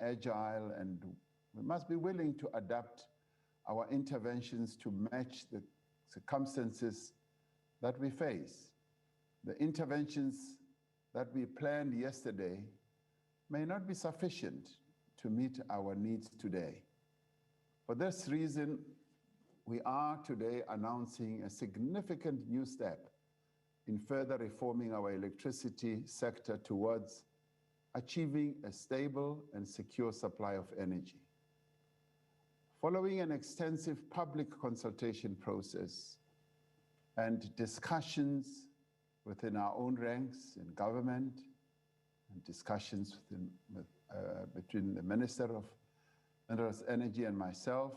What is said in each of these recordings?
agile, and we must be willing to adapt our interventions to match the circumstances that we face. The interventions that we planned yesterday may not be sufficient to meet our needs today. For this reason, we are today announcing a significant new step in further reforming our electricity sector towards achieving a stable and secure supply of energy. Following an extensive public consultation process and discussions within our own ranks in government, and discussions between the Minister of Minerals, Energy and myself,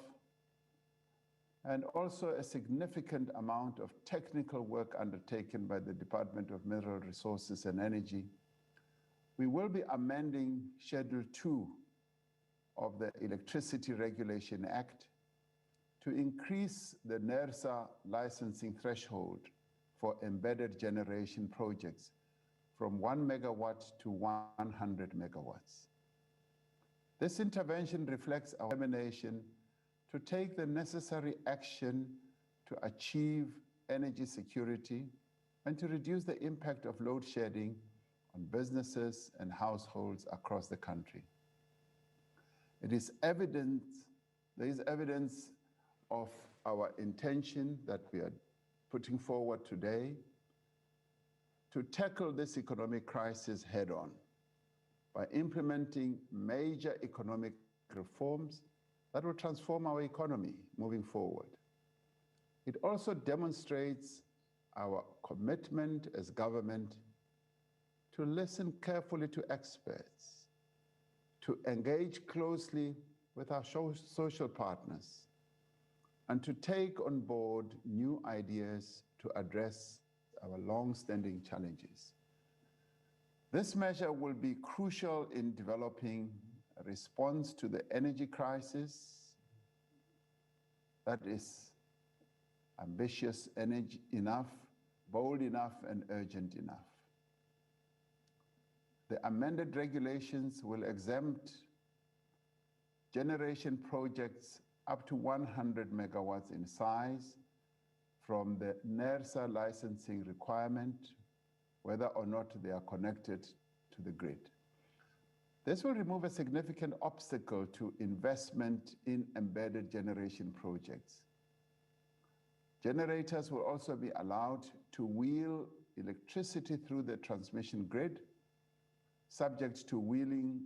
and also a significant amount of technical work undertaken by the Department of Mineral Resources and Energy, we will be amending Schedule 2 of the Electricity Regulation Act to increase the NERSA licensing threshold for embedded generation projects from 1 megawatt to 100 megawatts. This intervention reflects our determination to take the necessary action to achieve energy security and to reduce the impact of load shedding on businesses and households across the country. There is evidence of our intention that we are putting forward today to tackle this economic crisis head-on by implementing major economic reforms that will transform our economy moving forward. It also demonstrates our commitment as government to listen carefully to experts, to engage closely with our social partners, and to take on board new ideas to address our long-standing challenges. This measure will be crucial in developing a response to the energy crisis that is ambitious enough, bold enough, and urgent enough. The amended regulations will exempt generation projects up to 100 megawatts in size from the NERSA licensing requirement, whether or not they are connected to the grid. This will remove a significant obstacle to investment in embedded generation projects. Generators will also be allowed to wheel electricity through the transmission grid, subject to wheeling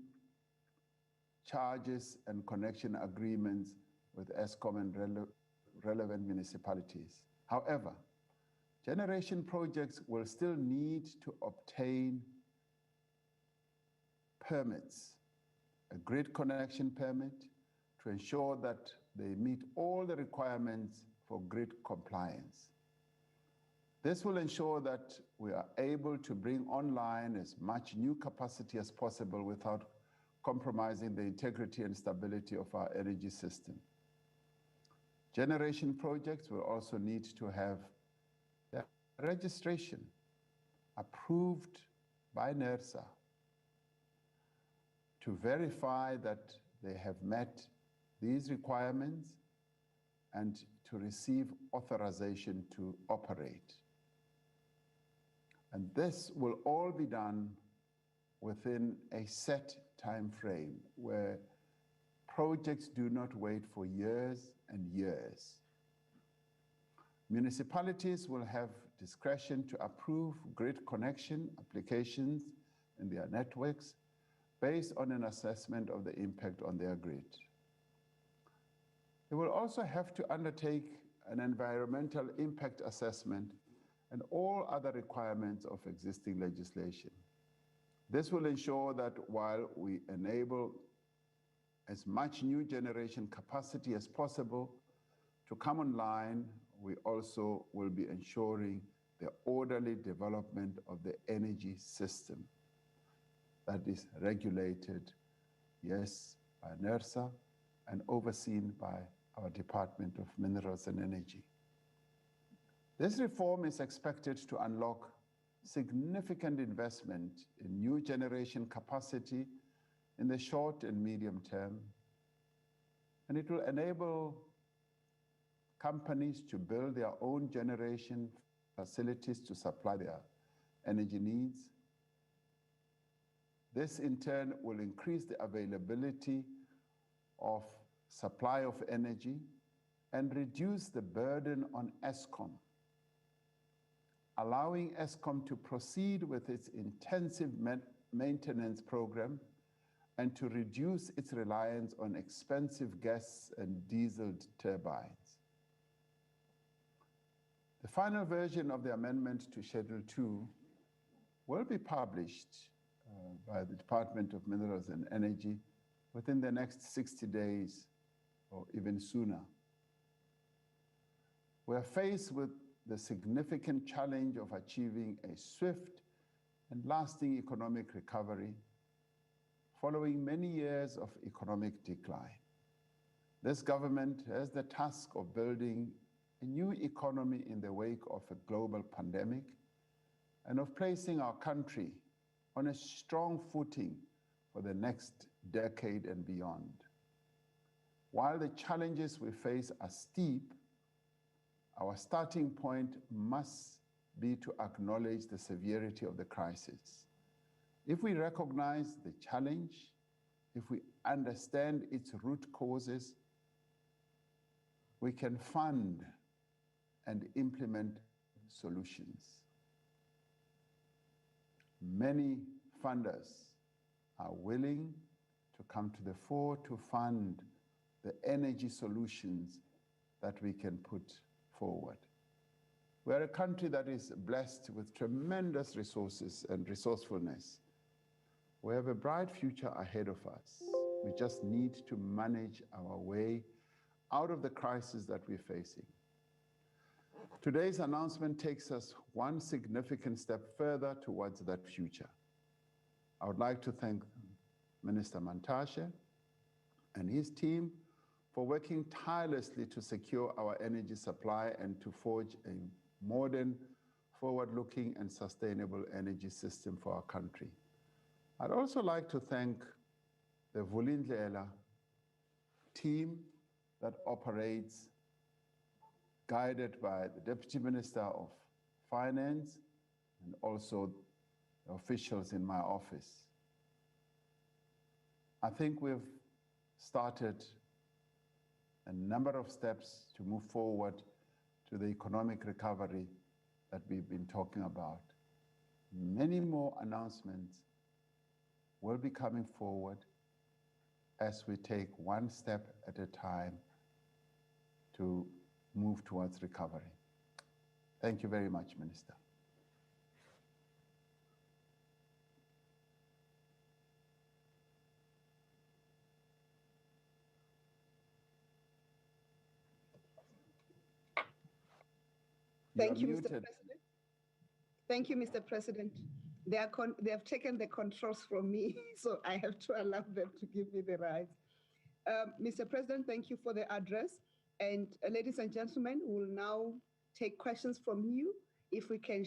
charges and connection agreements with ESCOM and relevant municipalities. However, generation projects will still need to obtain permits, a grid connection permit, to ensure that they meet all the requirements for grid compliance. This will ensure that we are able to bring online as much new capacity as possible without compromising the integrity and stability of our energy system. Generation projects will also need to have their registration approved by NERSA to verify that they have met these requirements and to receive authorization to operate. And this will all be done within a set time frame where projects do not wait for years and years. Municipalities will have discretion to approve grid connection applications in their networks based on an assessment of the impact on their grid. They will also have to undertake an environmental impact assessment and all other requirements of existing legislation. This will ensure that while we enable as much new generation capacity as possible to come online, we also will be ensuring the orderly development of the energy system that is regulated, yes, by NERSA and overseen by our Department of Minerals and Energy. This reform is expected to unlock significant investment in new generation capacity in the short and medium term, and it will enable companies to build their own generation facilities to supply their energy needs. This in turn will increase the availability of supply of energy and reduce the burden on Eskom, allowing Eskom to proceed with its intensive maintenance program and to reduce its reliance on expensive gas and diesel turbines. The final version of the amendment to Schedule 2 will be published by the Department of Minerals and Energy within the next 60 days or even sooner. We are faced with the significant challenge of achieving a swift and lasting economic recovery following many years of economic decline. This government has the task of building a new economy in the wake of a global pandemic and of placing our country on a strong footing for the next decade and beyond. While the challenges we face are steep, our starting point must be to acknowledge the severity of the crisis. If we recognize the challenge, if we understand its root causes, we can fund and implement solutions. Many funders are willing to come to the fore to fund the energy solutions that we can put forward. We are a country that is blessed with tremendous resources and resourcefulness. We have a bright future ahead of us. We just need to manage our way out of the crisis that we're facing. Today's announcement takes us one significant step further towards that future. I would like to thank Minister Mantashe and his team for working tirelessly to secure our energy supply and to forge a modern, forward-looking and sustainable energy system for our country. I'd also like to thank the Vulindlela team that operates, guided by the Deputy Minister of Finance and also the officials in my office. I think we've started a number of steps to move forward to the economic recovery that we've been talking about. Many more announcements will be coming forward as we take one step at a time to move towards recovery. Thank you very much, Minister. Thank you, Mr. President. Thank you, Mr. President. They have taken the controls from me, so I have to allow them to give me the right. Mr. President, thank you for the address. And ladies and gentlemen, we'll now take questions from you. If we can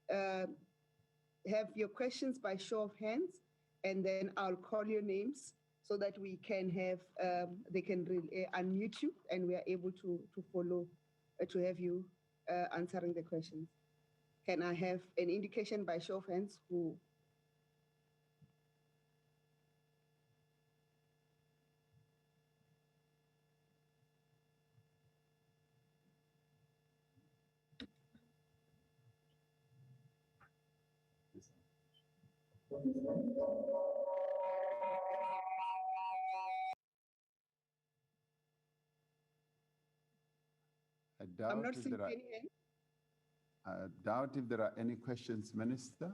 have your questions by show of hands, and then I'll call your names so that we can have, they can unmute you and we are able to follow, to have you answering the questions. Can I have an indication by show of hands who? I'm not seeing any hands. I doubt if there are any questions, Minister.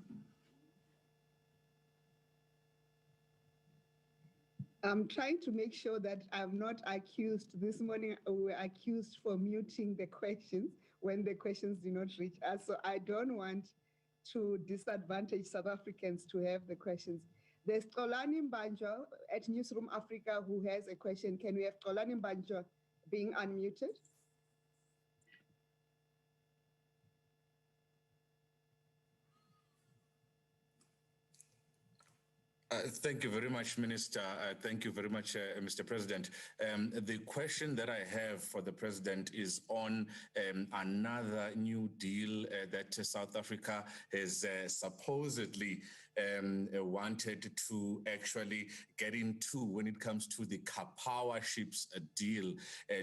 I'm trying to make sure that I'm not accused. This morning, we were accused for muting the questions when the questions do not reach us. So I don't want to disadvantage South Africans to have the questions. There's Xolani Mbanjwa at Newsroom Africa who has a question. Can we have Xolani Mbanjwa being unmuted? Thank you very much, Minister. Thank you very much, Mr. President. The question that I have for the President is on another new deal that South Africa has supposedly wanted to actually get into when it comes to the power ships deal,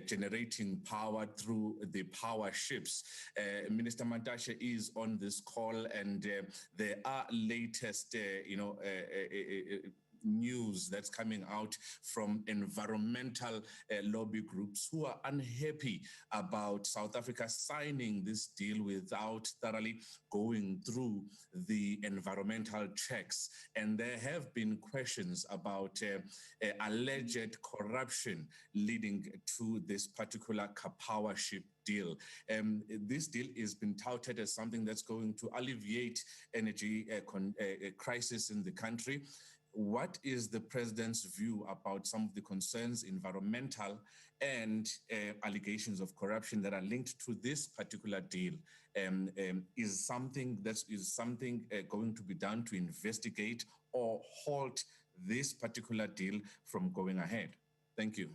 generating power through the power ships. Minister Mantashe is on this call, and there are latest, news that's coming out from environmental lobby groups who are unhappy about South Africa signing this deal without thoroughly going through the environmental checks. And there have been questions about alleged corruption leading to this particular power ship deal. This deal has been touted as something that's going to alleviate energy crisis in the country. What is the president's view about some of the concerns, environmental and allegations of corruption that are linked to this particular deal? Is something going to be done to investigate or halt this particular deal from going ahead? Thank you.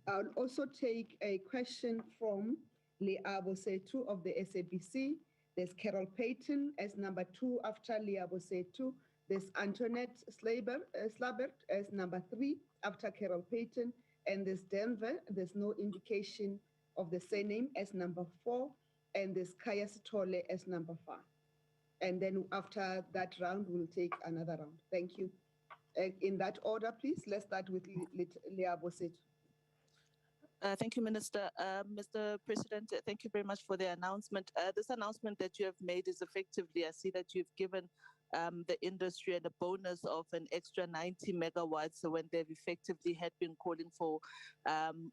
I'll also take a question from Leabo Setu of the SABC. There's Carol Payton as number 2 after Leabo Setu. There's Antoinette Slabert as number 3 after Carol Payton. And there's Denver, there's no indication of the surname, as number 4. And there's Kaya Sitole as number 5. And then after that round, we'll take another round. Thank you. In that order, please, let's start with Leabo Setu. Thank you, Minister. Mr. President, thank you very much for the announcement. This announcement that you have made is effectively, I see that you've given the industry and a bonus of an extra 90 megawatts when they've effectively had been calling for 10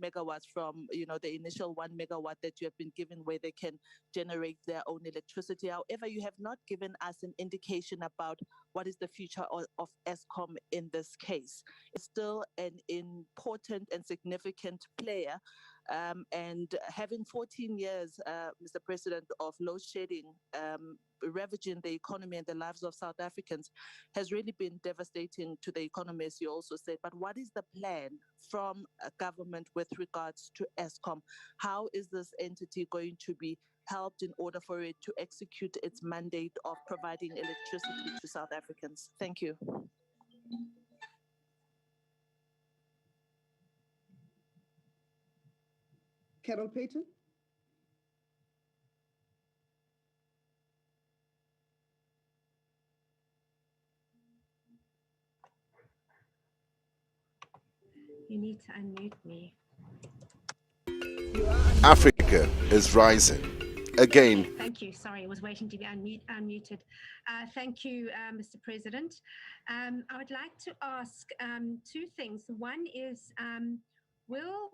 megawatts from the initial 1 megawatt that you have been given, where they can generate their own electricity. However, you have not given us an indication about what is the future of Eskom in this case. It's still an important and significant player, and having 14 years, Mr. President, of load shedding ravaging the economy and the lives of South Africans has really been devastating to the economy, as you also said. But what is the plan from government with regards to Eskom? How is this entity going to be helped in order for it to execute its mandate of providing electricity to South Africans? Thank you. Carol Payton. You need to unmute me. Africa is rising. Again. Thank you. Sorry, I was waiting to be unmuted. Thank you, Mr. President. I would like to ask 2 things. One is, will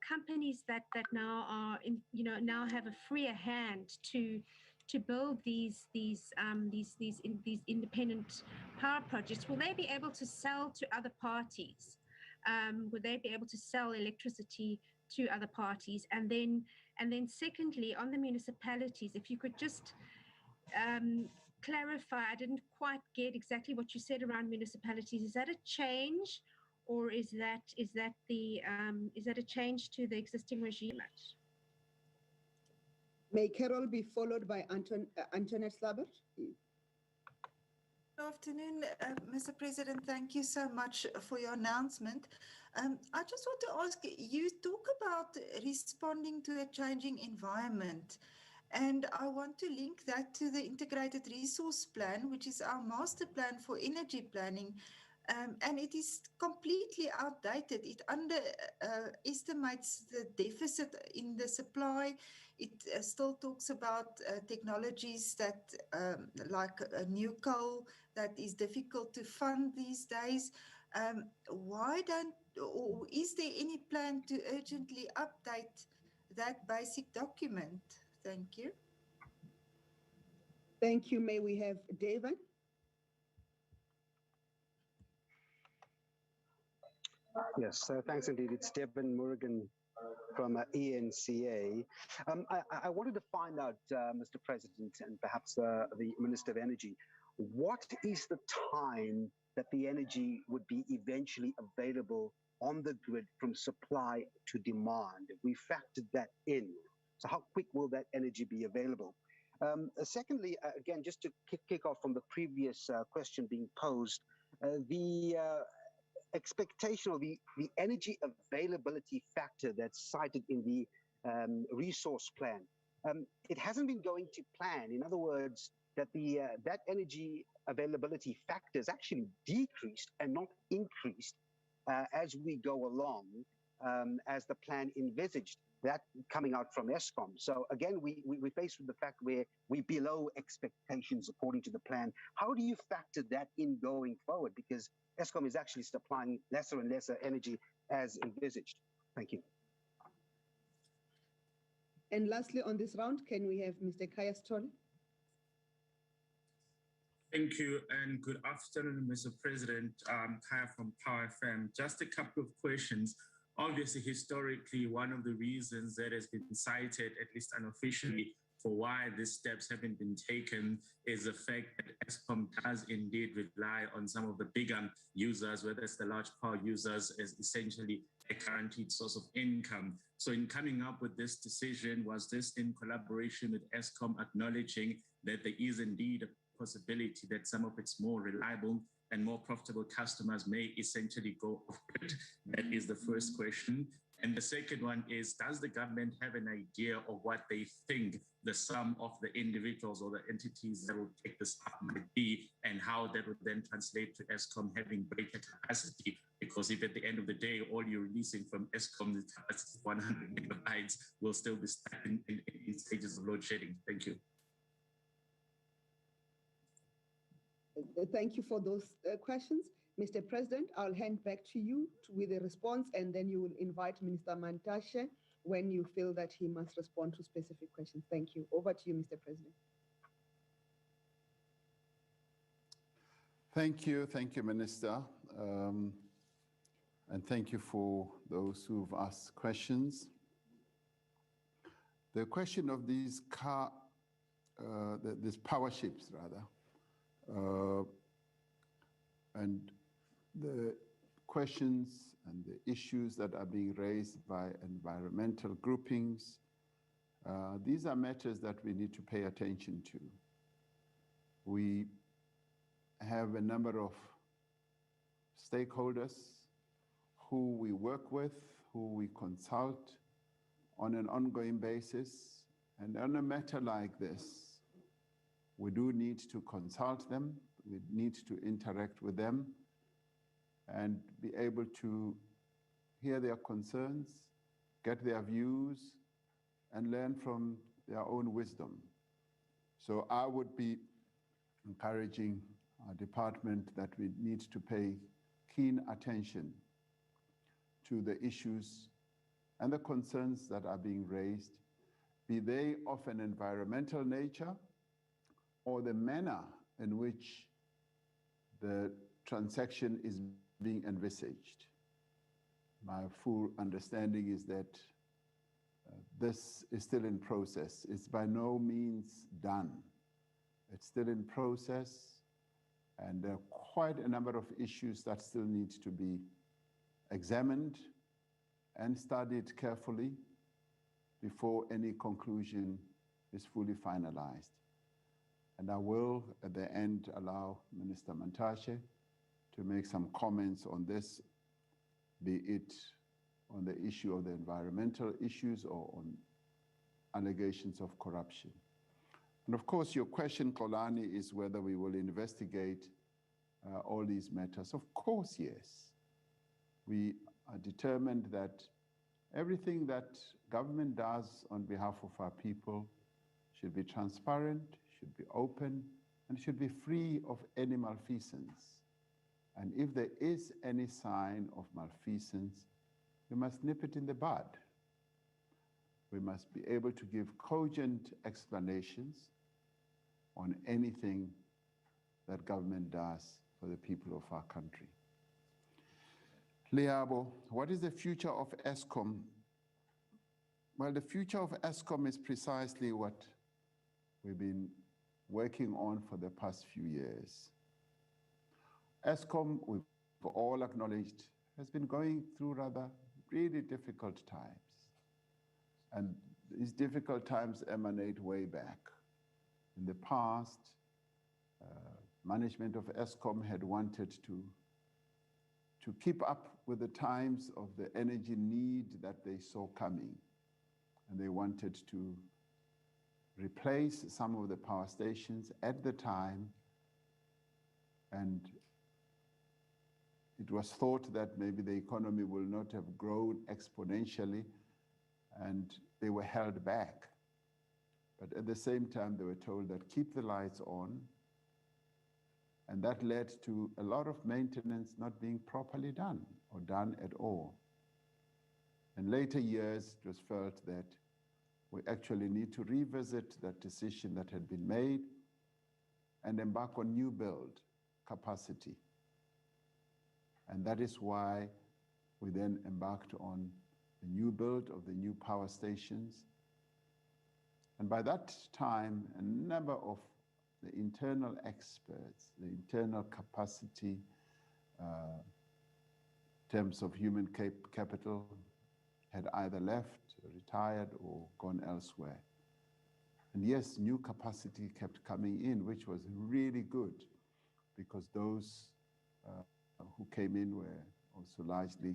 companies that now are now have a freer hand to build these independent power projects, will they be able to sell to other parties? Would they be able to sell electricity to other parties? And then secondly, on the municipalities, if you could just clarify, I didn't quite get exactly what you said around municipalities. Is that a change, or is that a change to the existing regime? May Carol be followed by Antoinette Slabert? Good afternoon, Mr. President. Thank you so much for your announcement. I just want to ask, you talk about responding to a changing environment, and I want to link that to the Integrated Resource Plan, which is our master plan for energy planning, and it is completely outdated. It underestimates the deficit in the supply. It still talks about technologies that like new coal that is difficult to fund these days. Or is there any plan to urgently update that basic document? Thank you. Thank you. May we have David? Yes, thanks indeed. It's Devin Morgan from ENCA. I wanted to find out, Mr. President, and perhaps the Minister of Energy, what is the time that the energy would be eventually available on the grid from supply to demand? If we factored that in, so how quick will that energy be available? Secondly, again, just to kick off from the previous question being posed, the expectation of the energy availability factor that's cited in the resource plan, it hasn't been going to plan. In other words, that the that energy availability factor is actually decreased and not increased as we go along, as the plan envisaged. That coming out from ESCOM. So again, we're faced with the fact where we're below expectations according to the plan. How do you factor that in going forward? Because ESCOM is actually supplying lesser and lesser energy as envisaged. Thank you. And lastly, on this round, can we have Mr. Kaya Story? Thank you and good afternoon, Mr. President. Kaya from Power FM. Just a couple of questions. Obviously, historically, one of the reasons that has been cited, at least unofficially, for why these steps haven't been taken is the fact that ESCOM does indeed rely on some of the bigger users, whether it's the large power users, as essentially a guaranteed source of income. So in coming up with this decision, was this in collaboration with ESCOM acknowledging that there is indeed a possibility that some of its more reliable and more profitable customers may essentially go off grid? That is the first question. And the second one is, does the government have an idea of what they think the sum of the individuals or the entities that will take this up might be, and how that would then translate to ESCOM having greater capacity? Because if at the end of the day, all you're releasing from ESCOM is 100 megabytes, will still be stuck in stages of load shedding. Thank you. Thank you for those questions. Mr. President, I'll hand back to you with a response, and then you will invite Minister Mantashe when you feel that he must respond to specific questions. Thank you. Over to you, Mr. President. Thank you, Minister. And thank you for those who've asked questions. The question of these these power ships, rather, and the questions and the issues that are being raised by environmental groupings, these are matters that we need to pay attention to. We have a number of stakeholders who we work with, who we consult on an ongoing basis. And on a matter like this, we do need to consult them, we need to interact with them and be able to hear their concerns, get their views, and learn from their own wisdom. So I would be encouraging our department that we need to pay keen attention to the issues and the concerns that are being raised, be they of an environmental nature or the manner in which the transaction is being envisaged. My full understanding is that this is still in process. It's by no means done. It's still in process, and there are quite a number of issues that still need to be examined and studied carefully before any conclusion is fully finalized. And I will, at the end, allow Minister Mantashe to make some comments on this, be it on the issue of the environmental issues or on allegations of corruption. And of course, your question, Kolani, is whether we will investigate all these matters. Of course, yes. We are determined that everything that government does on behalf of our people should be transparent, should be open, and should be free of any malfeasance. And if there is any sign of malfeasance, we must nip it in the bud. We must be able to give cogent explanations on anything that government does for the people of our country. Liabo, what is the future of ESCOM Well, the future of ESCOM is precisely what we've been working on for the past few years. ESCOM, we've all acknowledged, has been going through rather really difficult times. And these difficult times emanate way back. In the past, management of ESCOM had wanted to keep up with the times of the energy need that they saw coming. And they wanted to replace some of the power stations at the time, and it was thought that maybe the economy will not have grown exponentially, and they were held back. But at the same time, they were told that keep the lights on, and that led to a lot of maintenance not being properly done or done at all. In later years, it was felt that we actually need to revisit that decision that had been made and embark on new build capacity. And that is why we then embarked on the new build of the new power stations. And by that time, a number of the internal experts, the internal capacity, in terms of human capital, had either left, retired, or gone elsewhere. And yes, new capacity kept coming in, which was really good, because those who came in were also largely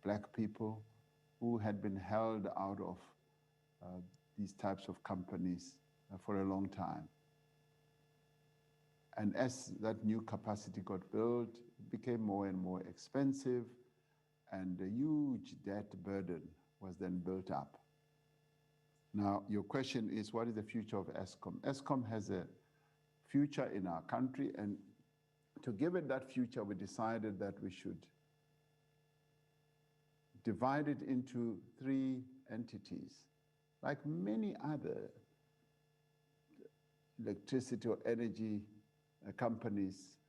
black people who had been held out of these types of companies for a long time. And as that new capacity got built, it became more and more expensive, and a huge debt burden was then built up. Now, your question is, what is the future of ESCOM? ESCOM has a future in our country, and to give it that future, we decided that we should divide it into 3 entities, like many other electricity or energy companies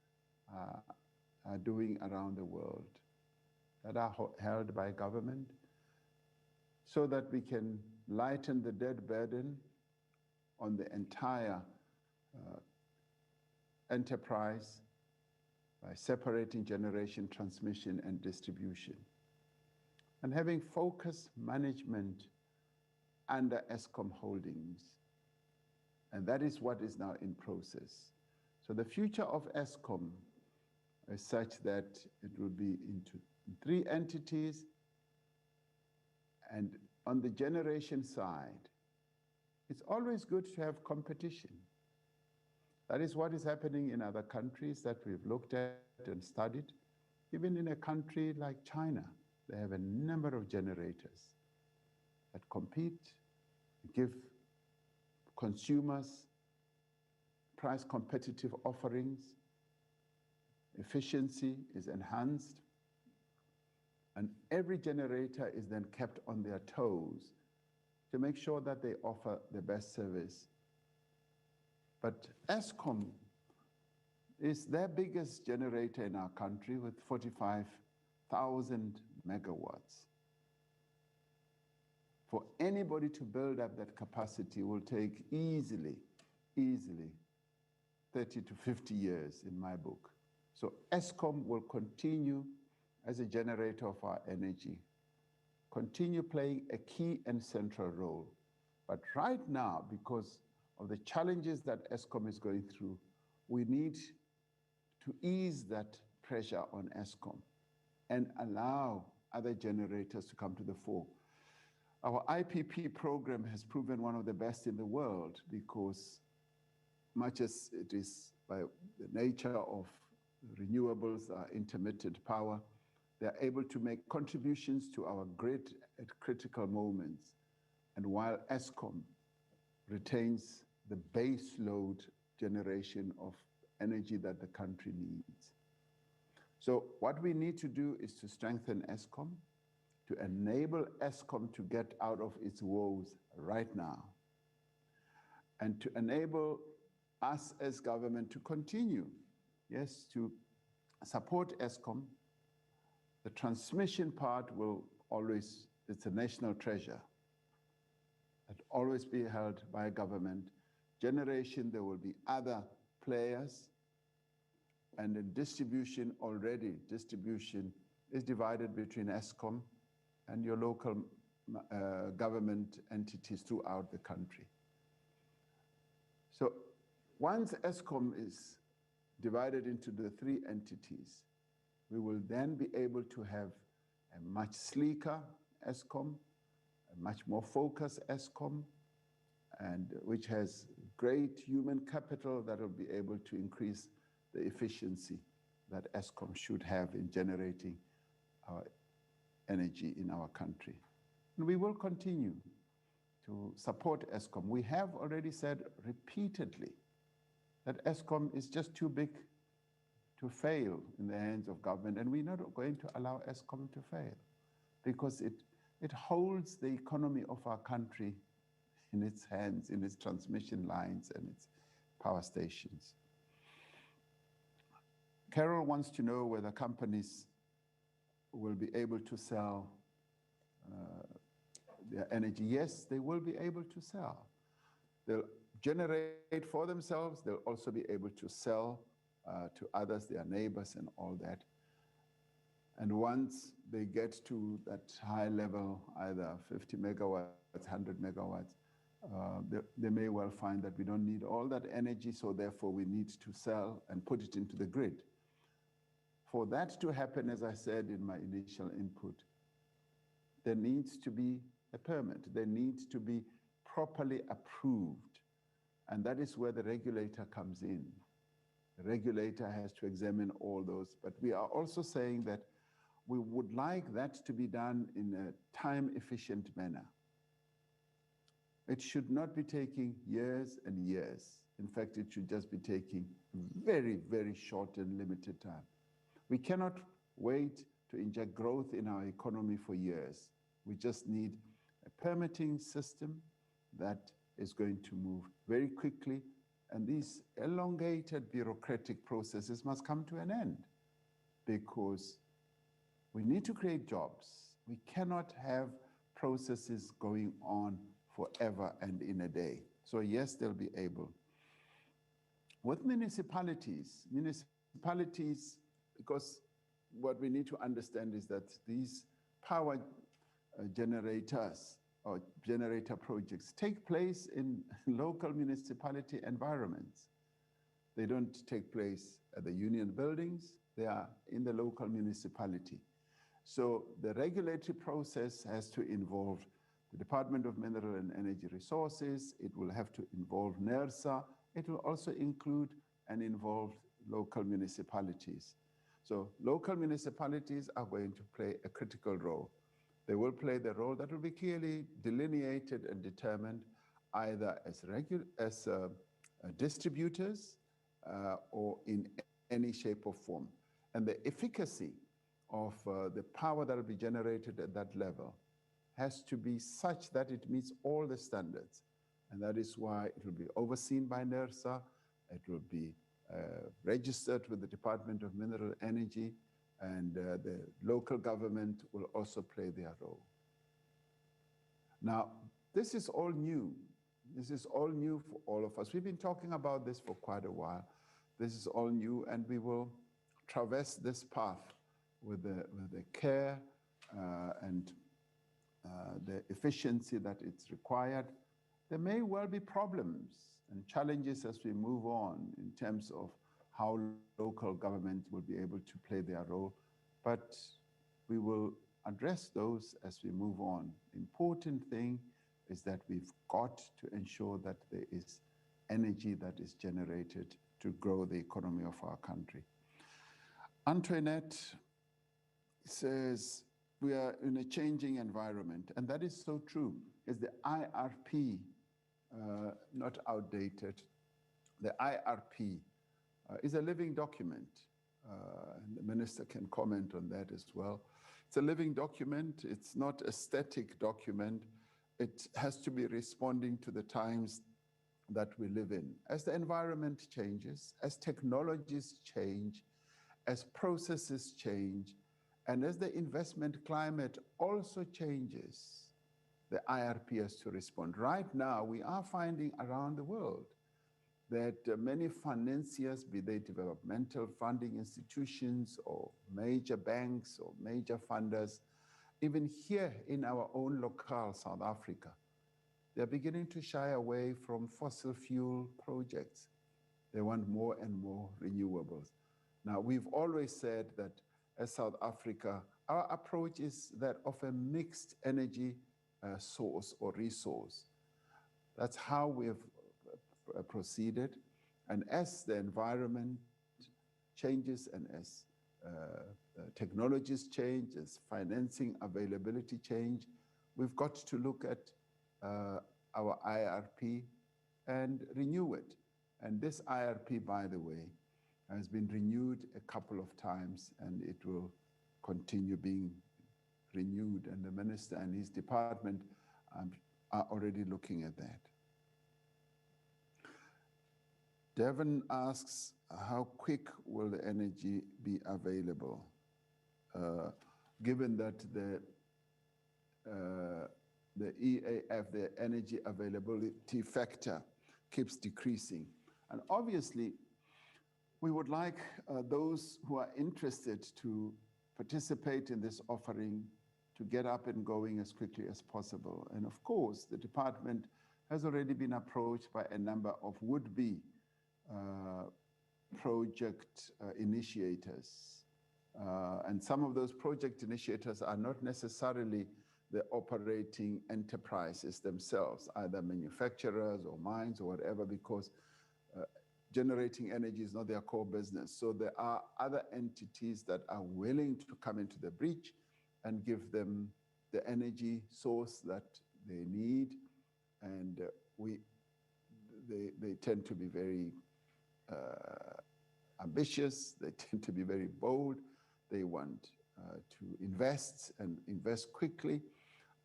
are doing around the world, that are held by government, so that we can lighten the debt burden on the entire enterprise by separating generation, transmission, and distribution, and having focused management under ESCOM Holdings. And that is what is now in process. So the future of ESCOM is such that it will be into 3 entities, and on the generation side, it's always good to have competition. That is what is happening in other countries that we've looked at and studied. Even in a country like China, they have a number of generators that compete, give consumers price competitive offerings, efficiency is enhanced, and every generator is then kept on their toes to make sure that they offer the best service. But ESCOM is their biggest generator in our country with 45,000 megawatts. For anybody to build up that capacity will take easily 30 to 50 years in my book. So ESCOM will continue as a generator of our energy, continue playing a key and central role. But right now, because of the challenges that ESCOM is going through, we need to ease that pressure on ESCOM and allow other generators to come to the fore. Our IPP program has proven one of the best in the world, because much as it is by the nature of renewables, intermittent power, they're able to make contributions to our grid at critical moments. And while ESCOM retains the base load generation of energy that the country needs. So what we need to do is to strengthen ESCOM, to enable ESCOM to get out of its woes right now, and to enable us as government to continue, yes, to support ESCOM. The transmission part will always, it's a national treasure. that always be held by government. Generation, there will be other players. And in distribution, already distribution is divided between ESCOM and your local government entities throughout the country. So once ESCOM is divided into the three entities, we will then be able to have a much sleeker ESCOM, a much more focused ESCOM, and which has great human capital that will be able to increase the efficiency that ESCOM should have in generating our energy in our country. And we will continue to support ESCOM. We have already said repeatedly that ESCOM is just too big to fail in the hands of government, and we're not going to allow ESCOM to fail because it holds the economy of our country in its hands, in its transmission lines and its power stations. Carol wants to know whether companies will be able to sell their energy. Yes, they will be able to sell. They'll generate for themselves. They'll also be able to sell to others, their neighbors and all that. And once they get to that high level, either 50 megawatts, 100 megawatts, they may well find that we don't need all that energy, so therefore we need to sell and put it into the grid. For that to happen, as I said in my initial input, there needs to be a permit. There needs to be properly approved. And that is where the regulator comes in. The regulator has to examine all those. But we are also saying that we would like that to be done in a time-efficient manner. It should not be taking years and years. In fact, it should just be taking very, very short and limited time. We cannot wait to inject growth in our economy for years. We just need a permitting system that is going to move very quickly, and these elongated bureaucratic processes must come to an end because we need to create jobs. We cannot have processes going on forever and in a day. So yes, they'll be able. With municipalities, because what we need to understand is that these power generators or generator projects take place in local municipality environments. They don't take place at the union buildings, they are in the local municipality. So the regulatory process has to involve the Department of Mineral and Energy Resources, it will have to involve NERSA, it will also include and involve local municipalities. So local municipalities are going to play a critical role. They will play the role that will be clearly delineated and determined either as distributors or in any shape or form. And the efficacy of the power that will be generated at that level has to be such that it meets all the standards. And that is why it will be overseen by NERSA, it will be registered with the Department of Mineral Energy, and the local government will also play their role. Now, this is all new. This is all new for all of us. We've been talking about this for quite a while. This is all new, and we will traverse this path with the care and the efficiency that it's required. There may well be problems and challenges as we move on in terms of how local government will be able to play their role, but we will address those as we move on. The important thing is that we've got to ensure that there is energy that is generated to grow the economy of our country. Antoinette says, we are in a changing environment, and that is so true. Is the IRP not outdated? The IRP is a living document, and the minister can comment on that as well. It's a living document. It's not a static document. It has to be responding to the times that we live in. As the environment changes, as technologies change, as processes change, and as the investment climate also changes, the IRPs to respond. Right now, we are finding around the world that many financiers, be they developmental funding institutions or major banks or major funders, even here in our own locale, South Africa, they're beginning to shy away from fossil fuel projects. They want more and more renewables. Now, we've always said that as South Africa, our approach is that of a mixed energy source or resource. That's how we've proceeded. And as the environment changes and as technologies change, as financing availability change, we've got to look at our IRP and renew it. And this IRP, by the way, has been renewed a couple of times, and it will continue being renewed. And the minister and his department are already looking at that. Devon asks, how quick will the energy be available? Given that the EAF, the energy availability factor, keeps decreasing. And obviously, we would like those who are interested to participate in this offering to get up and going as quickly as possible. And of course, the department has already been approached by a number of would-be project initiators. And some of those project initiators are not necessarily the operating enterprises themselves, either manufacturers or mines or whatever, because generating energy is not their core business. So there are other entities that are willing to come into the breach and give them the energy source that they need. And they tend to be very ambitious. They tend to be very bold. They want to invest and invest quickly.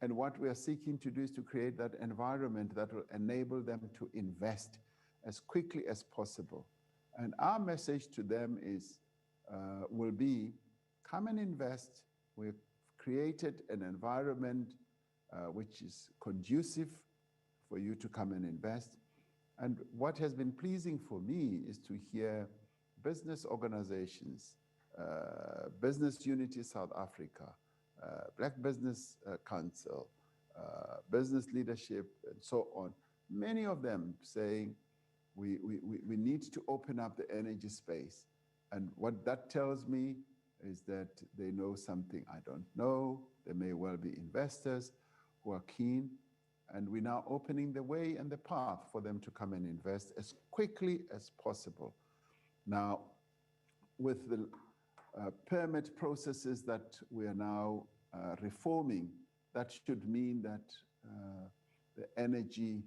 And what we are seeking to do is to create that environment that will enable them to invest as quickly as possible. And our message to them is, will be, come and invest. We've created an environment which is conducive for you to come and invest. And what has been pleasing for me is to hear business organizations, Business Unity South Africa, Black Business Council, business leadership, and so on, many of them saying, we need to open up the energy space. And what that tells me is that they know something I don't know. There may well be investors who are keen, and we're now opening the way and the path for them to come and invest as quickly as possible. Now, with the permit processes that we are now reforming, that should mean that the energy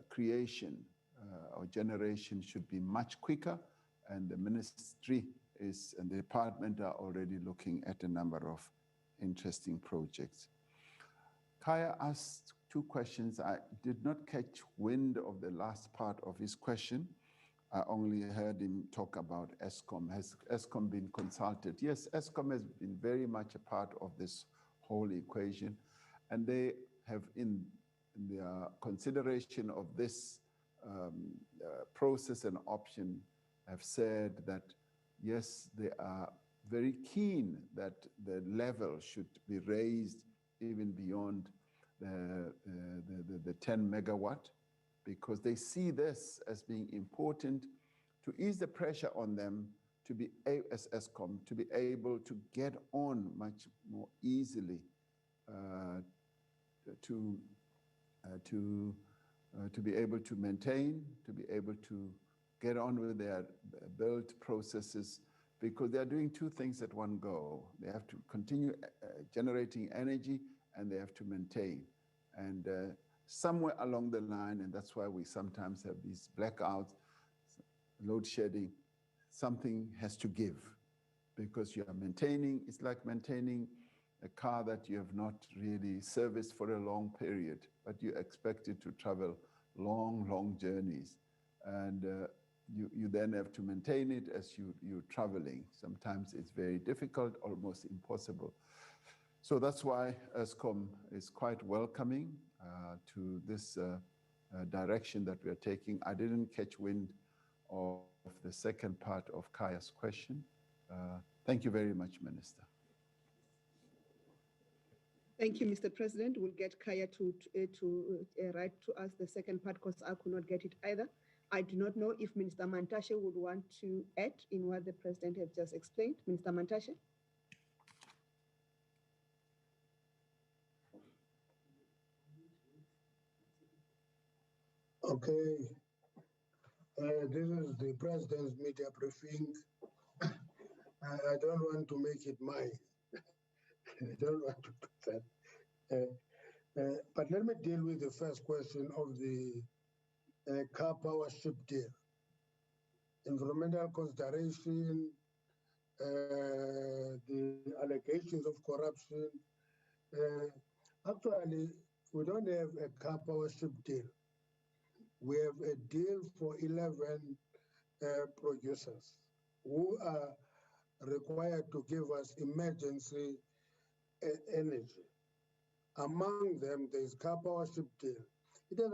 creation or generation should be much quicker, and the ministry and the department are already looking at a number of interesting projects. Kaya asked two questions. I did not catch wind of the last part of his question. I only heard him talk about Eskom. Has Eskom been consulted? Yes, Eskom has been very much a part of this whole equation, and they have, in their consideration of this process and option, have said that, yes, they are very keen that the level should be raised even beyond the 10 megawatt, because they see this as being important to ease the pressure on them to be, as Eskom, to be able to get on much more easily to be able to maintain, to be able to get on with their build processes, because they are doing two things at one go. They have to continue generating energy, and they have to maintain. And somewhere along the line, and that's why we sometimes have these blackouts, load shedding, something has to give, because you are maintaining. It's like maintaining a car that you have not really serviced for a long period, but you expect it to travel long, long journeys. And you then have to maintain it as you're traveling. Sometimes it's very difficult, almost impossible. So that's why ESCOM is quite welcoming to this direction that we are taking. I didn't catch wind of the second part of Kaya's question. Thank you very much, Minister. Thank you, Mr. President. We'll get Kaya to write to us the second part because I could not get it either. I do not know if Minister Mantashe would want to add in what the President has just explained. Minister Mantashe. Okay, this is the President's media briefing. I don't want to make it mine. I don't want to do that. But let me deal with the first question of the car power ship deal. Environmental consideration, the allegations of corruption. Actually, we don't have a car power ship deal. We have a deal for 11 producers who are required to give us emergency energy. Among them, there is car power ship deal. It has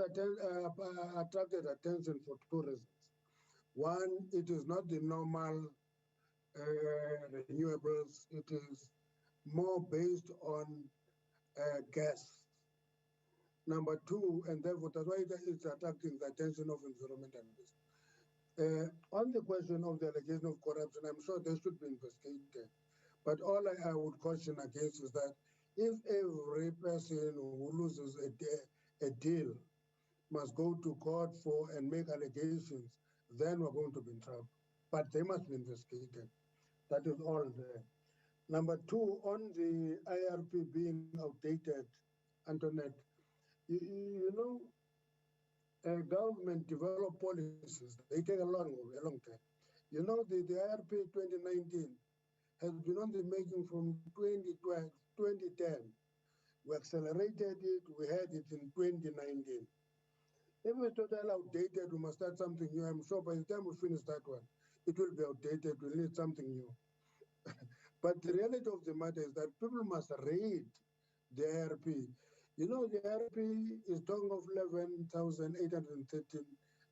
attracted attention for two reasons. One, it is not the normal renewables. It is more based on gas. Number two, and therefore that's why it's attracting the attention of environmentalists. On the question of the allegation of corruption, I'm sure they should be investigated. But all I would caution against is that if every person who loses a deal must go to court for and make allegations, then we're going to be in trouble. But they must be investigated. That is all there. Number two, on the IRP being outdated, Antoinette, you know, government develop policies. They take a long time. You know, the IRP 2019 has been on the making from 2012, 2010. We accelerated it, we had it in 2019. If it's totally outdated, we must start something new. I'm sure by the time we finish that one, it will be outdated, we'll need something new. But the reality of the matter is that people must read the IRP. You know, the IRP is talking of 11,813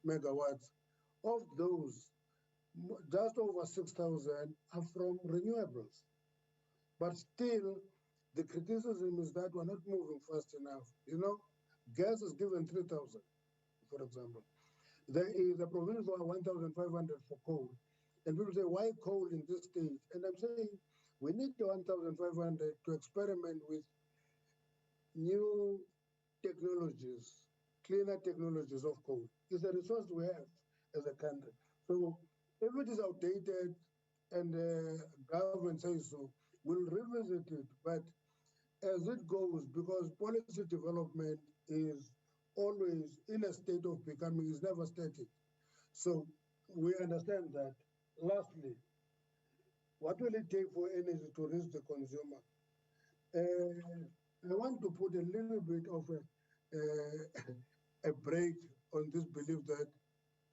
megawatts. Of those, just over 6,000 are from renewables. But still, the criticism is that we're not moving fast enough. You know, gas is given 3,000, for example. There is a provision for 1,500 for coal. And people say, why coal in this stage? And I'm saying, we need the 1,500 to experiment with new technologies, cleaner technologies of coal. It's a resource we have as a country. So if it is outdated and the government says so, we'll revisit it. But as it goes, because policy development is always in a state of becoming, is never static. So we understand that. Lastly, what will it take for energy to reach the consumer? I want to put a little bit of a break on this belief that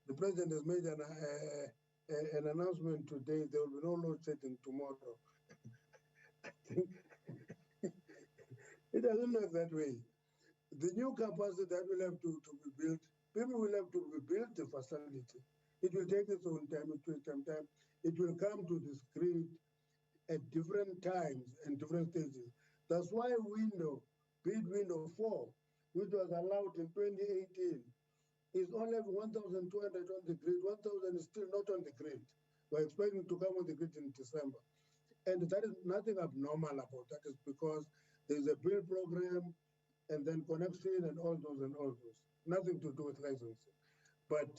the president has made an announcement today, there will be no load shedding tomorrow. I think it doesn't work that way. The new capacity that will have to be built, people will have to rebuild the facility. It will take its own time, it will take some time. It will come to this grid at different times and different stages. That's why window, bid window 4, which was allowed in 2018, is only 1,200 on the grid. 1,000 is still not on the grid. We're expecting to come on the grid in December. And that is nothing abnormal about that. Is because there's a build program and then connection and all those. Nothing to do with licensing. But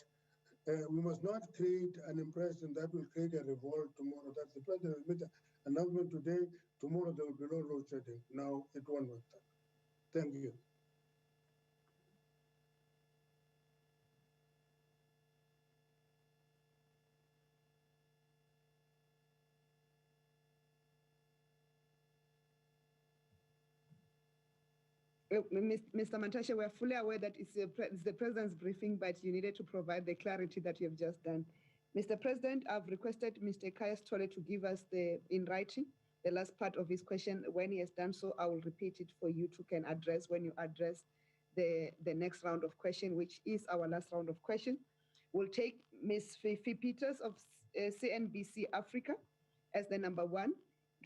we must not create an impression that will create a revolt tomorrow. That's the president made an announcement today. Tomorrow there will be no load shedding. Now it won't work. Thank you. Mr. Mantashe, we're fully aware that it's the president's briefing, but you needed to provide the clarity that you have just done. Mr. President, I've requested Mr. Kaya Stole to give us in writing the last part of his question. When he has done so, I will repeat it for you to can address when you address the next round of question, which is our last round of question. We'll take Ms. Fifi Peters of CNBC Africa as the number 1,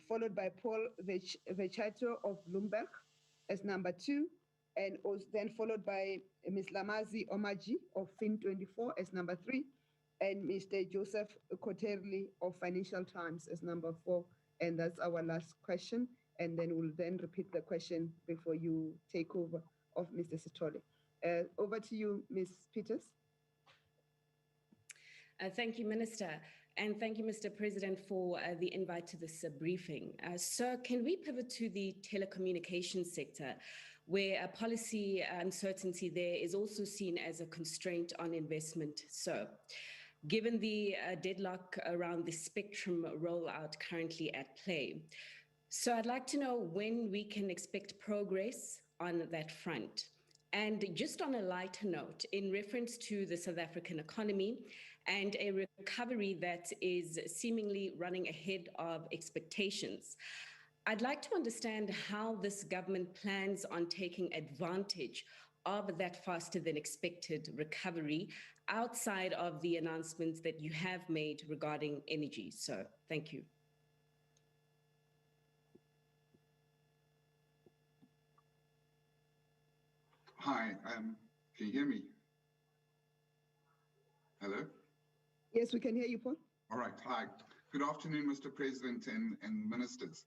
followed by Paul Vechato of Bloomberg as number 2, and then followed by Ms. Lamazi Omaji of Fin24 as number 3, and Mr. Joseph Koterli of Financial Times as number 4. And that's our last question. And then we'll then repeat the question before you take over of Mr. Sitole. Over to you, Ms. Peters. Thank you, Minister. And thank you, Mr. President, for the invite to this briefing. Sir, can we pivot to the telecommunications sector, where a policy uncertainty there is also seen as a constraint on investment? So, given the deadlock around the spectrum rollout currently at play, so I'd like to know when we can expect progress on that front. And just on a lighter note, in reference to the South African economy and a recovery that is seemingly running ahead of expectations, I'd like to understand how this government plans on taking advantage of that faster than expected recovery outside of the announcements that you have made regarding energy. So thank you. Hi, can you hear me? Hello? Yes, we can hear you, Paul. All right, hi. Good afternoon, Mr. President and ministers.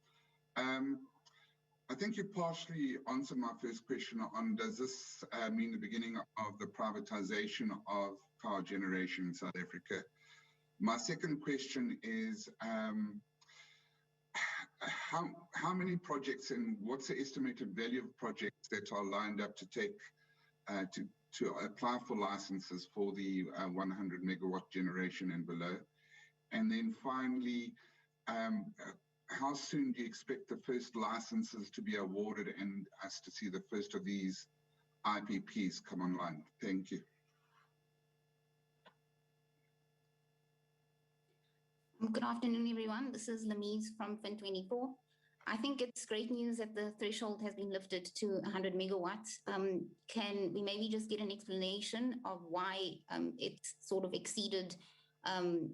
I think you partially answered my first question on, does this mean the beginning of the privatization of power generation in South Africa? My second question is, how many projects and what's the estimated value of projects that are lined up to take to apply for licenses for the 100 megawatt generation and below? And then finally, how soon do you expect the first licenses to be awarded and us to see the first of these IPPs come online? Thank you. Good afternoon, everyone. This is Lamise from Fin24. I think it's great news that the threshold has been lifted to 100 megawatts. Can we maybe just get an explanation of why it's sort of exceeded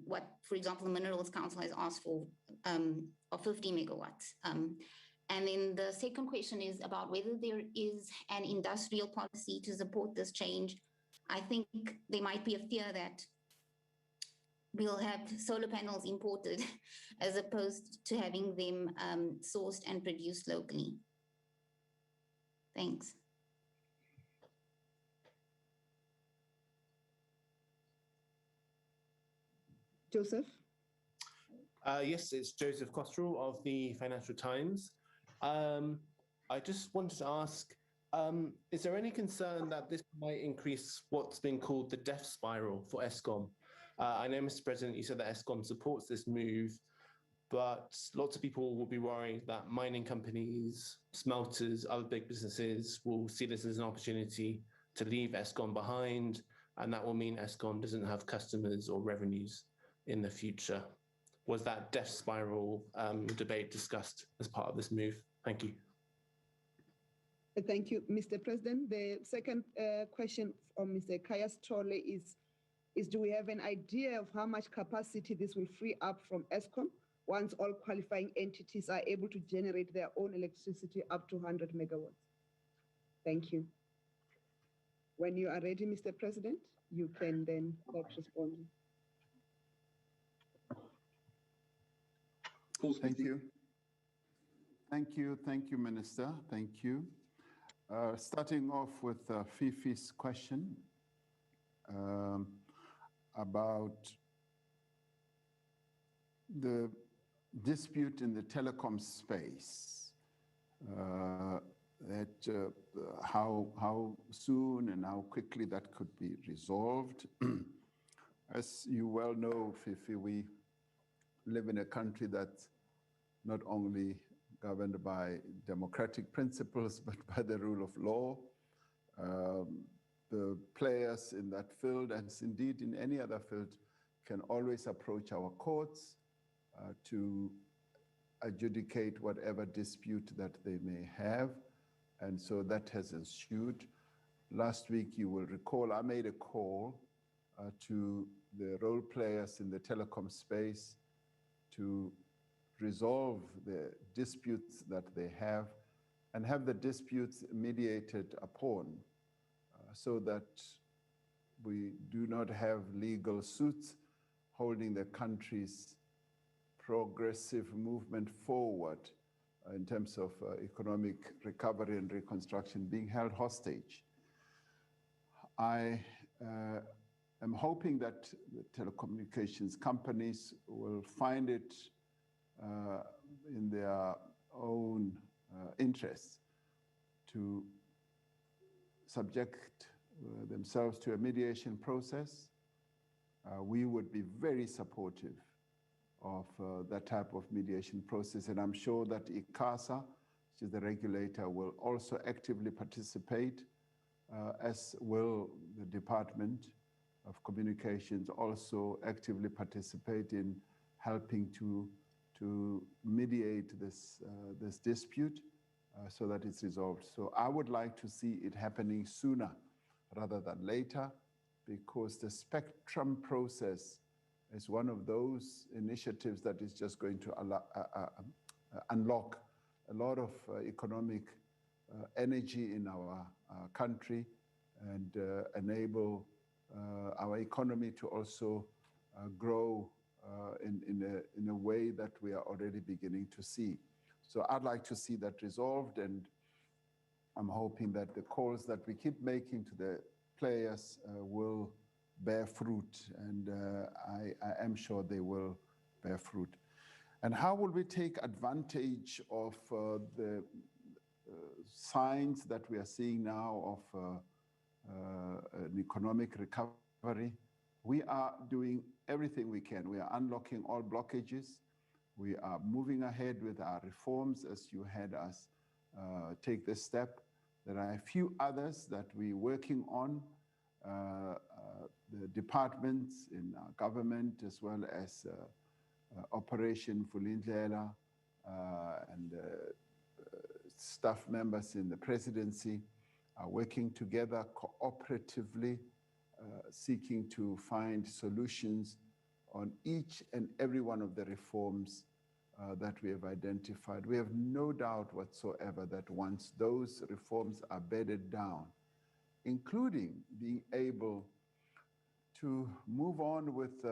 what, for example, the Minerals Council has asked for of 50 megawatts? And then the second question is about whether there is an industrial policy to support this change. I think there might be a fear that we'll have solar panels imported as opposed to having them sourced and produced locally. Thanks. Joseph? Yes, it's Joseph Kostrel of the Financial Times. I just wanted to ask, is there any concern that this might increase what's been called the death spiral for Eskom? I know, Mr. President, you said that Eskom supports this move, but lots of people will be worried that mining companies, smelters, other big businesses will see this as an opportunity to leave Eskom behind, and that will mean Eskom doesn't have customers or revenues in the future. Was that death spiral debate discussed as part of this move? Thank you. Thank you, Mr. President. The second question from Mr. Kaya Strolle is do we have an idea of how much capacity this will free up from Eskom once all qualifying entities are able to generate their own electricity up to 100 megawatts? Thank you. When you are ready, Mr. President, you can then start responding. Thank you. Thank you. Thank you, Minister. Thank you. Starting off with Fifi's question about the dispute in the telecom space, how soon and how quickly that could be resolved. As you well know, Fifi, we live in a country that's not only governed by democratic principles, but by the rule of law. The players in that field, as indeed in any other field, can always approach our courts to adjudicate whatever dispute that they may have. And so that has ensued. Last week, you will recall, I made a call to the role players in the telecom space to resolve the disputes that they have and have the disputes mediated upon so that we do not have legal suits holding the country's progressive movement forward in terms of economic recovery and reconstruction being held hostage. I am hoping that the telecommunications companies will find it in their own interests to subject themselves to a mediation process. We would be very supportive of that type of mediation process, and I'm sure that ICASA, which is the regulator, will also actively participate, as will the Department of Communications also actively participate in helping to mediate this dispute so that it's resolved. So I would like to see it happening sooner rather than later, because the spectrum process is one of those initiatives that is just going to unlock a lot of economic energy in our country and enable our economy to also grow in a way that we are already beginning to see. So I'd like to see that resolved, and I'm hoping that the calls that we keep making to the players will bear fruit, and I am sure they will bear fruit. And how will we take advantage of the signs that we are seeing now of an economic recovery? We are doing everything we can. We are unlocking all blockages. We are moving ahead with our reforms, as you had us take this step. There are a few others that we're working on. The departments in our government, as well as Operation Vulindlela and staff members in the presidency, are working together cooperatively, seeking to find solutions on each and every one of the reforms that we have identified. We have no doubt whatsoever that once those reforms are bedded down, including being able to move on with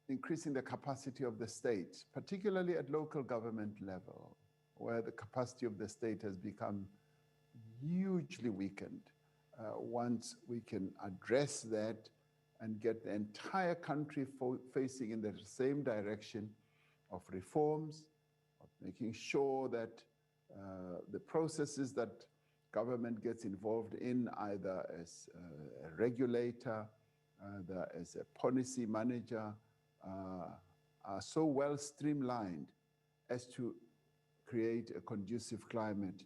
increasing the capacity of the state, particularly at local government level, where the capacity of the state has become hugely weakened. Once we can address that and get the entire country facing in the same direction of reforms, of making sure that the processes that government gets involved in, either as a regulator, either as a policy manager, are so well streamlined as to create a conducive climate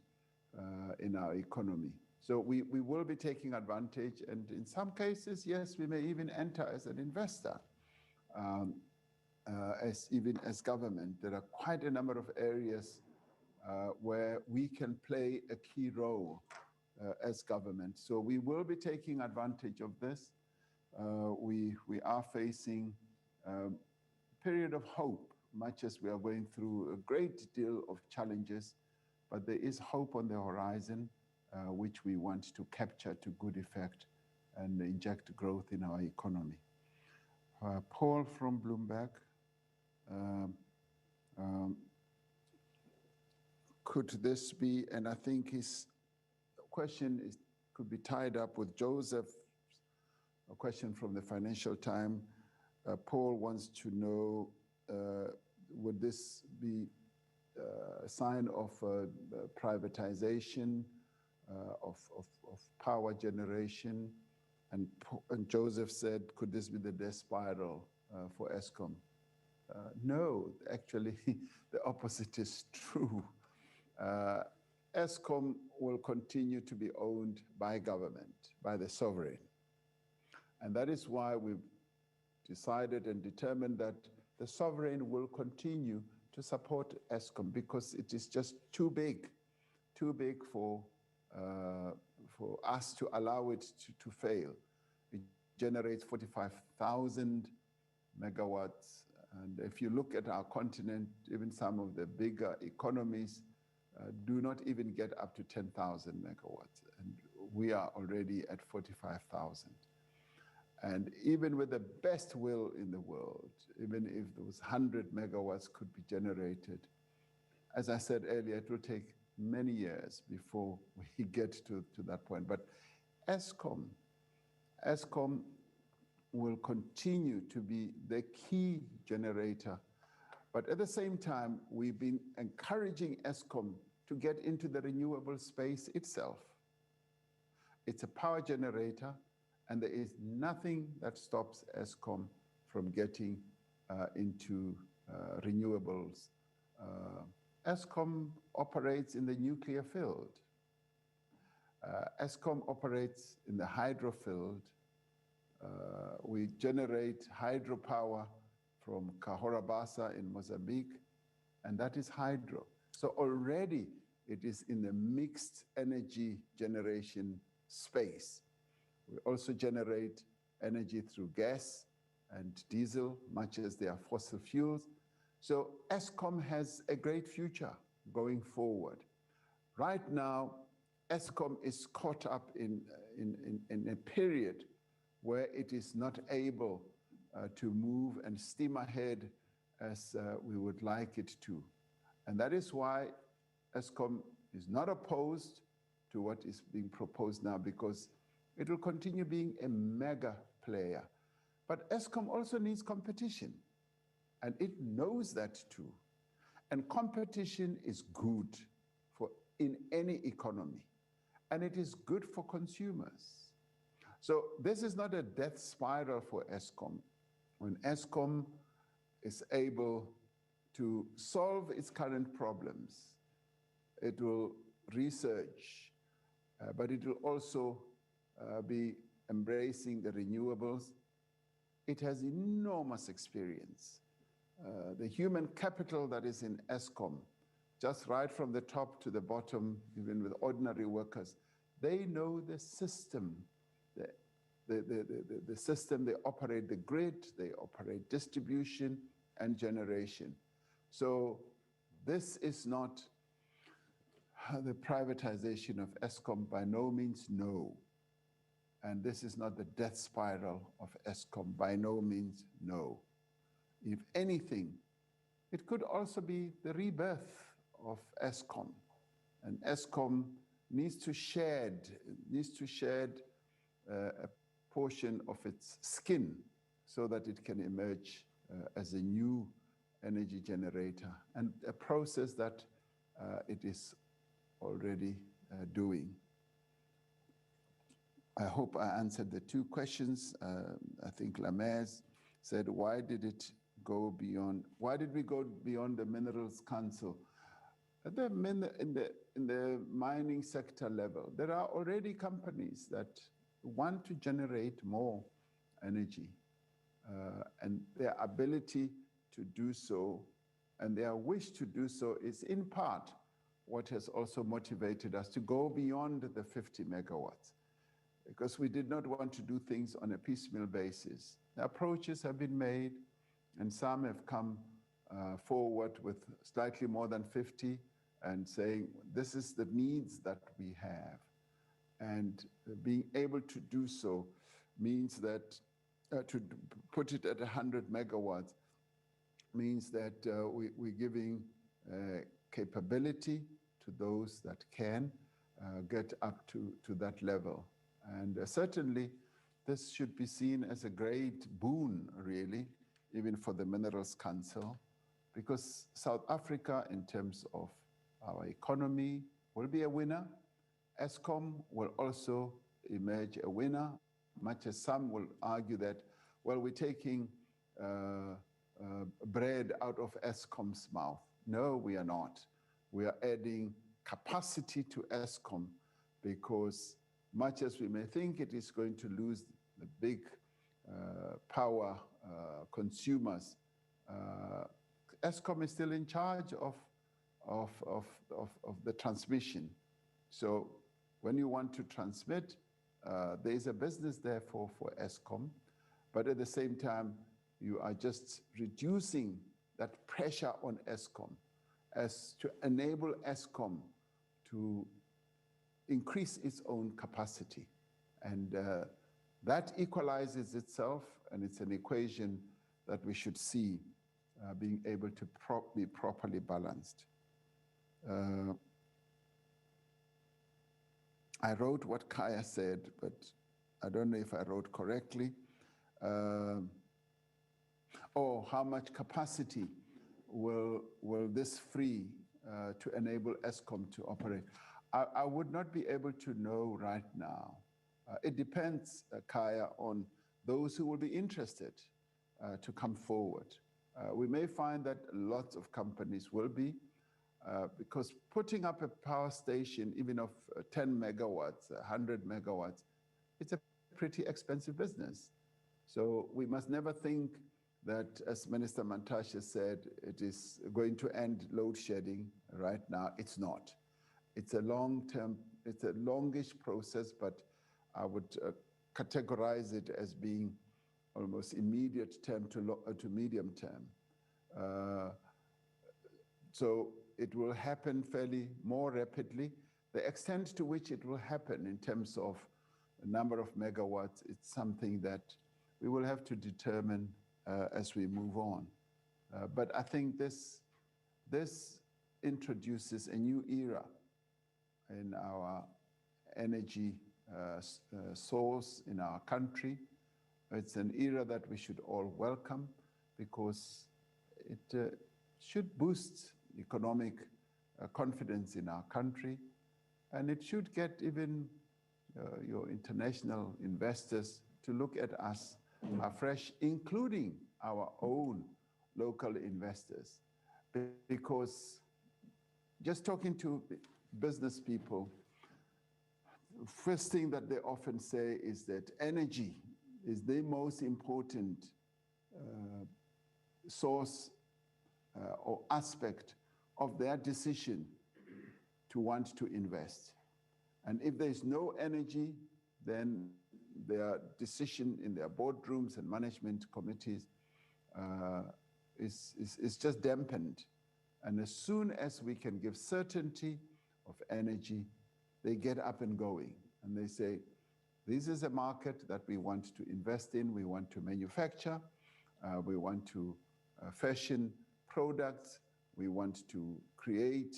in our economy. So we will be taking advantage, and in some cases, yes, we may even enter as an investor, even as government. There are quite a number of areas where we can play a key role as government. So we will be taking advantage of this. We are facing a period of hope, much as we are going through a great deal of challenges, but there is hope on the horizon, which we want to capture to good effect and inject growth in our economy. Paul from Bloomberg. Could this be, and I think his question could be tied up with Joseph, a question from the Financial Times. Paul wants to know, would this be a sign of privatization of power generation? And Joseph said, could this be the death spiral for Eskom? No, actually, the opposite is true. Eskom will continue to be owned by government, by the sovereign. And that is why we've decided and determined that the sovereign will continue to support Eskom because it is just too big for us to allow it to fail. It generates 45,000 megawatts. And if you look at our continent, even some of the bigger economies do not even get up to 10,000 megawatts. And we are already at 45,000. And even with the best will in the world, even if those 100 megawatts could be generated, as I said earlier, it will take many years before we get to that point. But Eskom will continue to be the key generator. But at the same time, we've been encouraging Eskom to get into the renewable space itself. It's a power generator, and there is nothing that stops Eskom from getting into renewables. Eskom operates in the nuclear field. Eskom operates in the hydro field. We generate hydropower from Cahora Bassa in Mozambique, and that is hydro. So already it is in the mixed energy generation space. We also generate energy through gas and diesel, much as they are fossil fuels. So Eskom has a great future going forward. Right now, Eskom is caught up in a period where it is not able to move and steam ahead as we would like it to. And that is why Eskom is not opposed to what is being proposed now, because it will continue being a mega player. But Eskom also needs competition, and it knows that too. And competition is good in any economy, and it is good for consumers. So this is not a death spiral for Eskom. When Eskom is able to solve its current problems, it will research, but it will also be embracing the renewables. It has enormous experience. The human capital that is in Eskom, just right from the top to the bottom, even with ordinary workers, they know the system. The system, they operate the grid, they operate distribution and generation. So this is not the privatization of Eskom, by no means, no. And this is not the death spiral of Eskom, by no means, no. If anything, it could also be the rebirth of Eskom. And Eskom needs to shed a portion of its skin so that it can emerge as a new energy generator, and a process that it is already doing. I hope I answered the two questions. I think Lamez said, why did we go beyond the Minerals Council? In the mining sector level, there are already companies that want to generate more energy, and their ability to do so and their wish to do so is in part what has also motivated us to go beyond the 50 megawatts, because we did not want to do things on a piecemeal basis. The approaches have been made, and some have come forward with slightly more than 50 and saying, this is the needs that we have. And being able to do so means that to put it at 100 megawatts means that we're giving capability to those that can get up to that level. And certainly this should be seen as a great boon, really, even for the Minerals Council, because South Africa, in terms of our economy, will be a winner. Eskom will also emerge a winner, much as some will argue that, well, we're taking bread out of Eskom's mouth. No, we are not. We are adding capacity to Eskom, because much as we may think it is going to lose the big power consumers, Eskom is still in charge of the transmission. So when you want to transmit, there is a business therefore for Eskom, but at the same time, you are just reducing that pressure on Eskom as to enable Eskom to increase its own capacity. And that equalizes itself, and it's an equation that we should see being able to be properly balanced. I wrote what Kaya said, but I don't know if I wrote correctly. Or how much capacity will this free to enable Eskom to operate? I would not be able to know right now. It depends, Kaya, on those who will be interested to come forward. We may find that lots of companies will be, because putting up a power station, even of 10 megawatts, 100 megawatts, it's a pretty expensive business. So we must never think that, as Minister Mantashe said, it is going to end load shedding right now. It's not. It's a long-term, it's a longish process, but I would categorize it as being almost immediate term to medium term. So it will happen fairly more rapidly. The extent to which it will happen in terms of the number of megawatts, it's something that we will have to determine as we move on. But I think this introduces a new era in our energy source in our country. It's an era that we should all welcome because it should boost economic confidence in our country, and it should get even your international investors to look at us afresh, including our own local investors. Because just talking to business people, first thing that they often say is that energy is the most important source or aspect of their decision to want to invest. And if there's no energy, then their decision in their boardrooms and management committees is just dampened. And as soon as we can give certainty of energy, they get up and going. And they say, this is a market that we want to invest in, we want to manufacture, we want to fashion products, we want to create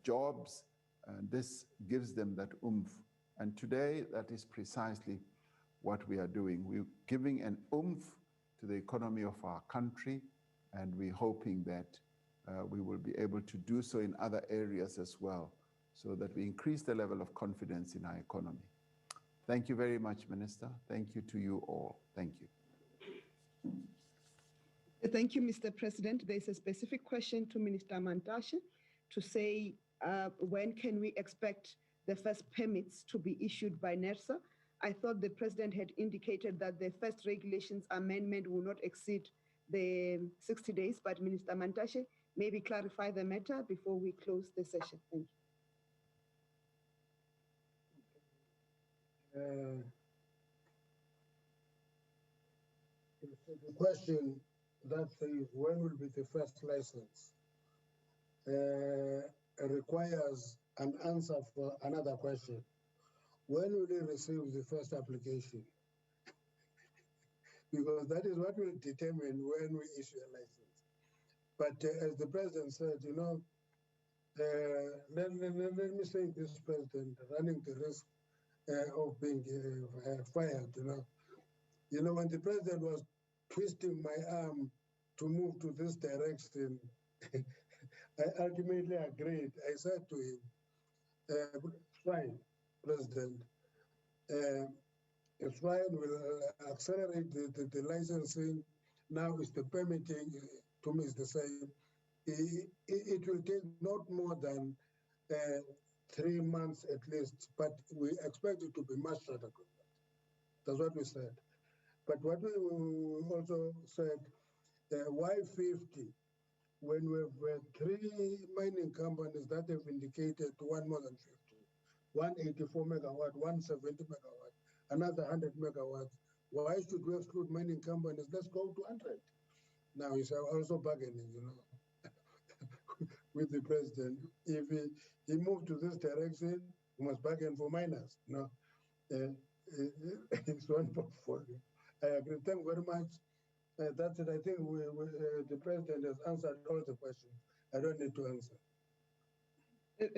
jobs, and this gives them that oomph. And today, that is precisely what we are doing. We're giving an oomph to the economy of our country, and we're hoping that we will be able to do so in other areas as well, so that we increase the level of confidence in our economy. Thank you very much, Minister. Thank you to you all. Thank you. Thank you, Mr. President. There's a specific question to Minister Mantashe to say, when can we expect the first permits to be issued by NERSA? I thought the President had indicated that the first regulations amendment will not exceed the 60 days, but Minister Mantashe, maybe clarify the matter before we close the session. Thank you. The question that says, when will be the first license, requires an answer for another question. When will we receive the first application? Because that is what will determine when we issue a license. But as the President said, you know, let me say this, President, running the risk of being fired, you know. You know, when the President was twisting my arm to move to this direction, I ultimately agreed. I said to him, fine, President, it's fine, we'll accelerate the licensing. Now is the permitting, to me is the same. It will take not more than 3 months at least, but we expect it to be much shorter than that. That's what we said. But what we also said, why 50? when we have 3 mining companies that have indicated one more than 50, 184 megawatt, 170 megawatt, another 100 megawatts. Why should we exclude mining companies? Let's go to 100. Now he's also bargaining, with the president. If he moved to this direction, we must bargain for miners. It's one portfolio. I agree. Thank you very much. That's it. I think the president has answered all the questions. I don't need to answer.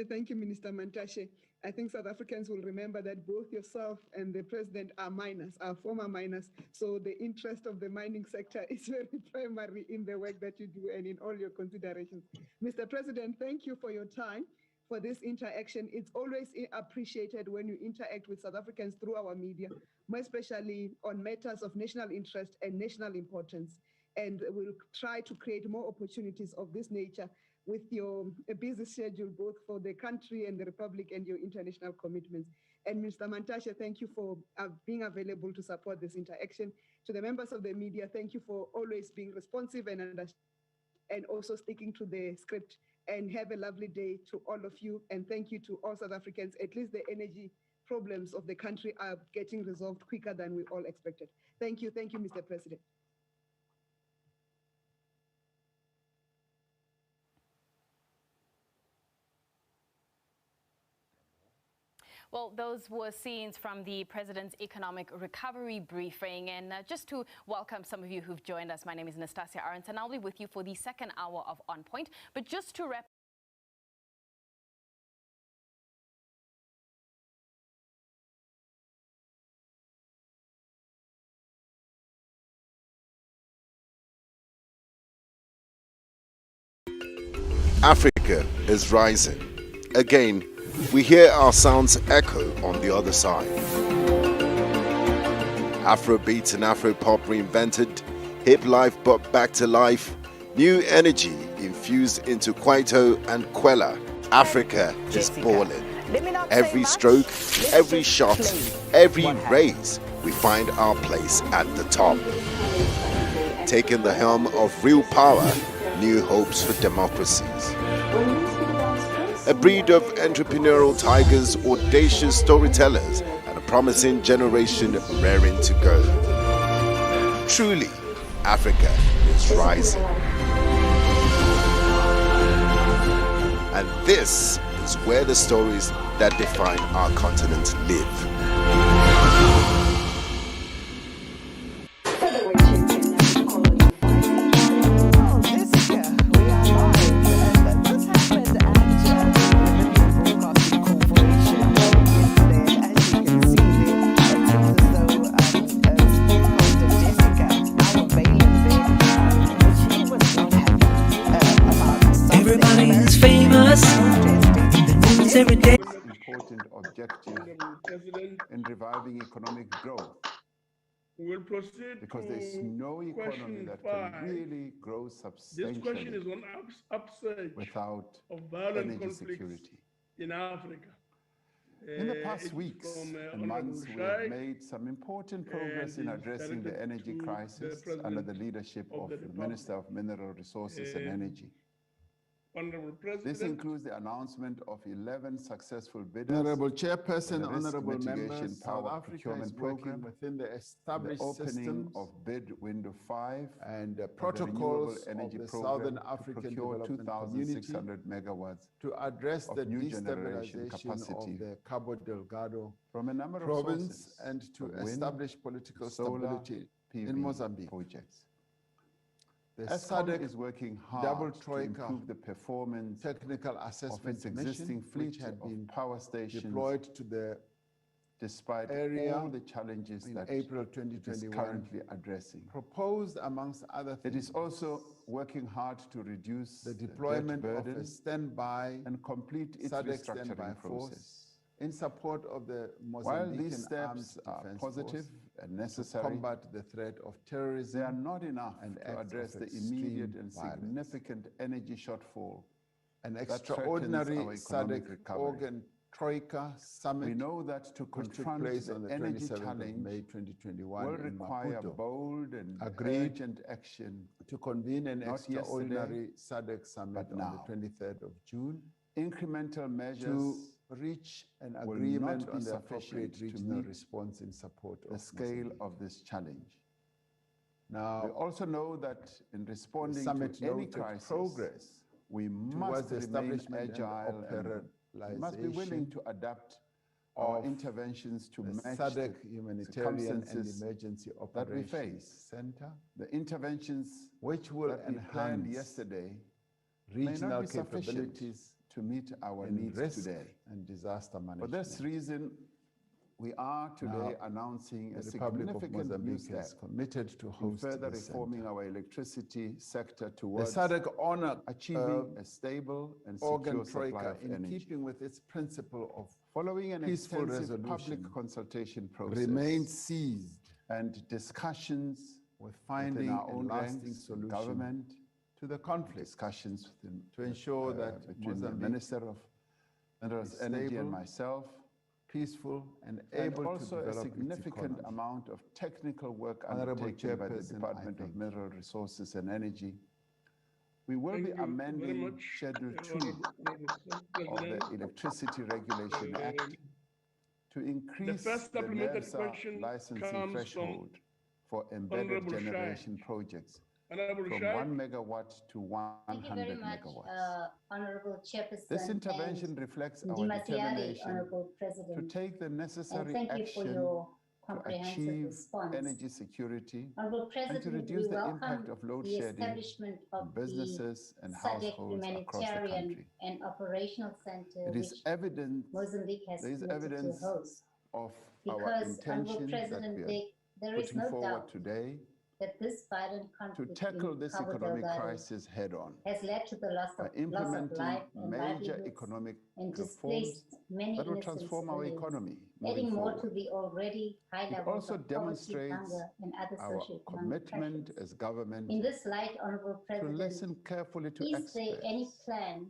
Thank you, Minister Mantashe. I think South Africans will remember that both yourself and the president are miners, are former miners. So the interest of the mining sector is very primary in the work that you do and in all your considerations. Mr. President, thank you for your time, for this interaction. It's always appreciated when you interact with South Africans through our media, more especially on matters of national interest and national importance. And we'll try to create more opportunities of this nature with your busy schedule, both for the country and the Republic and your international commitments. And Mr. Mantashe, thank you for being available to support this interaction. To the members of the media, thank you for always being responsive and also sticking to the script. And have a lovely day to all of you. And thank you to all South Africans. At least the energy problems of the country are getting resolved quicker than we all expected. Thank you. Thank you, Mr. President. Well, those were scenes from the President's Economic Recovery Briefing. And just to welcome some of you who've joined us, my name is Nastasia Arendts, and I'll be with you for the second hour of On Point. But just to wrap Africa is rising. Again, we hear our sounds echo on the other side. Afrobeats and Afropop reinvented, hip life brought back to life, new energy infused into Kwaito and Kwela. Africa is balling. Every stroke, every shot, every raise, we find our place at the top. Taking the helm of real power, new hopes for democracies. A breed of entrepreneurial tigers, audacious storytellers, and a promising generation raring to go. Truly, Africa is rising. And this is where the stories that define our continent live. Important objective in reviving economic growth. We'll proceed because there's no economy that can really grow substantially. This question is on upsurge without of violent energy conflicts security. in Africa. In the past weeks and months, we have made some important progress in addressing the energy crisis under the leadership of the Minister of Mineral Resources and Energy. Honorable President. This includes the announcement of 11 successful bidders. Honorable Chairperson, the honorable mitigation members, power South Africa procurement is working program, within the established the opening systems of bid window 5 and of the protocols renewable energy of the program Southern to African procure Development Community 2,600 megawatts to address of the new generation destabilization capacity of the Cabo Delgado from a number of province sources, and to from wind, establish political solar, stability PV in Mozambique. projects. The ESCOM SADC is working double hard to troika improve the performance technical of assessment its existing mission, fleet which had of been power stations deployed to the despite area all the challenges in that April it is 2021, currently addressing. proposed amongst other It things is also working hard to reduce the debt deployment of burden a standby and complete its SADC restructuring standby force process. in support of the While these Mozambican Armed steps are Defense positive Force and to necessary, combat the threat of terrorism, they are not enough and to acts address of the extreme immediate and violence. significant energy shortfall An that extraordinary threatens our economic SADC recovery. organ Troika Summit. We know that to confront the energy challenge May 2021 will in require Maputo, bold and agreed urgent action to convene an not extraordinary SADC summit on now. the 23rd of June Incremental measures to reach an will agreement not on be the appropriate sufficient to regional meet response in support the of scale Mozambique. of this challenge. Now, We also know that in the responding summit to any noted crisis, progress we towards must the remain establishment and agile and we must be willing operationalization to adapt our of interventions to the match SADC the humanitarian and circumstances emergency that we operations face. center, The interventions which will that we planned enhance yesterday may regional not be sufficient capabilities to meet our in needs risk today. and disaster For management. this reason, we are today announcing a the Republic of significant new Mozambique is step committed to in host further this reforming center. our electricity sector The towards SADC honor achieving a stable and organ secure supply troika of in energy. keeping with its principle of Following an peaceful extensive public resolution consultation process remains seized and discussions with within finding our a own lasting ranks, solution government, to the conflict, discussions within, to ensure that between the Mozambique Minister of Minerals, Energy stable, and myself, peaceful and and able to also a develop its significant economy. amount of technical work Honorable undertaken by the Chairperson, Department I of thank Mineral Resources and Energy. We will Thank be you very amending much, Schedule 2 Mr. of the President. Electricity Regulation Act to increase first the supplementary NERSA question licensing comes from threshold for embedded Honorable Shai. generation projects Honorable from Shai. 1 megawatt to 100 Thank you very much, megawatts. Honorable Chairperson. This intervention and reflects our Ndimasiari, determination Honorable to President. take the And necessary thank you for action your to comprehensive achieve response. energy security Honorable and to President, reduce we the welcome impact of load the shedding establishment on of businesses the and SADC households across the Humanitarian country. and Operational Center, It which is evident, Mozambique has there is committed evidence to host. of our Because, Honorable intentions that President, we are there is putting no forward doubt today that this violent to conflict tackle in this Cabo economic Delgado crisis head on has led to the loss by of implementing life and major livelihoods economic and reforms displaced many that will innocent transform our civilians, economy adding moving more to forward. the already high It levels also of poverty, demonstrates hunger, and other our socioeconomic commitment pressures. as government In this light, Honorable to President, listen carefully to is there any experts, plan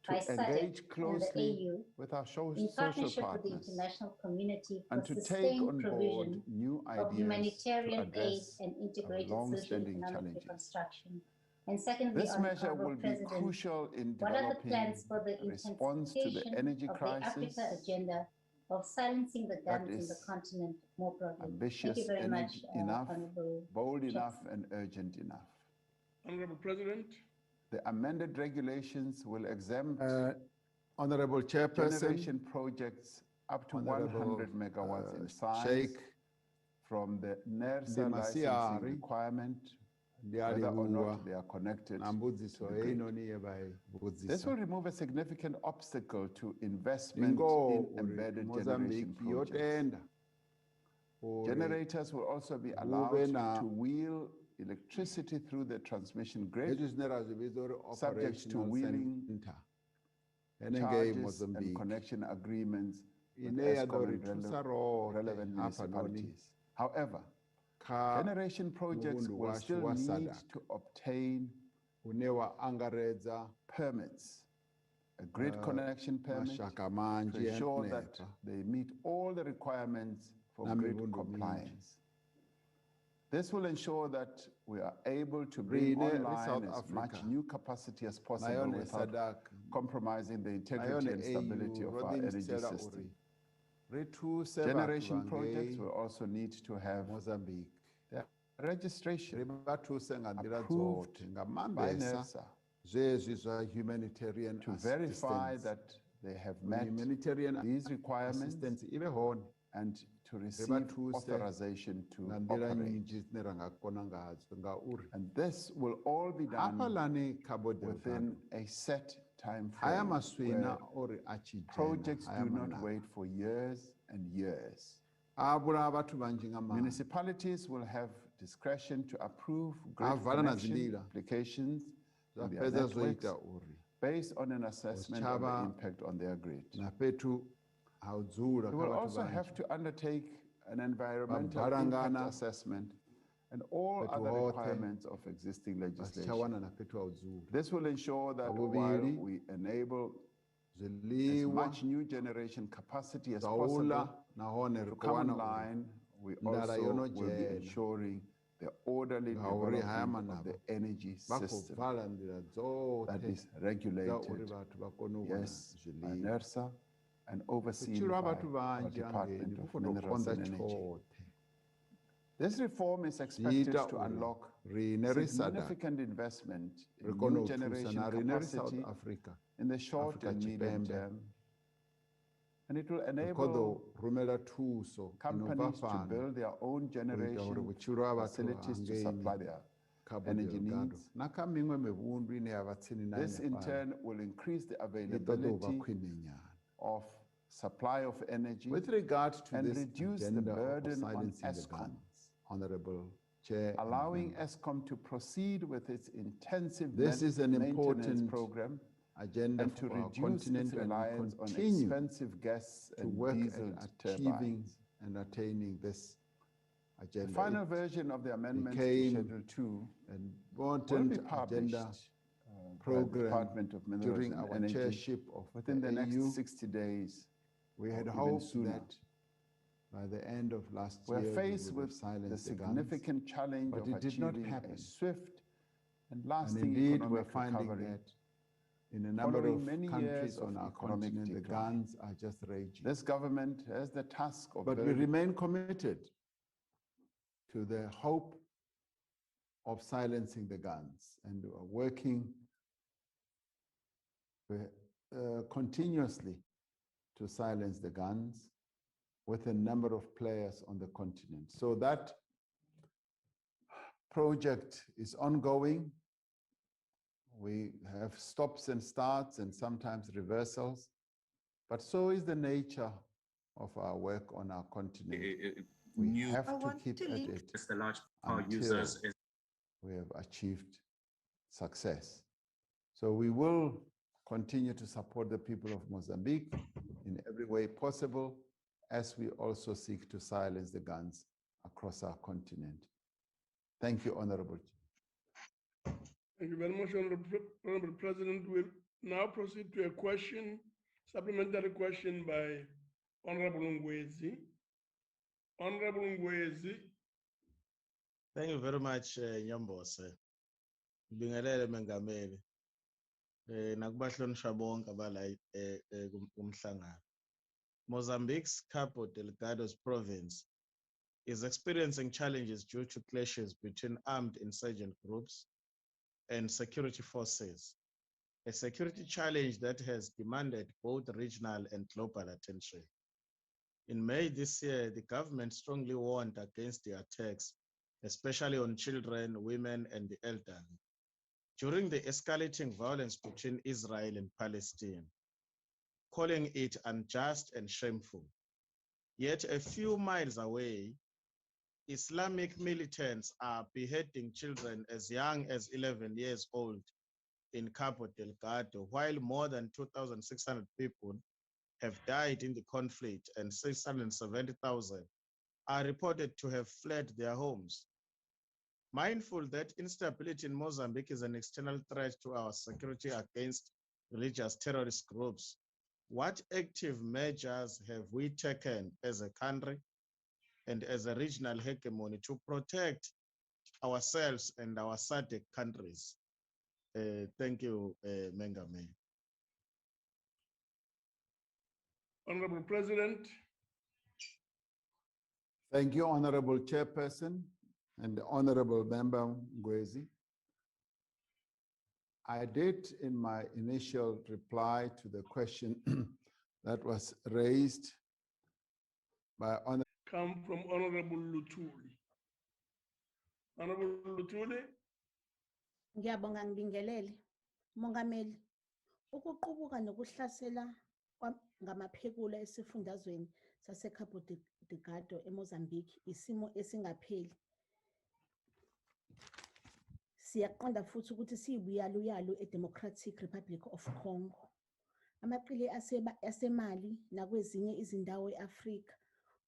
to by SADC engage and the closely AU with our in social partnership with the partners, international community for and to take sustained on board provision new of ideas to humanitarian aid address and our integrated long-standing socio-economic challenges. reconstruction? And secondly, This measure Honorable will be President, crucial in what are the developing plans for the a response to the intensification energy of the crisis Africa agenda of silencing the that guns in the is continent more broadly? Thank ambitious you very much, enough, Honorable bold Chair. enough, and urgent enough. Honorable President. The amended regulations will exempt Honorable Chairperson, generation projects up to Honorable, 100 megawatts in size Sheikh from the NERSA licensing Ndimasiari, requirement, whether or Ndiyalivhuwa not they are connected. nambudziso to the grid. ino niye This will vaibvunzisa remove a significant obstacle to investment ingo in uri embedded generation Mozambique projects. yotenda uri Generators will also be kuve allowed na to wheel electricity through the transmission hezvi grid, zvine razvibidzo uri subject to operational wheeling center inenge charges and Mozambique connection agreements with ine ESCOM and yadoritusa rote relevant apa noni municipalities. However, ka generation projects muvundu will wacho still need waSADC to obtain une waangaredza permits, a grid connection permit, mashaka to manji ensure that enepa they meet all the requirements for na grid mivundu mingi. compliance. This will ensure that we are able to bring Rine online South as much Africa new capacity as possible nayone without SADC compromising the integrity nayone and stability of our energy rodimisela system. uri rituse Generation vanhu projects vangei will also need to have Mozambique their registration rivatuse nganzira approved dzote by ngamambesa NERSA zvezvi zvahumanitarian to verify assistance that they have met humanitarian these requirements assistance ive hone and to receive rivatuse authorization to nganzira operate. nyinji dzine rangakona ngadzo ngauri And this will all be apa done lani Cabo within Delgado a set time haya frame maswina where ori achijena projects haya do not manaka wait for years and years. avula vathu vanji nga mani Municipalities will have discretion to approve grid avhala na connection zilila applications to their zvapedza networks zoita uri based on an assessment of the Uchava impact on their grid. napetu haudzura They will kavathu also have vanji to undertake an environmental Vabharangana impact assessment and all petu other hote requirements of existing legislation. vachichawana napetu haudzura This will ensure that Pavuviri, while we enable as much new generation capacity as possible to come online. We also will be ensuring the orderly development of the energy system that is regulated, yes, by NERSA and overseen by our Department of Minerals and Energy. This reform is expected to unlock significant investment in new generation capacity in the short and medium term, and it will enable companies to build their own generation facilities to supply their energy needs. This in turn will increase the availability of supply of energy with regard to and this reduce the agenda of burden on silencing the ESCOM, guns, Honorable Chair, allowing ESCOM to proceed with its intensive this is an maintenance important program agenda and to for our reduce continent, its and we reliance on continue expensive gas to and work diesel at achieving turbines. and attaining this agenda. The final It version of the amendment to became Schedule 2 an will important be published agenda by the program Department of Minerals during and our Energy chairship of within the AU. next 60 days. We had or even hoped sooner. that by the end of last We're year, faced we would with have the silenced the guns, significant challenge but of it did not achieving happen. a swift and And lasting indeed, we're economic finding recovery. that in a number Following of many countries years on of our economic continent, the decline. guns are just raging. This government has the task of But we building remain committed to the hope of silencing the guns, and we are working continuously to silence the guns with a number of players on the continent. So that project is ongoing. We have stops and starts and sometimes reversals, but so is the nature of our work on our continent. We have to keep at it the large power until users is we have achieved success. So we will continue to support the people of Mozambique in every way possible, as we also seek to silence the guns across our continent. Thank you, Honorable Chair. Thank you very much, Honorable President. We'll now proceed to a question, supplementary question by Honorable Ngwezi. Honorable Ngwezi. Thank you very much, Nyambose. Ngibingelele Mengameli. Nakubahlonishwa bonke abala kumhlangano. Mozambique's Cabo Delgado's province is experiencing challenges due to clashes between armed insurgent groups and security forces, a security challenge that has demanded both regional and global attention. In May this year, the government strongly warned against the attacks, especially on children, women, and the elderly, during the escalating violence between Israel and Palestine, calling it unjust and shameful. Yet a few miles away, Islamic militants are beheading children as young as 11 years old in Cabo Delgado, while more than 2,600 people have died in the conflict and 670,000 are reported to have fled their homes. Mindful that instability in Mozambique is an external threat to our security against religious terrorist groups, what active measures have we taken as a country and as a regional hegemony to protect ourselves and our SADC countries? Thank you, Mengame. Honorable President. Thank you, Honorable Chairperson and Honorable Member Ngwezi. I did, in my initial reply to the question that was raised by Honorable... Come from Honorable Lutuli. Honorable Lutuli. Ngiyabonga ngibingelele. Mongameli, ukuqubuka nokuhlasela ngamaphekula esifundazweni saseCabo Delgado eMozambique isimo esingapheli. Siyaqonda futhi ukuthi siyibuyaluyalu eDemocratic Republic of Congo. Amaqili aseMali nakwezinye izindawo eAfrika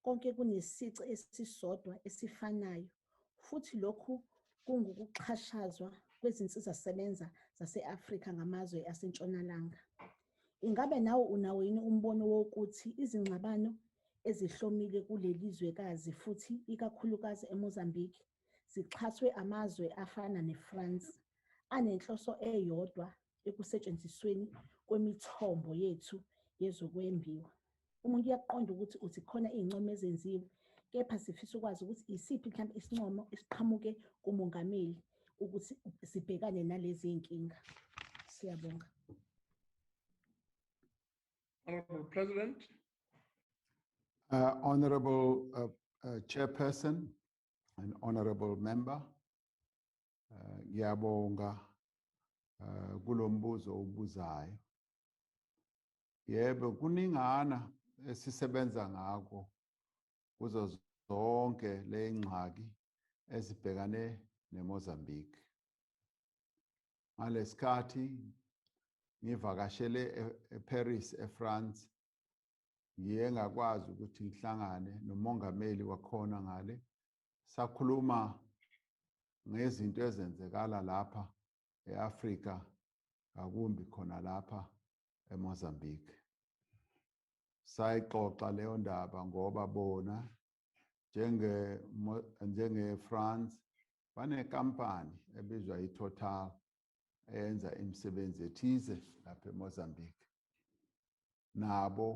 konke kunesici esisodwa esifanayo, futhi lokhu kungukuxhashazwa kwezinsizasebenza zase-Afrika ngamazwe asentshonalanga. Ingabe nawo unawo yini umbono wokuthi izingxabano ezihlomile kuleli zwekazi futhi ikakhulukazi eMozambique zixhaswe amazwe afana neFrance anenhloso eyodwa ekusetshenzisweni kwemithombo yethu yezokwembiwa? Umuntu uyaqonda ukuthi uthi khona iy'ncomo ezenziwe, kepha sifisa ukwazi ukuthi isiphi mhlawumbe isincomo esiqhamuke kumongameli ukuthi sibhekane nalezi y'nkinga. Siyabonga. Honorable President. Honorable Chairperson and Honorable Member, ngiyabonga kulo mbuzo ubuzayo. Yebo, kuningana esisebenza ngako kuzo zonke le ngxaki ezibhekane neMozambique. Ngalesikhathi ngivakashele eParis eFrance, ngiye ngakwazi ukuthi ngihlangane nomongameli wakhona ngale, sakhuluma ngezinto ezenzekala lapha eAfrika, ngakumbi khona lapha eMozambique. Sayixoxa leyo ndaba ngoba bona njenge-France banenkampani ebizwa iTotal eyenza imisebenzi ethize lapha eMozambique. Nabo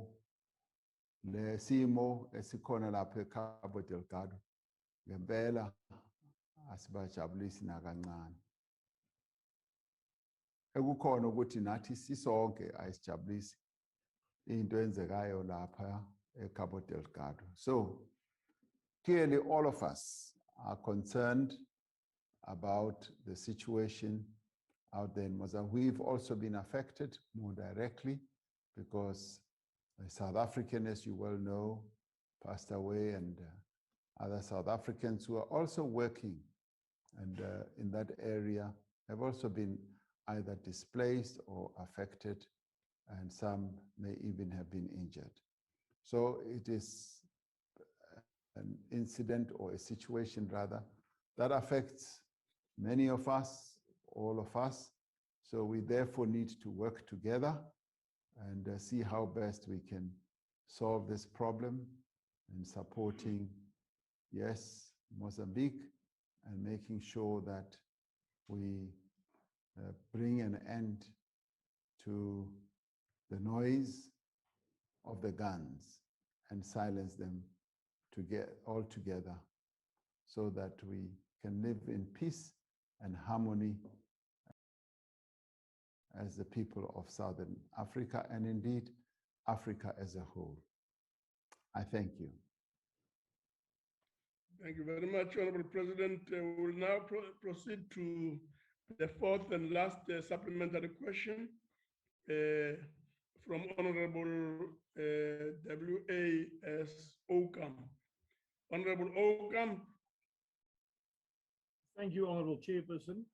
lesimo esikhona lapha eCabo Delgado ngempela asibajabulisi nakancane. Ekukhona ukuthi nathi sisonke ayisijabulisi into enzekayo lapha eCabo Delgado. So clearly all of us are concerned about the situation out there in Mozambique. We've also been affected more directly because a South African, as you well know, passed away, and other South Africans who are also working and in that area have also been either displaced or affected, and some may even have been injured. So it is an incident, or a situation rather, that affects many of us, all of us. So we therefore need to work together and see how best we can solve this problem in supporting, yes, Mozambique, and making sure that we bring an end to the noise of the guns and silence them all together, so that we can live in peace and harmony as the people of Southern Africa, and indeed Africa as a whole. I thank you. Thank you very much, Honorable President. We will now proceed to the fourth and last supplementary question from Honorable W.A.S. Ocam. Honorable Ocam. Thank you, Honorable Chairperson.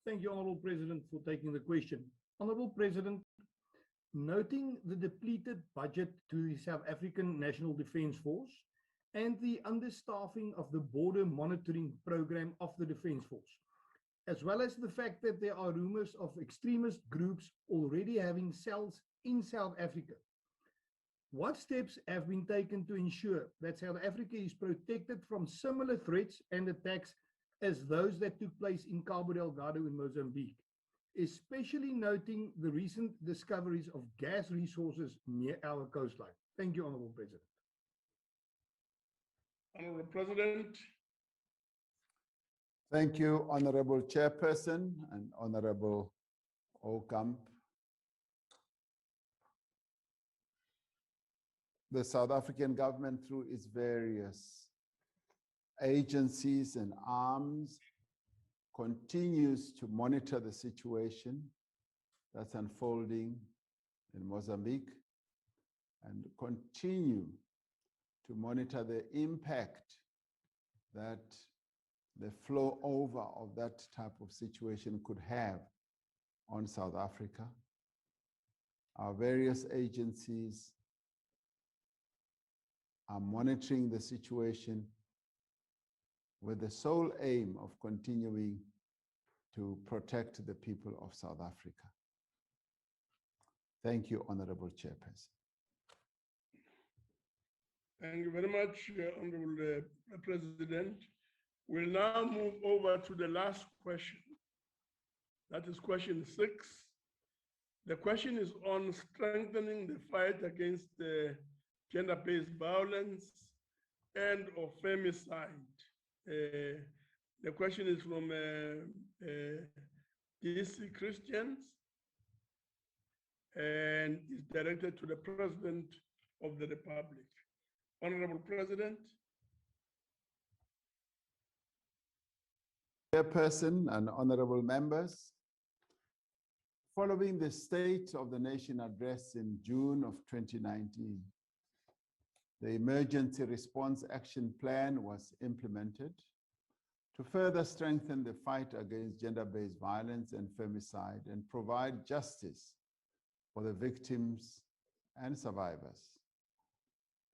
Thank you, Honorable President, for taking the question. Honorable President, noting the depleted budget to the South African National Defence Force and the understaffing of the border monitoring program of the Defence Force, as well as the fact that there are rumors of extremist groups already having cells in South Africa, what steps have been taken to ensure that South Africa is protected from similar threats and attacks as those that took place in Cabo Delgado in Mozambique, especially noting the recent discoveries of gas resources near our coastline? Thank you, Honorable President. Honorable President. Thank you, Honorable Chairperson and Honorable Ocamp. The South African government, through its various agencies and arms, continues to monitor the situation that's unfolding in Mozambique, and continue to monitor the impact that the flow over of that type of situation could have on South Africa. Our various agencies are monitoring the situation with the sole aim of continuing to protect the people of South Africa. Thank you, Honorable Chairperson. Thank you very much, Honorable President. We'll now move over to the last question. That is question 6. The question is on strengthening the fight against gender-based violence and or femicide. The question is from DC Christians and is directed to the President of the Republic. Honorable President. Chairperson and honorable members, following the State of the Nation address in June of 2019, the Emergency Response Action Plan was implemented to further strengthen the fight against gender-based violence and femicide and provide justice for the victims and survivors.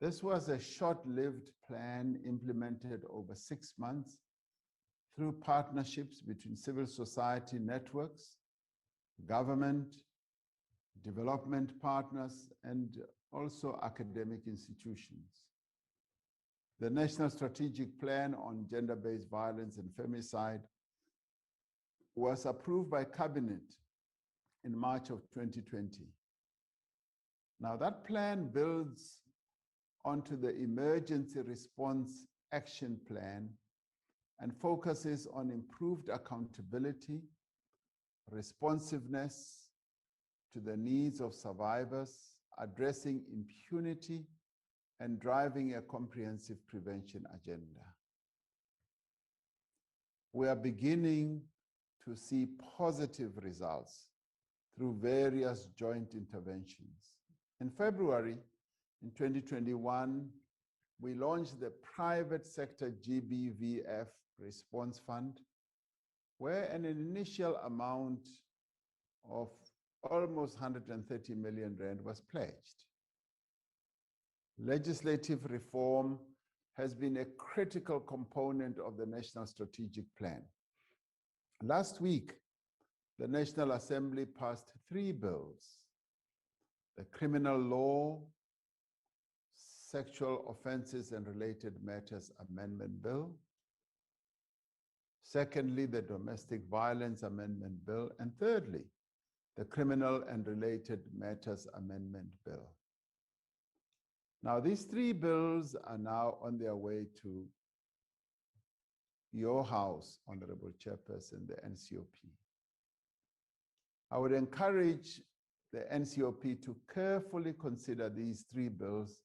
This was a short-lived plan implemented over 6 months through partnerships between civil society networks, government, development partners, and also academic institutions. The National Strategic Plan on Gender-Based Violence and Femicide was approved by Cabinet in March of 2020. Now that plan builds onto the Emergency Response Action Plan and focuses on improved accountability, responsiveness to the needs of survivors, addressing impunity, and driving a comprehensive prevention agenda. We are beginning to see positive results through various joint interventions. In February, in 2021, we launched the Private Sector GBVF Response Fund, where an initial amount of almost 130 million rand was pledged. Legislative reform has been a critical component of the National Strategic Plan. Last week, the National Assembly passed 3 bills: the Criminal Law, Sexual Offences and Related Matters Amendment Bill, secondly, the Domestic Violence Amendment Bill, and thirdly, the Criminal and Related Matters Amendment Bill. Now, these 3 bills are now on their way to your House, Honorable Chairperson, the NCOP. I would encourage the NCOP to carefully consider these 3 bills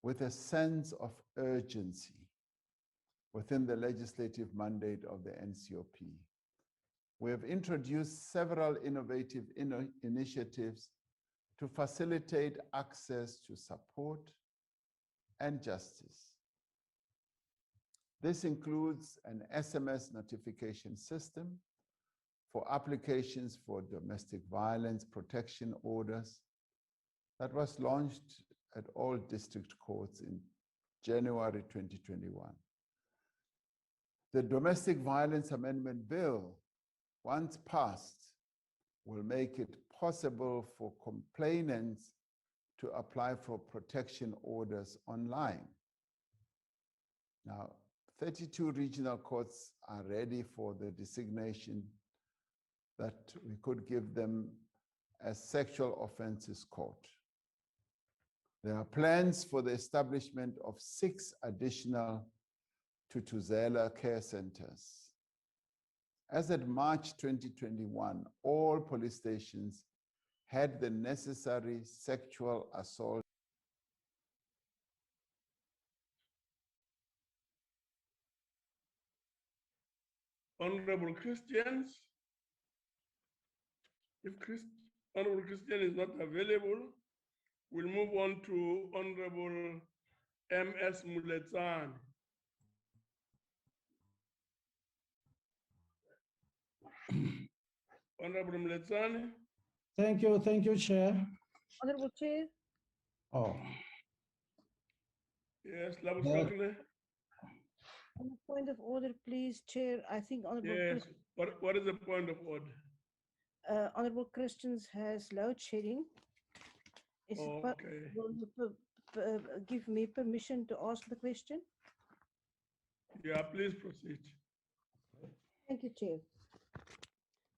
with a sense of urgency within the legislative mandate of the NCOP. We have introduced several innovative initiatives to facilitate access to support and justice. This includes an SMS notification system for applications for domestic violence protection orders that was launched at all district courts in January 2021. The Domestic Violence Amendment Bill, once passed, will make it possible for complainants to apply for protection orders online. Now, 32 regional courts are ready for the designation that we could give them as sexual offenses court. There are plans for the establishment of 6 additional Tutuzela care centers. As of March 2021, all police stations had the necessary sexual assault. Honorable Christians, if Honorable Christian is not available, we'll move on to Honorable M.S. Muletsane. Honorable Muletsane. Thank you, Chair. Honorable Chair. Oh. Yes, Labusakle. On a point of order, please, Chair. I think Honorable. Yes. What is the point of order? Honorable Christians has load shedding, Okay. Will you give me permission to ask the question? Yeah, please proceed. Thank you, Chair.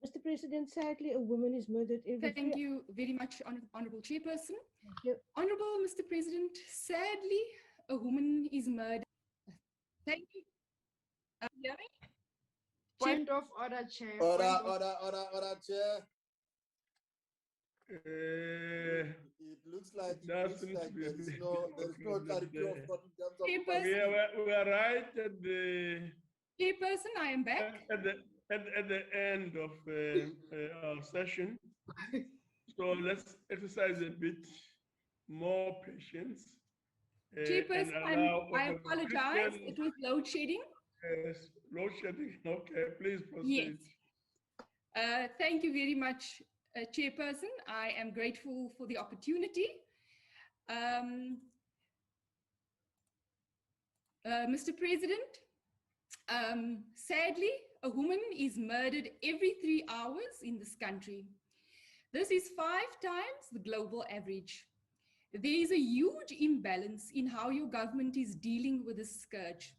Mr. President, sadly, a woman is murdered every Thank you very much, Honorable Chairperson. Thank you. Honorable Mr. President, sadly, a woman is murdered. Thank you. Hear me? Point of order, Chair. Order, Chair. It looks like there is no clarity of what in terms of we are right at the Chairperson, I am back. At the end of our session. So let's exercise a bit more patience. Chairperson, I apologize. It was load shedding. Yes, load shedding. Okay, please proceed. Yes. Thank you very much, Chairperson. I am grateful for the opportunity. Mr. President, sadly, a woman is murdered every 3 hours in this country. This is 5 times the global average. There is a huge imbalance in how your government is dealing with this scourge.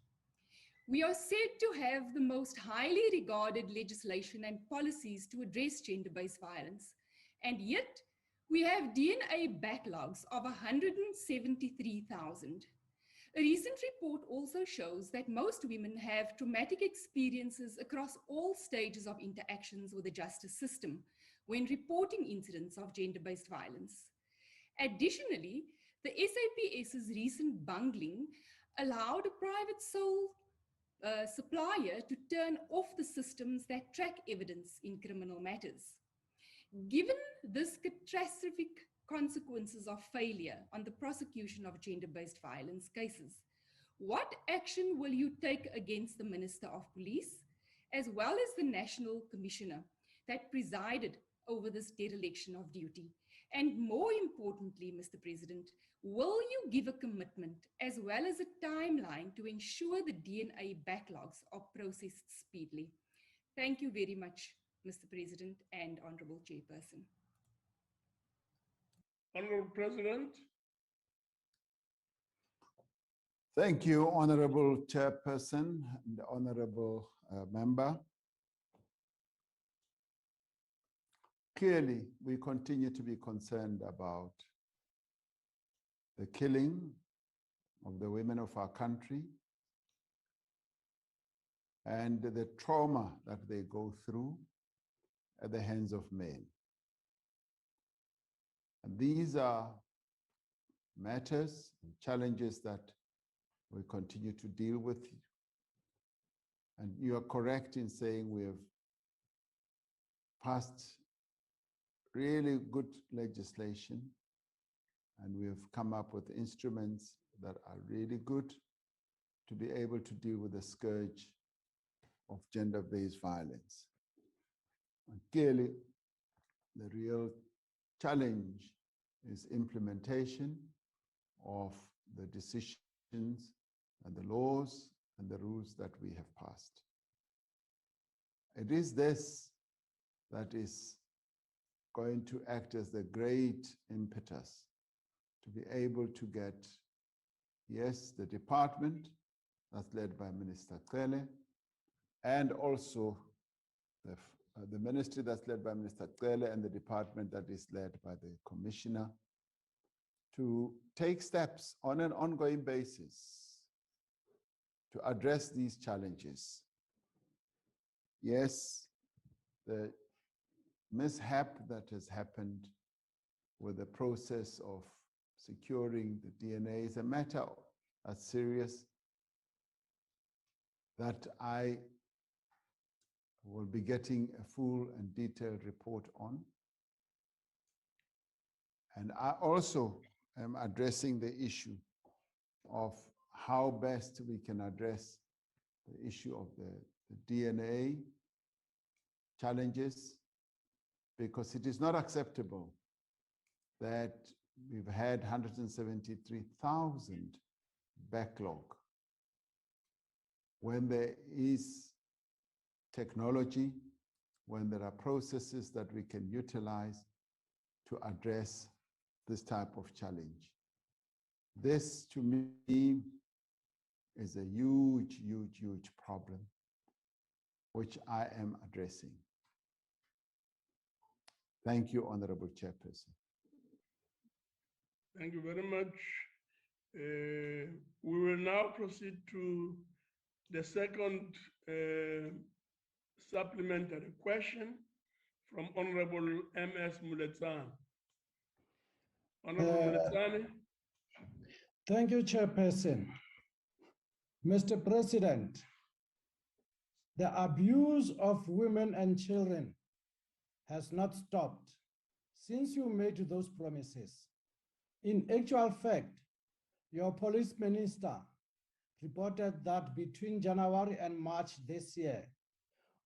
We are said to have the most highly regarded legislation and policies to address gender-based violence, and yet we have DNA backlogs of 173,000. A recent report also shows that most women have traumatic experiences across all stages of interactions with the justice system when reporting incidents of gender-based violence. Additionally, the SAPS's recent bungling allowed a private sole supplier to turn off the systems that track evidence in criminal matters. Given this catastrophic consequences of failure on the prosecution of gender-based violence cases, what action will you take against the Minister of Police, as well as the National Commissioner that presided over this dereliction of duty? And more importantly, Mr. President, will you give a commitment as well as a timeline to ensure the DNA backlogs are processed speedily? Thank you very much, Mr. President and Honorable Chairperson. Honorable President. Thank you, Honorable Chairperson and Honorable Member. Clearly, we continue to be concerned about the killing of the women of our country and the trauma that they go through at the hands of men. And these are matters and challenges that we continue to deal with. And you are correct in saying we have passed really good legislation, and we have come up with instruments that are really good to be able to deal with the scourge of gender-based violence. And clearly, the real challenge is implementation of the decisions and the laws and the rules that we have passed. It is this that is going to act as the great impetus to be able to get, yes, the department that's led by Minister Cele, and also the ministry that's led by Minister Cele and the department that is led by the Commissioner, to take steps on an ongoing basis to address these challenges. Yes, the mishap that has happened with the process of securing the DNA is a matter that's serious, that I will be getting a full and detailed report on. And I also am addressing the issue of how best we can address the issue of the DNA challenges, because it is not acceptable that we've had 173,000 backlog when there is technology, when there are processes that we can utilize to address this type of challenge. This, to me, is a huge, huge, huge problem, which I am addressing. Thank you, Honorable Chairperson. Thank you very much. We will now proceed to the second supplementary question from Honorable M.S. Muletsane. Honorable Muletsane. Thank you, Chairperson. Mr. President, the abuse of women and children has not stopped since you made those promises. In actual fact, your police minister reported that between January and March this year,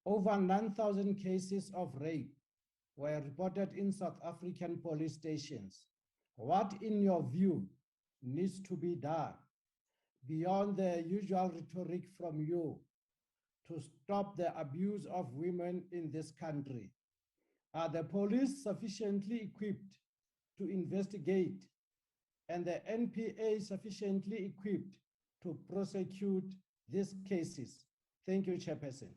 over 9,000 cases of rape were reported in South African police stations. What, in your view, needs to be done beyond the usual rhetoric from you to stop the abuse of women in this country? Are the police sufficiently equipped to investigate and the NPA sufficiently equipped to prosecute these cases? Thank you, Chairperson.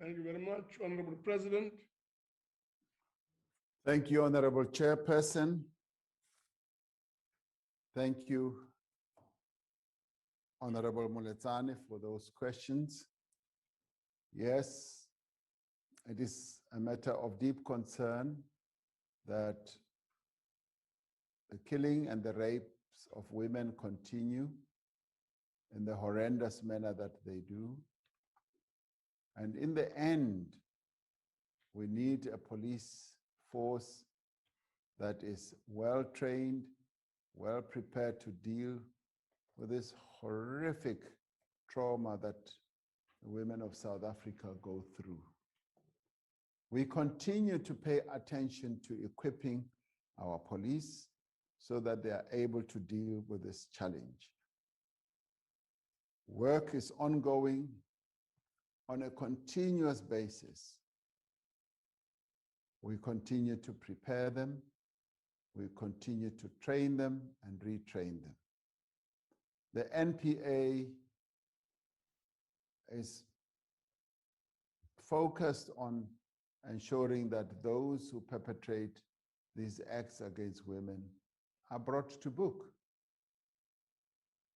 Thank you very much, Honorable President. Thank you, Honorable Chairperson. Thank you, Honorable Muletsane, for those questions. Yes, it is a matter of deep concern that the killing and the rapes of women continue in the horrendous manner that they do. And in the end, we need a police force that is well trained, well prepared to deal with this horrific trauma that the women of South Africa go through. We continue to pay attention to equipping our police so that they are able to deal with this challenge. Work is ongoing on a continuous basis. We continue to prepare them. We continue to train them and retrain them. The NPA is focused on ensuring that those who perpetrate these acts against women are brought to book.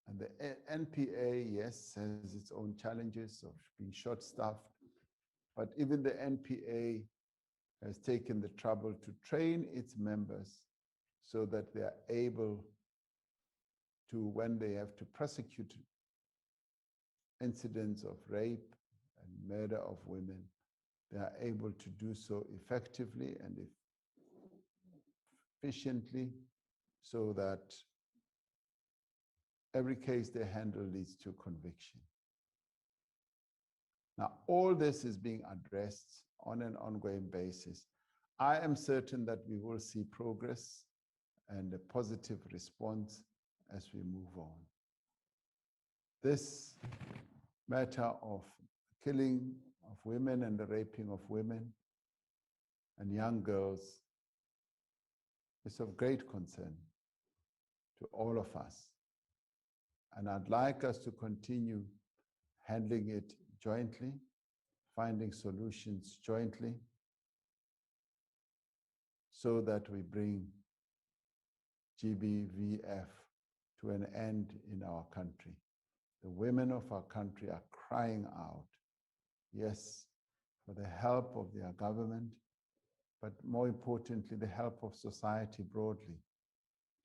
And the NPA, yes, has its own challenges of being short-staffed, but even the NPA has taken the trouble to train its members so that they are able to, when they have to prosecute incidents of rape and murder of women, they are able to do so effectively and efficiently so that every case they handle leads to conviction. Now, all this is being addressed on an ongoing basis. I am certain that we will see progress and a positive response as we move on. This matter of killing of women and the raping of women and young girls is of great concern to all of us. And I'd like us to continue handling it jointly, finding solutions jointly, so that we bring GBVF to an end in our country. The women of our country are crying out, yes, for the help of their government, but more importantly, the help of society broadly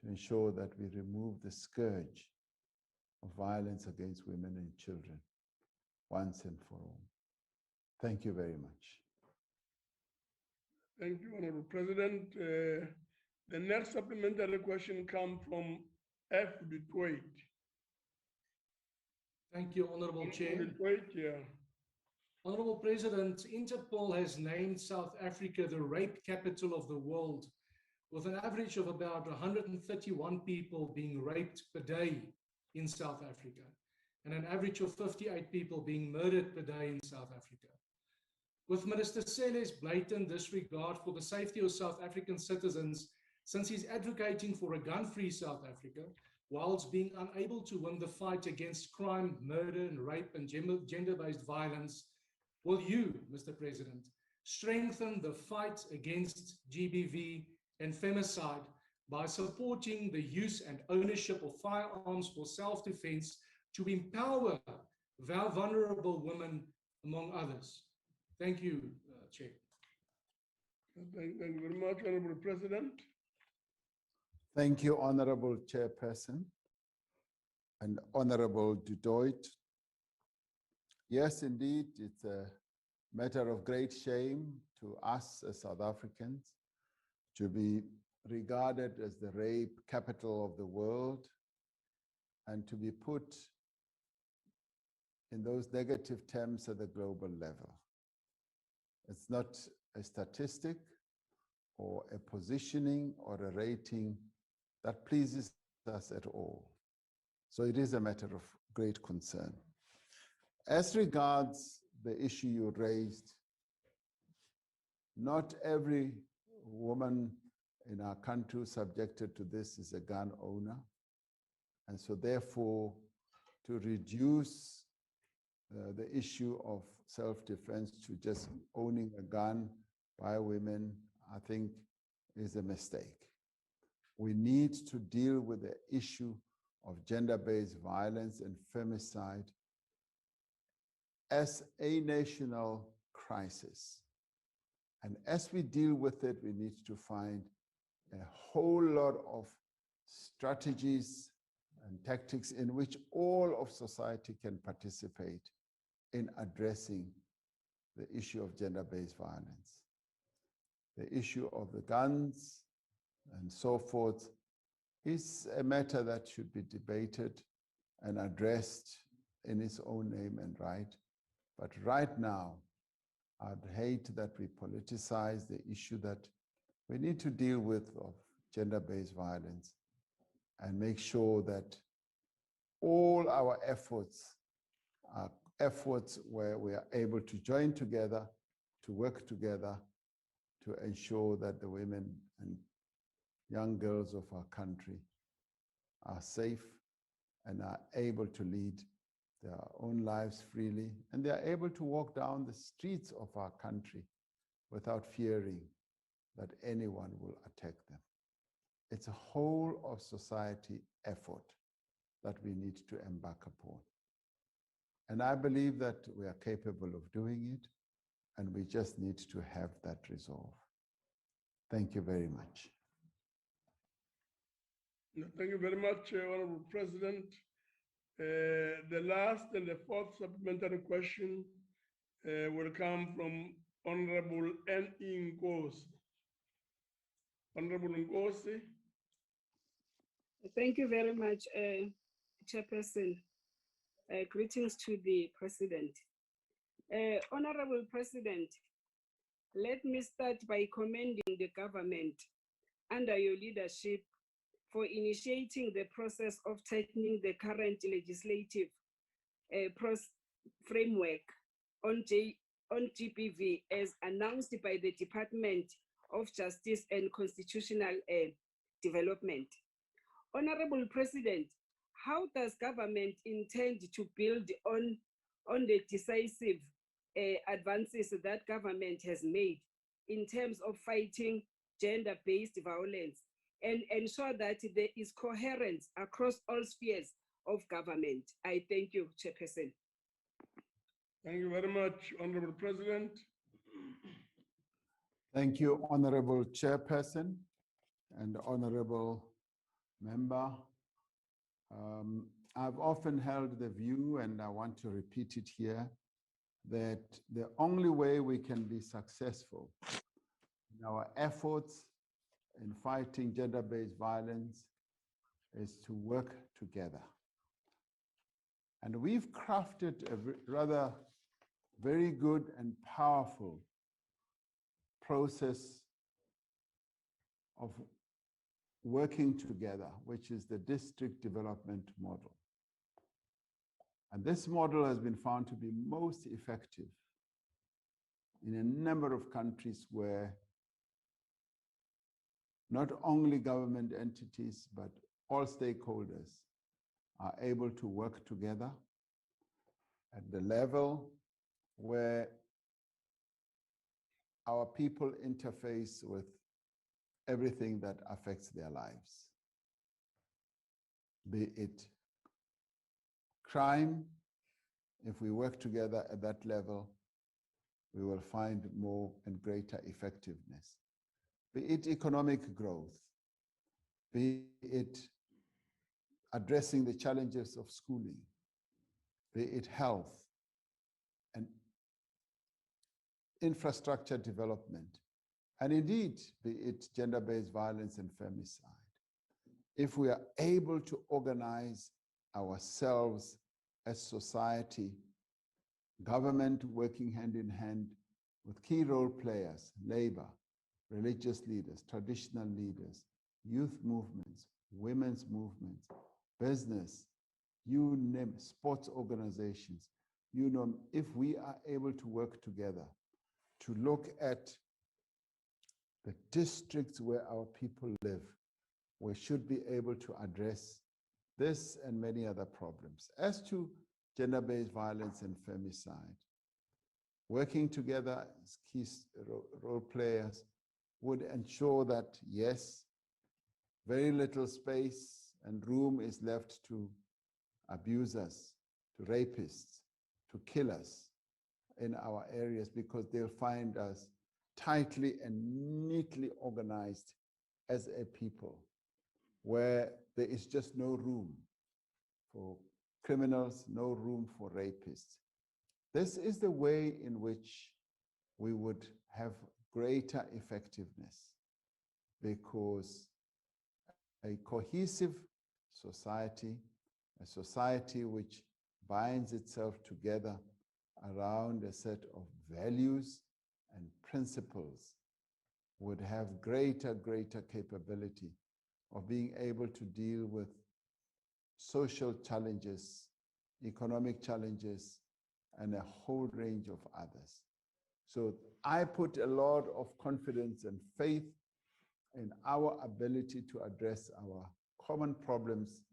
to ensure that we remove the scourge of violence against women and children once and for all. Thank you very much. Thank you, Honorable President. The next supplementary question comes from F. Dutoit. Thank you, Honorable Chair. Dutoit, yeah. Honorable President, Interpol has named South Africa the rape capital of the world, with an average of about 131 people being raped per day in South Africa, and an average of 58 people being murdered per day in South Africa. With Minister Cele's blatant disregard for the safety of South African citizens since he's advocating for a gun-free South Africa, whilst being unable to win the fight against crime, murder, and rape and gender-based violence, will you, Mr. President, strengthen the fight against GBV and femicide by supporting the use and ownership of firearms for self-defense to empower vulnerable women, among others? Thank you, Chair. Thank you very much, Honorable President. Thank you, Honorable Chairperson and Honorable Dudoit. Yes, indeed, it's a matter of great shame to us as South Africans to be regarded as the rape capital of the world and to be put in those negative terms at the global level. It's not a statistic or a positioning or a rating that pleases us at all. So it is a matter of great concern. As regards the issue you raised, not every woman in our country subjected to this is a gun owner. And so therefore, to reduce the issue of self-defense to just owning a gun by women, I think is a mistake. We need to deal with the issue of gender-based violence and femicide as a national crisis. And as we deal with it, we need to find a whole lot of strategies and tactics in which all of society can participate in addressing the issue of gender-based violence. The issue of the guns and so forth is a matter that should be debated and addressed in its own name and right. But right now, I'd hate that we politicize the issue that we need to deal with of gender-based violence and make sure that all our efforts are efforts where we are able to join together, to work together, to ensure that the women and young girls of our country are safe and are able to lead their own lives freely, and they are able to walk down the streets of our country without fearing that anyone will attack them. It's a whole of society effort that we need to embark upon. And I believe that we are capable of doing it, and we just need to have that resolve. Thank you very much. Thank you very much, Honorable President. The last and the fourth supplementary question will come from Honorable N.E. Ngozi. Honorable Ngozi. Thank you very much, Chairperson. Greetings to the President. Honorable President, let me start by commending the government under your leadership for initiating the process of tightening the current legislative framework on GBV as announced by the Department of Justice and Constitutional Development. Honorable President, how does government intend to build on the decisive advances that government has made in terms of fighting gender-based violence and ensure that there is coherence across all spheres of government? I thank you, Chairperson. Thank you very much, Honorable President. Thank you, Honorable Chairperson and Honorable Member. I've often held the view, and I want to repeat it here, that the only way we can be successful in our efforts in fighting gender-based violence is to work together. And we've crafted a rather very good and powerful process of working together, which is the district development model. And this model has been found to be most effective in a number of countries where not only government entities, but all stakeholders are able to work together at the level where our people interface with everything that affects their lives. Be it crime, if we work together at that level, we will find more and greater effectiveness. Be it economic growth, be it addressing the challenges of schooling, be it health and infrastructure development, and indeed, be it gender-based violence and femicide. If we are able to organize ourselves as society, government working hand in hand with key role players, labor, religious leaders, traditional leaders, youth movements, women's movements, business, you name it, sports organizations, you know, if we are able to work together to look at the districts where our people live, we should be able to address this and many other problems. As to gender-based violence and femicide, working together as key role players would ensure that, yes, very little space and room is left to abusers, to rapists, to killers in our areas, because they'll find us tightly and neatly organized as a people, where there is just no room for criminals, no room for rapists. This is the way in which we would have greater effectiveness, because a cohesive society, a society which binds itself together around a set of values and principles, would have greater capability of being able to deal with social challenges, economic challenges, and a whole range of others. So I put a lot of confidence and faith in our ability to address our common problems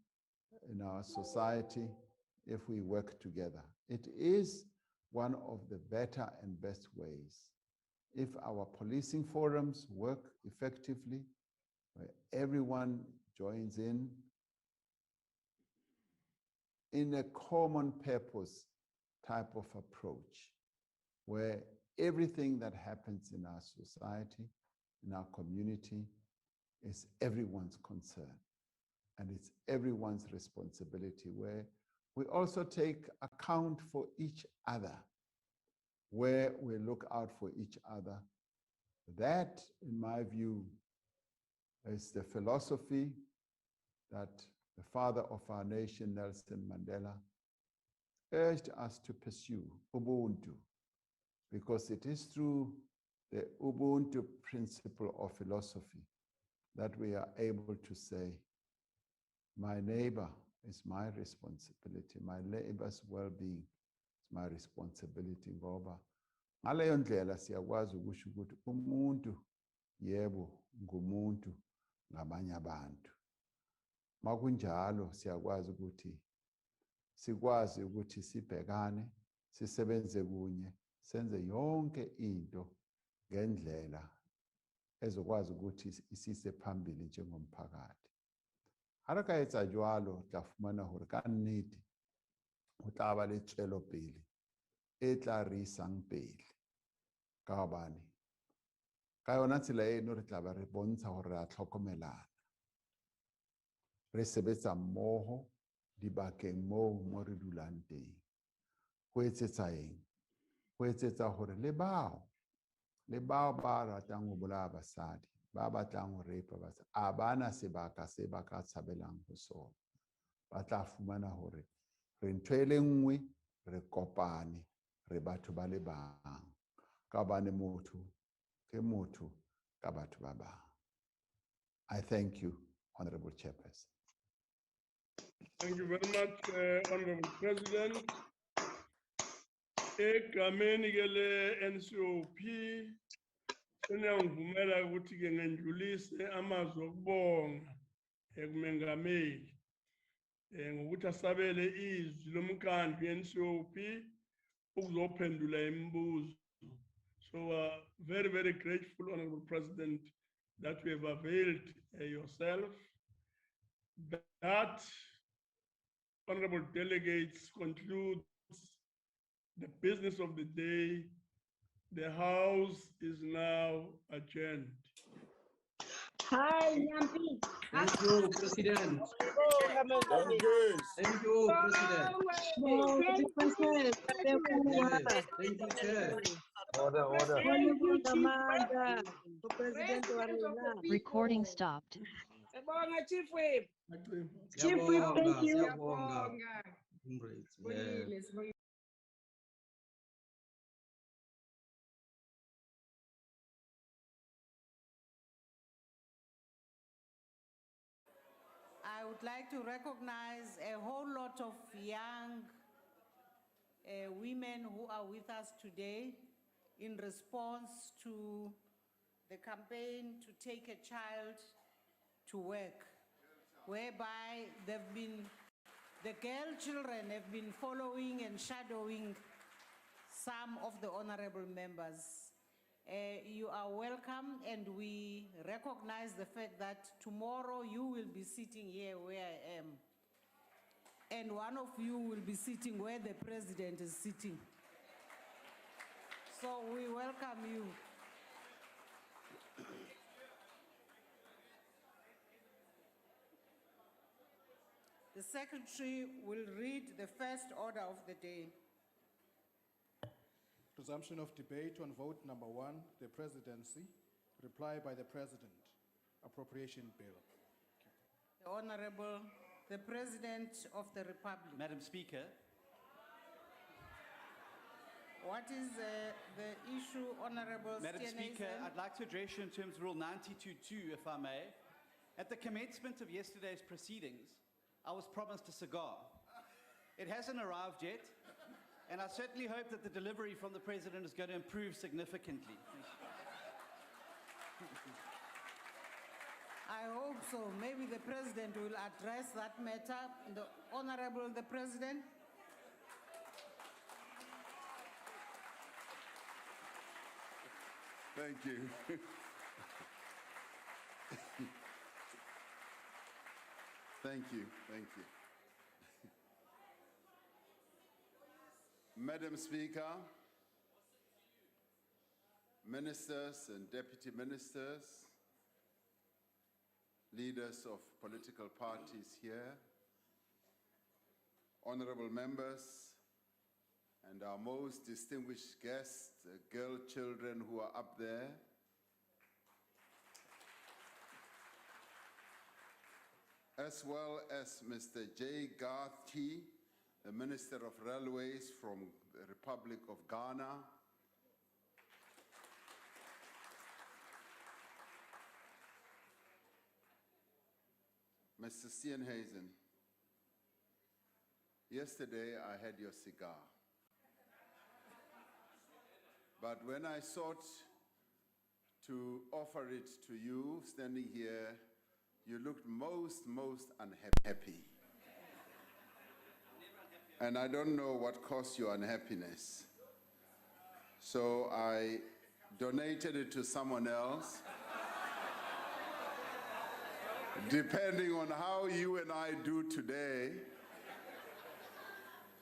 in our society if we work together. It is one of the better and best ways. If our policing forums work effectively, where everyone joins in a common purpose type of approach, where everything that happens in our society, in our community, is everyone's concern, and it's everyone's responsibility, where we also take account for each other, where we look out for each other. That, in my view, is the philosophy that the father of our nation, Nelson Mandela, urged us to pursue, Ubuntu, because it is through the Ubuntu principle of philosophy that we are able to say, my neighbor is my responsibility, my neighbor's well-being is my responsibility, ngoba ngaleyo ndlela siyakwazi ukusho ukuthi umuntu yebo ngumuntu ngabanye abantu. Makunjalo siyakwazi ukuthi sibhekane, sisebenze kunye, senze yonke into ngendlela ezokwazi ukuthi isise phambili njengomphakathi. Ha re ka etsa jwalo, tla fumana hore ka nnete ho tla ba le tswelopele e tla re isang pele. Ka hobane ka yona tsela eno re tla ba re bontsha hore re a tlhokomelana, re sebetsa mmoho dibakeng moo re dulang teng. Ho etsetsa eng? Ho etsetsa hore le bao ba ratang ho bolaya basadi, ba batlang ho rape basadi, a bana sebaka se ba ka tshabelang ho sona. Ba tla fumana hore re ntho e le nngwe, re kopane, re batho ba le bang. Ka hobane motho ke motho ka batho ba bang. I thank you, Honorable Chairperson. Thank you very much, Honorable President. Egameni ke le NCOP Seniyangivumela ukuthi-ke ngendlulise amazwi okubonga ekumengameli ngokuthi asabele izwi lomkhandlu ye-NCOP ukuzophendula imibuzo. So very, very grateful, Honorable President, that we have availed yourself. That, honorable delegates, concludes the business of the day. The House is now adjourned. Hi, Yampi. Thank you, President. Thank you, President. Yes, thank you, Chair. Order. Recording stopped. Chief Whip. Chief Whip, thank you. Yeah. I would like to recognize a whole lot of young women who are with us today in response to the campaign to take a child to work, whereby the girl children have been following and shadowing some of the honorable members. You are welcome, and we recognize the fact that tomorrow you will be sitting here where I am, and one of you will be sitting where the president is sitting. So we welcome you. The secretary will read the first order of the day. Resumption of debate on vote number 1, the presidency. Reply by the president. Appropriation bill. The Honorable, the President of the Republic. Madam Speaker. What is the issue, Honorable Madam Speaker, Steenhuisen? I'd like to address you in terms of Rule 92.2, if I may. At the commencement of yesterday's proceedings, I was promised a cigar. It hasn't arrived yet. And I certainly hope that the delivery from the President is going to improve significantly. I hope so. Maybe the President will address that matter. The Honorable the President. Thank you. Thank you. Thank you. Madam Speaker, ministers and deputy ministers, leaders of political parties here, honorable members, and our most distinguished guests, the girl children who are up there, as well as Mr. J. Garthi, the Minister of Railways from the Republic of Ghana, Mr. Steenhuisen, yesterday I had your cigar. But when I sought to offer it to you, standing here, you looked most unhappy. And I don't know what caused your unhappiness. So I donated it to someone else. Depending on how you and I do today,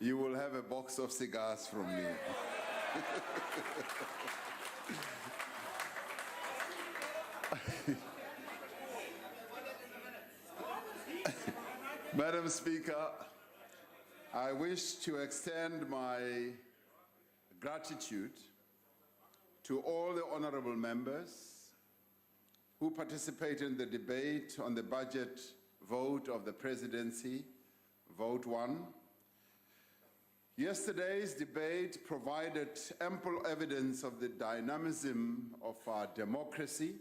you will have a box of cigars from me. Madam Speaker, I wish to extend my gratitude to all the honorable members who participated in the debate on the budget vote of the presidency, vote 1. Yesterday's debate provided ample evidence of the dynamism of our democracy,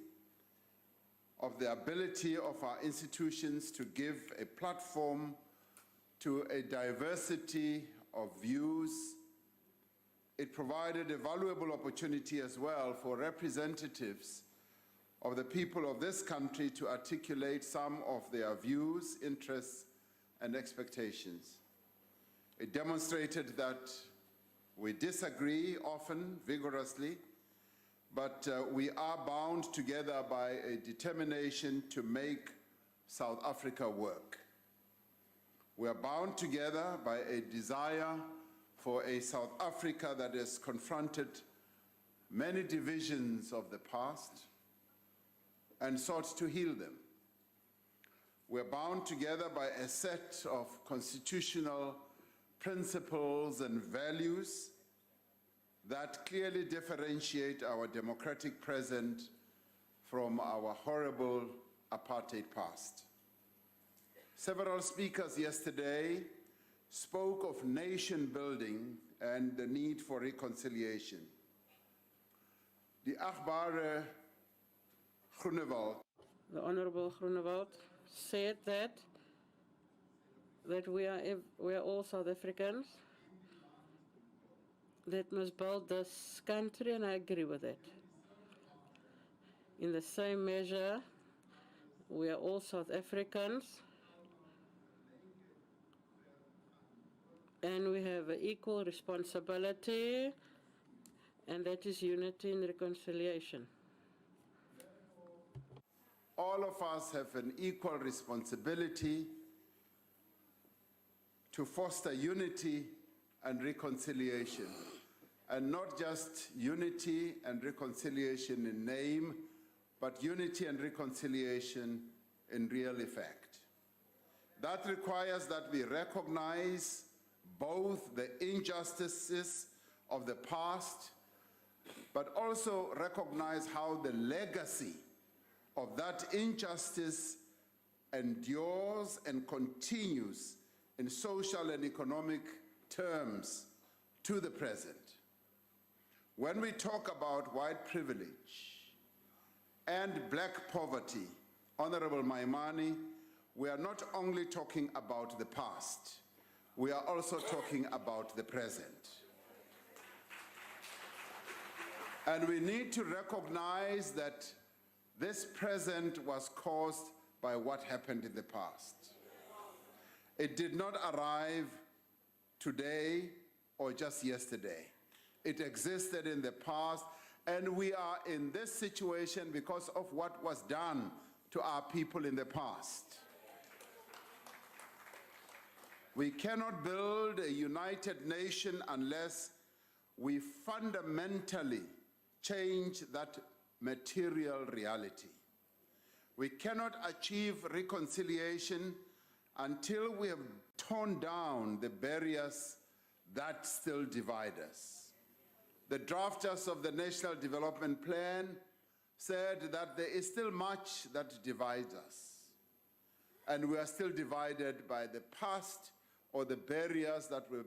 of the ability of our institutions to give a platform to a diversity of views it provided a valuable opportunity as well for representatives of the people of this country to articulate some of their views, interests, and expectations. It demonstrated that we disagree often vigorously, but we are bound together by a determination to make South Africa work. We are bound together by a desire for a South Africa that has confronted many divisions of the past and sought to heal them. We are bound together by a set of constitutional principles and values that clearly differentiate our democratic present from our horrible apartheid past. Several speakers yesterday spoke of nation building and the need for reconciliation. The Achtbare Groenewald, the Honorable Groenewald, said that we are all South Africans that must build this country, and I agree with it. In the same measure, we are all South Africans, and we have an equal responsibility, and that is unity and reconciliation. All of us have an equal responsibility to foster unity and reconciliation, and not just unity and reconciliation in name, but unity and reconciliation in real effect. That requires that we recognize both the injustices of the past, but also recognize how the legacy of that injustice endures and continues in social and economic terms to the present. When we talk about white privilege and black poverty, Honorable Maimani, we are not only talking about the past, we are also talking about the present. And we need to recognize that this present was caused by what happened in the past. It did not arrive today or just yesterday. It existed in the past, and we are in this situation because of what was done to our people in the past. We cannot build a united nation unless we fundamentally change that material reality. We cannot achieve reconciliation until we have torn down the barriers that still divide us. The drafters of the National Development Plan said that there is still much that divides us, and we are still divided by the past or the barriers that were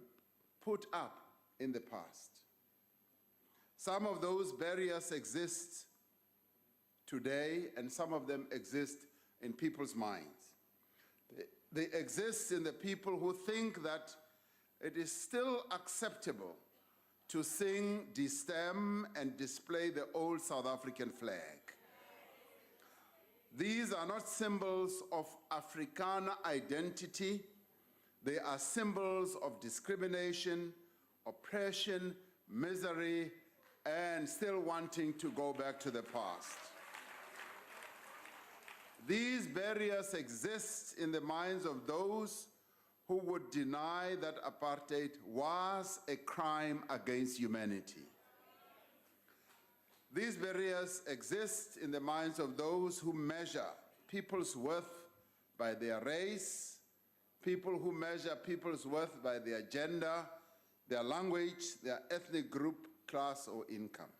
put up in the past. Some of those barriers exist today, and some of them exist in people's minds. They exist in the people who think that it is still acceptable to sing, destem, and display the old South African flag. These are not symbols of Afrikaner identity. They are symbols of discrimination, oppression, misery, and still wanting to go back to the past. These barriers exist in the minds of those who would deny that apartheid was a crime against humanity. These barriers exist in the minds of those who measure people's worth by their race, people who measure people's worth by their gender, their language, their ethnic group, class, or income.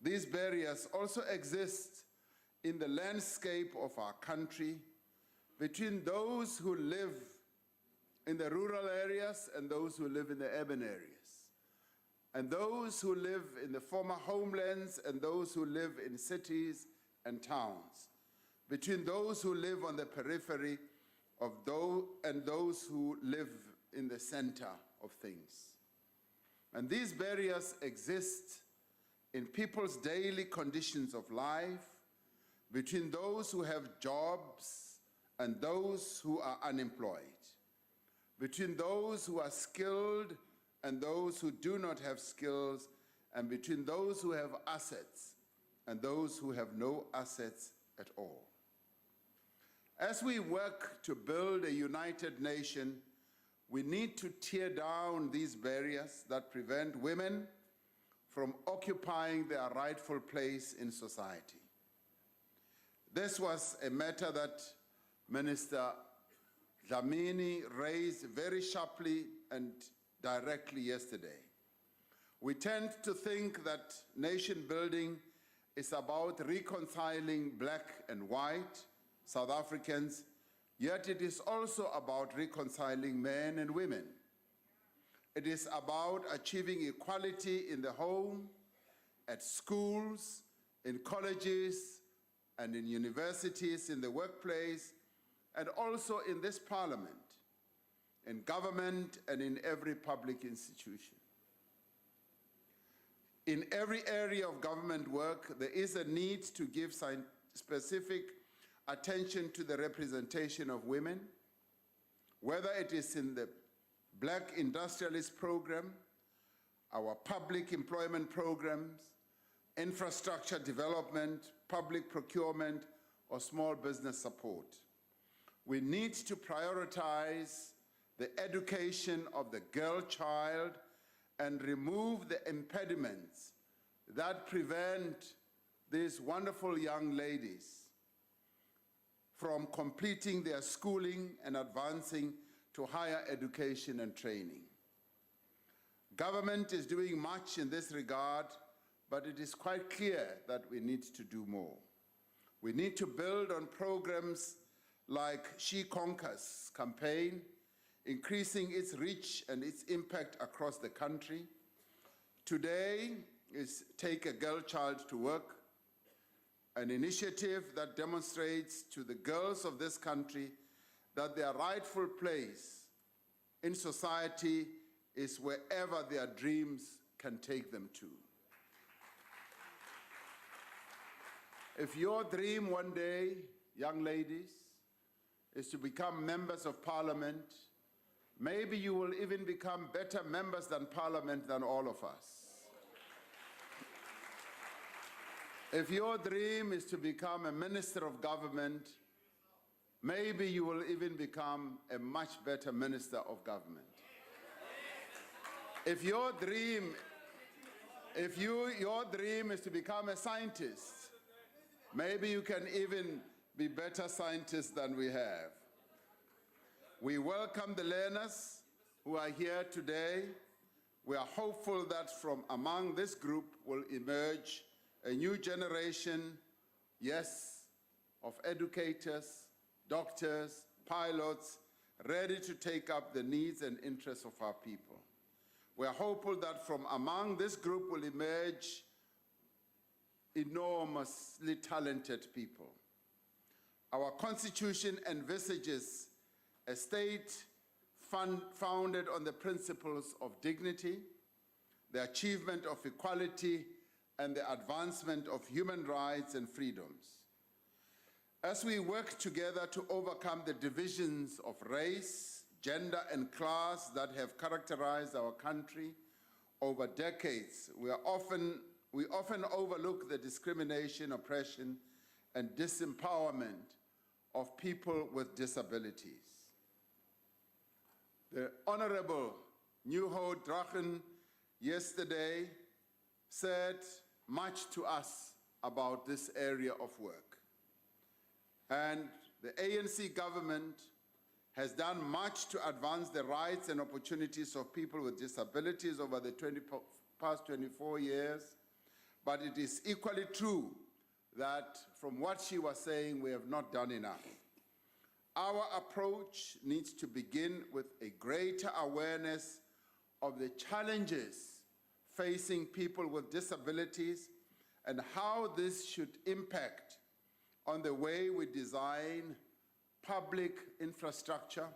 These barriers also exist in the landscape of our country between those who live in the rural areas and those who live in the urban areas, and those who live in the former homelands and those who live in cities and towns, between those who live on the periphery and those who live in the center of things. And these barriers exist in people's daily conditions of life, between those who have jobs and those who are unemployed, between those who are skilled and those who do not have skills, and between those who have assets and those who have no assets at all. As we work to build a united nation, we need to tear down these barriers that prevent women from occupying their rightful place in society. This was a matter that Minister Dlamini raised very sharply and directly yesterday. We tend to think that nation building is about reconciling black and white South Africans, yet it is also about reconciling men and women. It is about achieving equality in the home, at schools, in colleges, and in universities, in the workplace, and also in this parliament, in government, and in every public institution. In every area of government work, there is a need to give specific attention to the representation of women, whether it is in the Black Industrialist Program, our public employment programs, infrastructure development, public procurement, or small business support. We need to prioritize the education of the girl child and remove the impediments that prevent these wonderful young ladies from completing their schooling and advancing to higher education and training. Government is doing much in this regard, but it is quite clear that we need to do more. We need to build on programs like She Conquers campaign, increasing its reach and its impact across the country. Today is Take a Girl Child to Work, an initiative that demonstrates to the girls of this country that their rightful place in society is wherever their dreams can take them to. If your dream one day, young ladies, is to become members of parliament, maybe you will even become better members than parliament than all of us. If your dream is to become a minister of government, maybe you will even become a much better minister of government. If your dream is to become a scientist, maybe you can even be better scientists than we have. We welcome the learners who are here today. We are hopeful that from among this group will emerge a new generation, yes, of educators, doctors, pilots, ready to take up the needs and interests of our people. We are hopeful that from among this group will emerge enormously talented people. Our Constitution envisages a state founded on the principles of dignity, the achievement of equality, and the advancement of human rights and freedoms. As we work together to overcome the divisions of race, gender, and class that have characterized our country over decades, we often overlook the discrimination, oppression, and disempowerment of people with disabilities. The Honorable Nieuho Drachen yesterday said much to us about this area of work. And the ANC government has done much to advance the rights and opportunities of people with disabilities over the past 24 years, but it is equally true that from what she was saying, we have not done enough. Our approach needs to begin with a greater awareness of the challenges facing people with disabilities and how this should impact on the way we design public infrastructure,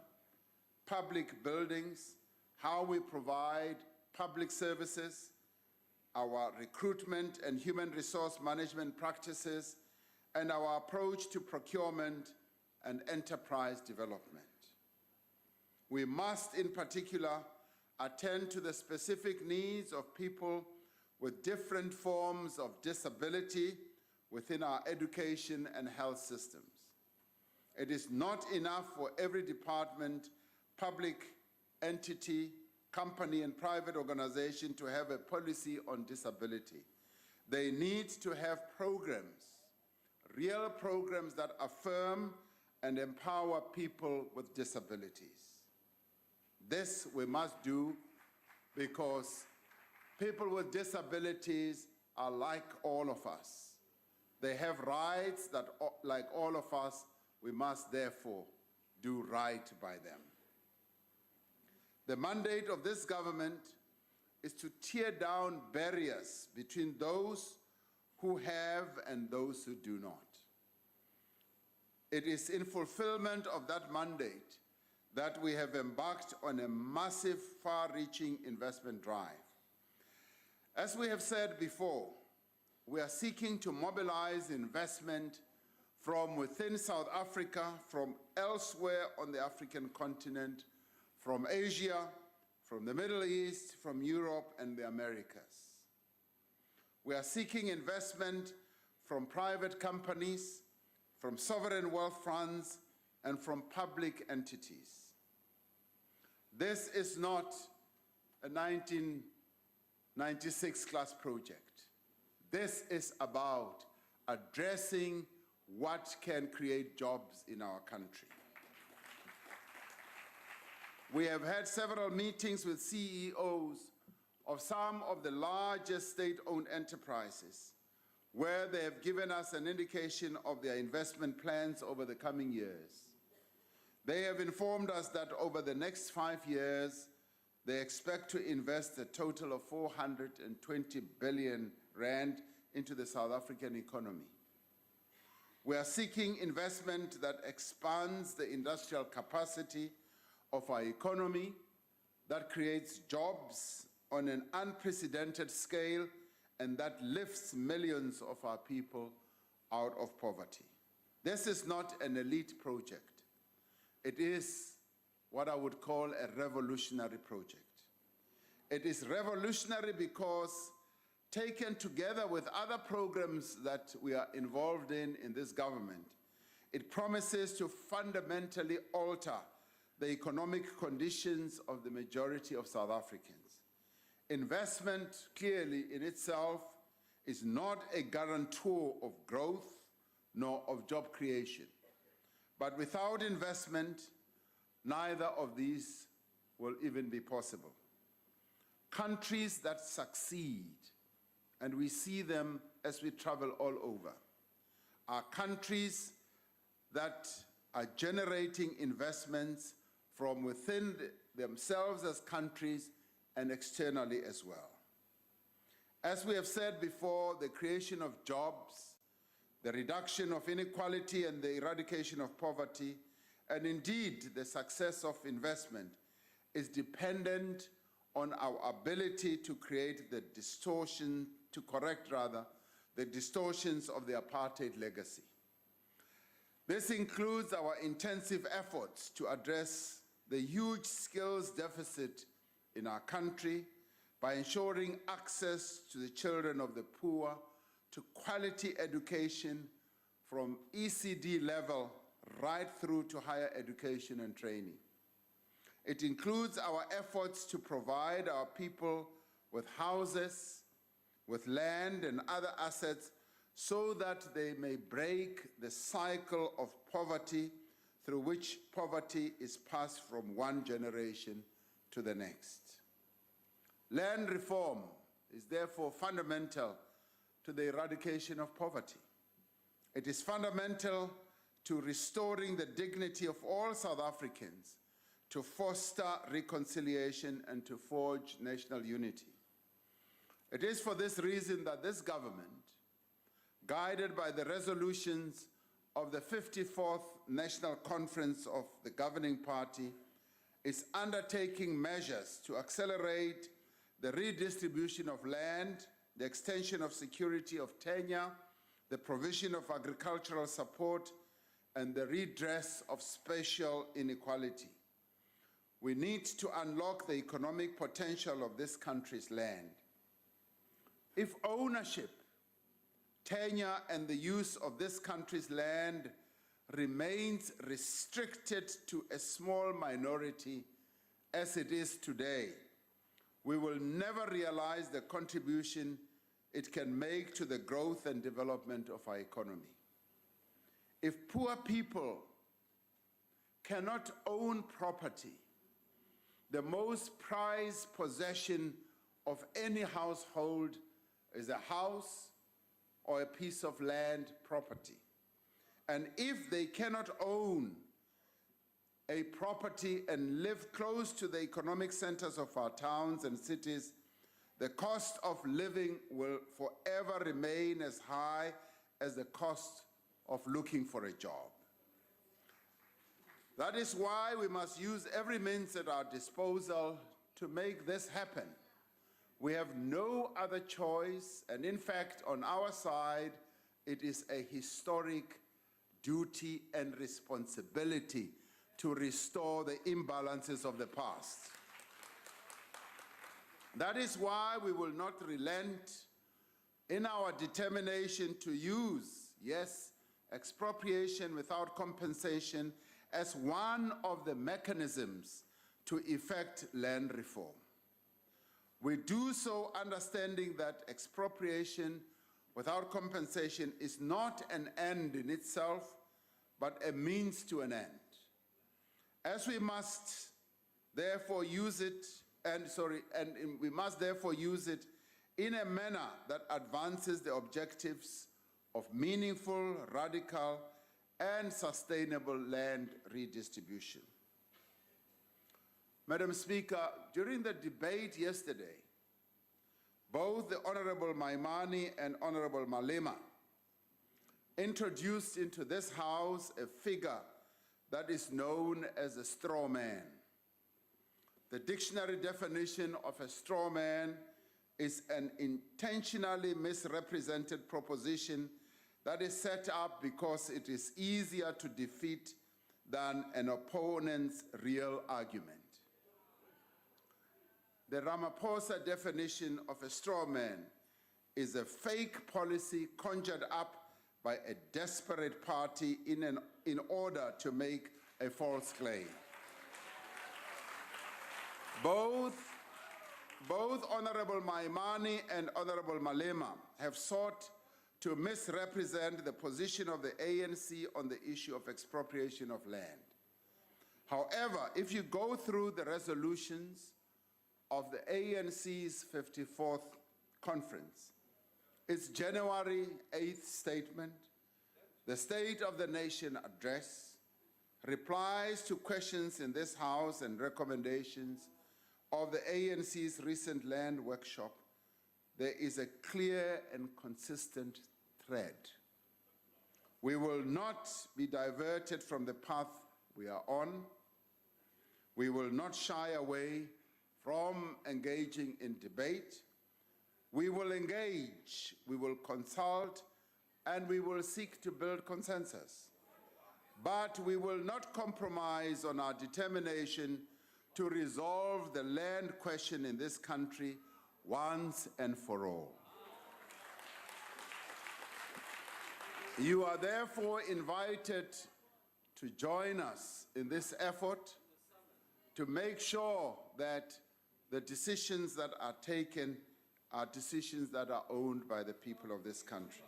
public buildings, how we provide public services, our recruitment and human resource management practices, and our approach to procurement and enterprise development. We must, in particular, attend to the specific needs of people with different forms of disability within our education and health systems. It is not enough for every department, public entity, company, and private organization to have a policy on disability. They need to have programs, real programs that affirm and empower people with disabilities. This we must do because people with disabilities are like all of us. They have rights that, like all of us, we must therefore do right by them. The mandate of this government is to tear down barriers between those who have and those who do not. It is in fulfillment of that mandate that we have embarked on a massive, far-reaching investment drive. As we have said before, we are seeking to mobilize investment from within South Africa, from elsewhere on the African continent, from Asia, from the Middle East, from Europe and the Americas. We are seeking investment from private companies, from sovereign wealth funds, and from public entities. This is not a 1996 class project. This is about addressing what can create jobs in our country. We have had several meetings with CEOs of some of the largest state-owned enterprises, where they have given us an indication of their investment plans over the coming years. They have informed us that over the next 5 years, they expect to invest a total of 420 billion rand into the South African economy. We are seeking investment that expands the industrial capacity of our economy, that creates jobs on an unprecedented scale, and that lifts millions of our people out of poverty. This is not an elite project. It is what I would call a revolutionary project. It is revolutionary because, taken together with other programs that we are involved in this government, it promises to fundamentally alter the economic conditions of the majority of South Africans. Investment, clearly in itself, is not a guarantor of growth nor of job creation. But without investment, neither of these will even be possible. Countries that succeed, and we see them as we travel all over, are countries that are generating investments from within themselves as countries and externally as well. As we have said before, the creation of jobs, the reduction of inequality and the eradication of poverty, and indeed the success of investment is dependent on our ability to create the distortion, to correct rather, the distortions of the apartheid legacy. This includes our intensive efforts to address the huge skills deficit in our country by ensuring access to the children of the poor to quality education from ECD level right through to higher education and training. It includes our efforts to provide our people with houses, with land and other assets so that they may break the cycle of poverty through which poverty is passed from one generation to the next. Land reform is therefore fundamental to the eradication of poverty. It is fundamental to restoring the dignity of all South Africans, to foster reconciliation and to forge national unity. It is for this reason that this government, guided by the resolutions of the 54th National Conference of the governing party, is undertaking measures to accelerate the redistribution of land, the extension of security of tenure, the provision of agricultural support, and the redress of spatial inequality. We need to unlock the economic potential of this country's land. If ownership, tenure, and the use of this country's land remains restricted to a small minority as it is today, we will never realize the contribution it can make to the growth and development of our economy. If poor people cannot own property, the most prized possession of any household is a house or a piece of land property. And if they cannot own a property and live close to the economic centers of our towns and cities, the cost of living will forever remain as high as the cost of looking for a job. That is why we must use every means at our disposal to make this happen. We have no other choice, and in fact, on our side, it is a historic duty and responsibility to restore the imbalances of the past. That is why we will not relent in our determination to use, yes, expropriation without compensation as one of the mechanisms to effect land reform. We do so understanding that expropriation without compensation is not an end in itself, but a means to an end. As we must therefore use it, we must therefore use it in a manner that advances the objectives of meaningful, radical, and sustainable land redistribution. Madam Speaker, during the debate yesterday, both the Honorable Maimane and Honorable Malema introduced into this House a figure that is known as a straw man. The dictionary definition of a straw man is an intentionally misrepresented proposition that is set up because it is easier to defeat than an opponent's real argument. The Ramaphosa definition of a straw man is a fake policy conjured up by a desperate party in order to make a false claim. Both Honorable Maimane and Honorable Malema have sought to misrepresent the position of the ANC on the issue of expropriation of land. However, if you go through the resolutions of the ANC's 54th conference, its January 8th statement, the State of the Nation address, replies to questions in this House and recommendations of the ANC's recent land workshop, there is a clear and consistent thread. We will not be diverted from the path we are on. We will not shy away from engaging in debate. We will engage, we will consult, and we will seek to build consensus. But we will not compromise on our determination to resolve the land question in this country once and for all. You are therefore invited to join us in this effort to make sure that the decisions that are taken are decisions that are owned by the people of this country.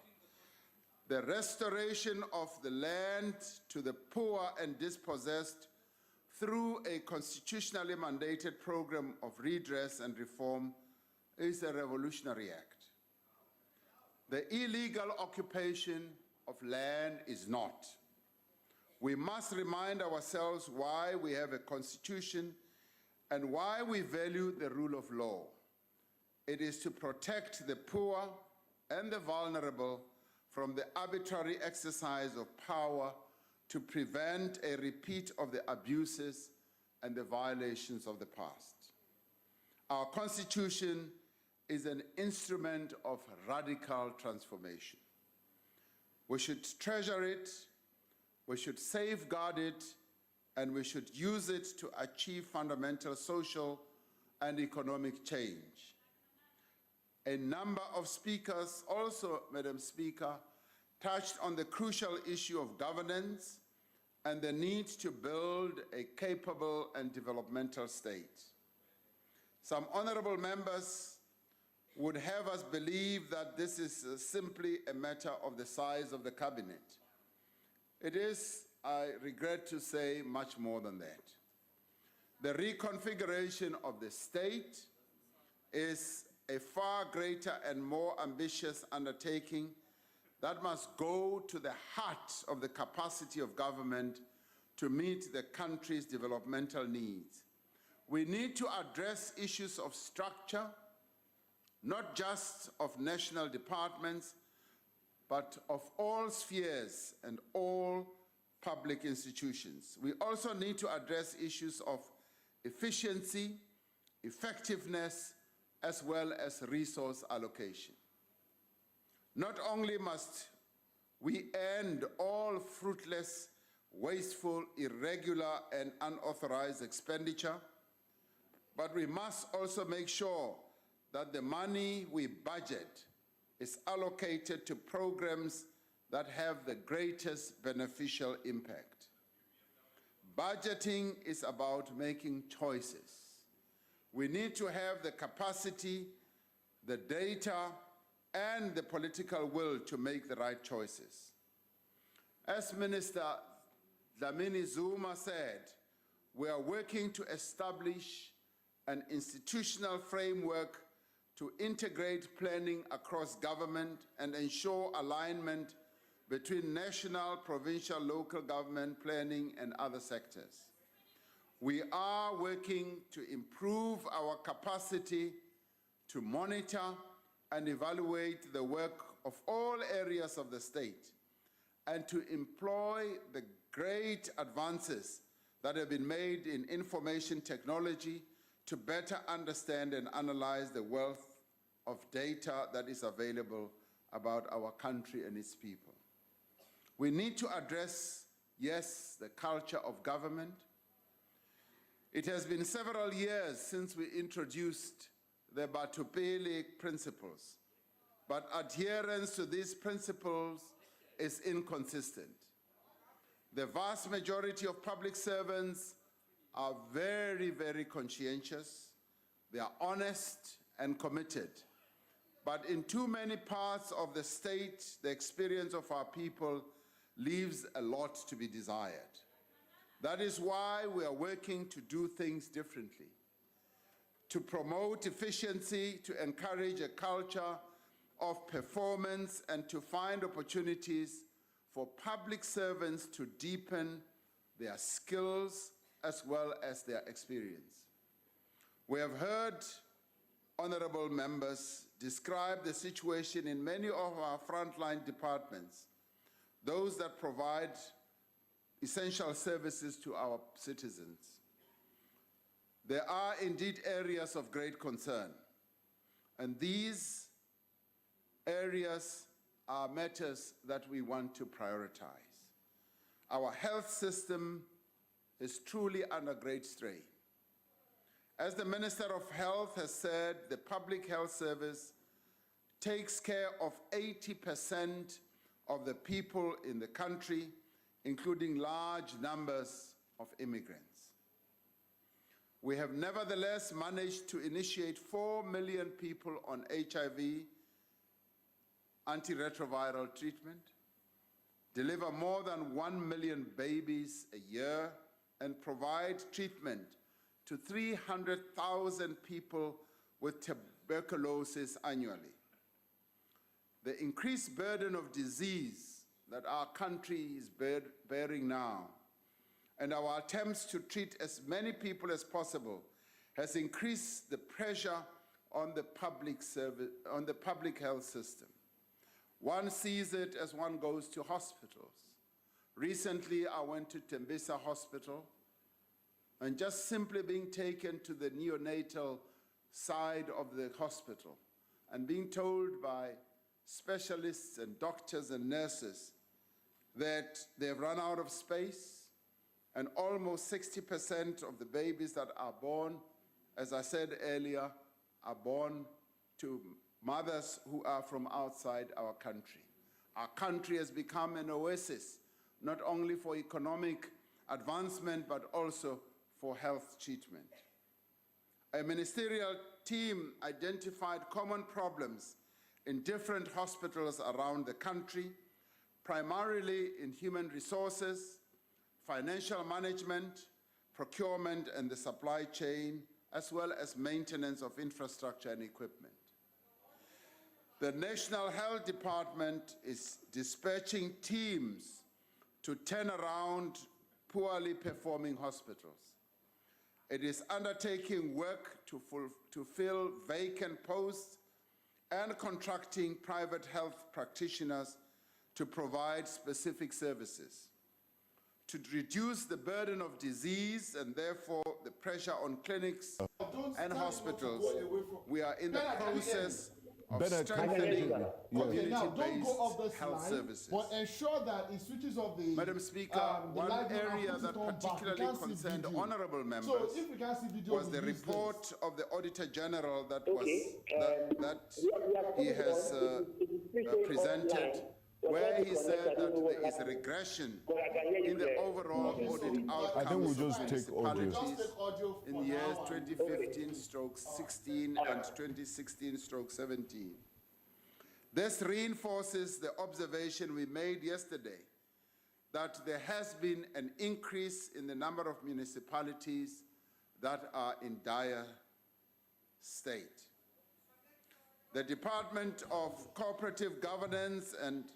The restoration of the land to the poor and dispossessed through a constitutionally mandated program of redress and reform is a revolutionary act. The illegal occupation of land is not. We must remind ourselves why we have a constitution and why we value the rule of law. It is to protect the poor and the vulnerable from the arbitrary exercise of power, to prevent a repeat of the abuses and the violations of the past. Our Constitution is an instrument of radical transformation. We should treasure it, we should safeguard it, and we should use it to achieve fundamental social and economic change. A number of speakers also, Madam Speaker, touched on the crucial issue of governance and the need to build a capable and developmental state. Some honorable members would have us believe that this is simply a matter of the size of the cabinet. It is, I regret to say, much more than that. The reconfiguration of the state is a far greater and more ambitious undertaking that must go to the heart of the capacity of government to meet the country's developmental needs. We need to address issues of structure, not just of national departments, but of all spheres and all public institutions. We also need to address issues of efficiency, effectiveness, as well as resource allocation. Not only must we end all fruitless, wasteful, irregular, and unauthorized expenditure, but we must also make sure that the money we budget is allocated to programs that have the greatest beneficial impact. Budgeting is about making choices. We need to have the capacity, the data, and the political will to make the right choices. As Minister Dlamini Zuma said, we are working to establish an institutional framework to integrate planning across government and ensure alignment between national, provincial, local government planning and other sectors. We are working to improve our capacity to monitor and evaluate the work of all areas of the state and to employ the great advances that have been made in information technology to better understand and analyze the wealth of data that is available about our country and its people. We need to address, yes, the culture of government. It has been several years since we introduced the Batupele principles, but adherence to these principles is inconsistent. The vast majority of public servants are very, very conscientious. They are honest and committed. But in too many parts of the state, the experience of our people leaves a lot to be desired. That is why we are working to do things differently, to promote efficiency, to encourage a culture of performance, and to find opportunities for public servants to deepen their skills as well as their experience. We have heard honorable members describe the situation in many of our frontline departments, those that provide essential services to our citizens. There are indeed areas of great concern, and these areas are matters that we want to prioritize. Our health system is truly under great strain. As the Minister of Health has said, the Public Health Service takes care of 80% of the people in the country, including large numbers of immigrants. We have nevertheless managed to initiate 4 million people on HIV antiretroviral treatment, deliver more than 1 million babies a year, and provide treatment to 300,000 people with tuberculosis annually. The increased burden of disease that our country is bearing now, and our attempts to treat as many people as possible, has increased the pressure on the public health system. One sees it as one goes to hospitals. Recently, I went to Tembisa Hospital, and just simply being taken to the neonatal side of the hospital and being told by specialists and doctors and nurses that they've run out of space, and almost 60% of the babies that are born, as I said earlier, are born to mothers who are from outside our country. Our country has become an oasis, not only for economic advancement, but also for health treatment. A ministerial team identified common problems in different hospitals around the country, primarily in human resources, financial management, procurement, and the supply chain, as well as maintenance of infrastructure and equipment. The National Health Department is dispatching teams to turn around poorly performing hospitals. It is undertaking work to fill vacant posts and contracting private health practitioners to provide specific services. To reduce the burden of disease and therefore the pressure on clinics and hospitals, we are in the process of strengthening community-based health services. But ensure that it switches off the Madam Speaker, one area that particularly concerned honourable members was the report of the Auditor General that he has presented, where he said that there is a regression in the overall audit outcomes. I think we'll just take audio. In the years 2015-16 and 2016-17. This reinforces the observation we made yesterday that there has been an increase in the number of municipalities that are in dire state. The Department of Cooperative Governance and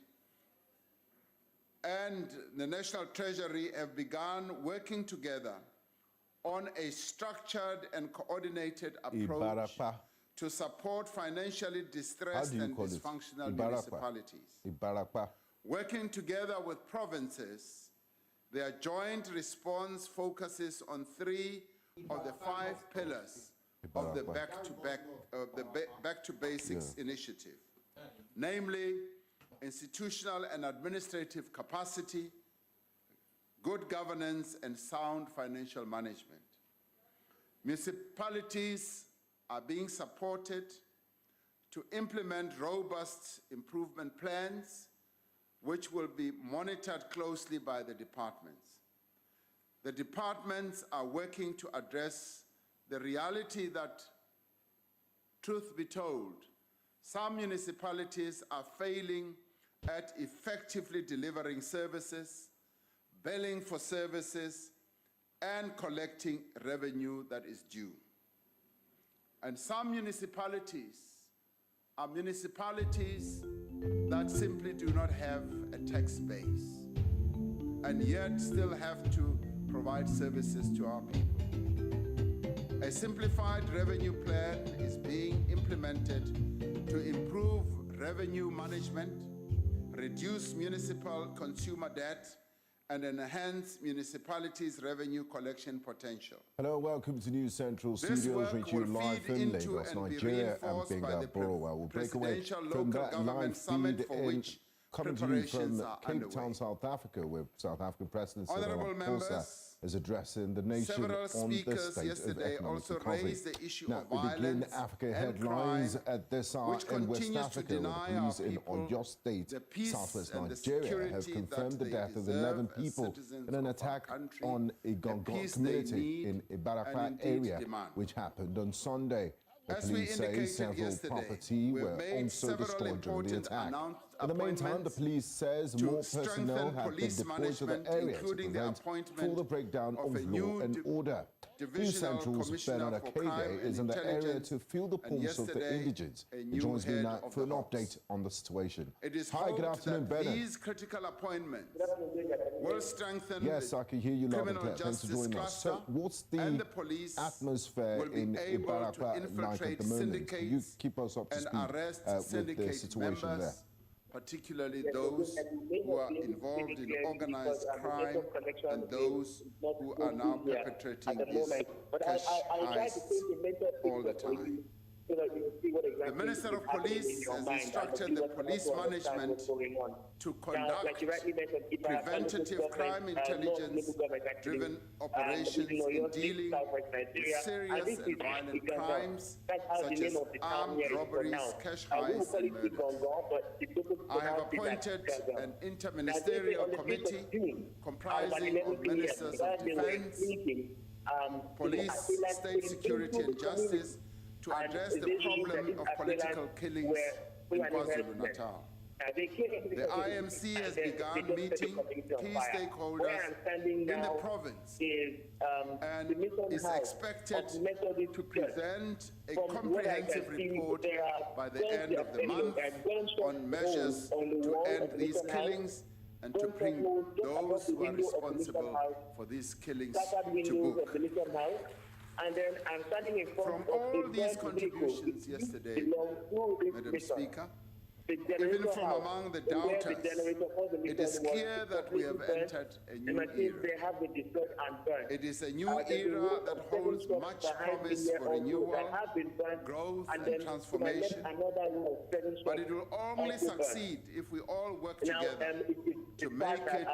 the National Treasury have begun working together on a structured and coordinated approach to support financially distressed and dysfunctional municipalities. Working together with provinces, their joint response focuses on 3 of the 5 pillars of the Back to Basics initiative, namely institutional and administrative capacity, good governance, and sound financial management. Municipalities are being supported to implement robust improvement plans, which will be monitored closely by the departments. The departments are working to address the reality that, truth be told, some municipalities are failing at effectively delivering services, billing for services, and collecting revenue that is due. And some municipalities are municipalities that simply do not have a tax base and yet still have to provide services to our people. A simplified revenue plan is being implemented to improve revenue management, reduce municipal consumer debt, and enhance municipalities' revenue collection potential. Hello, welcome to NewsCentral Studios, reaching you live in Lagos, Nigeria, and Benga Borough. We'll break away from that live feed coming to you from Cape Town, South Africa, where South African President Cyril Ramaphosa is addressing the nation on the state of economic recovery. Now, we begin Africa headlines at this hour in West Africa, where the police in Oyo State, southwest Nigeria, have confirmed the death of 11 people in an attack on a Gongon community in Ibarapa area, which happened on Sunday. The police say several property were also destroyed during the attack. In the meantime, the police says more personnel have been deployed to the area to prevent further breakdown of law and order. NewsCentral's Bernard Akede is in the area to feel the pulse of the indigents. He joins me now for an update on the situation. Hi, good afternoon, Bernard. These critical appointments will strengthen yes, I can hear you loud and clear. Thanks for joining us. So, what's the atmosphere in Ibarapa like at the moment? Can you keep us up to speed with the situation there? particularly those who are involved in organized crime and those who are now perpetrating these cash heists all the time. The Minister of Police has instructed the police management to conduct preventative crime intelligence-driven operations in dealing with serious and violent crimes such as armed robberies, cash heists, and murders. I have appointed an interministerial committee comprising of ministers of defense, police, state security, and justice to address the problem of political killings in KwaZulu-Natal. The IMC has begun meeting key stakeholders in the province and is expected to present a comprehensive report by the end of the month on measures to end these killings and to bring those who are responsible for these killings to book. And then I'm standing in front From all these contributions yesterday, Madam Speaker, even from among the doubters, it is clear that we have entered a new era. It is a new era that holds much promise for renewal, growth, and transformation, but it will only succeed if we all work together to make it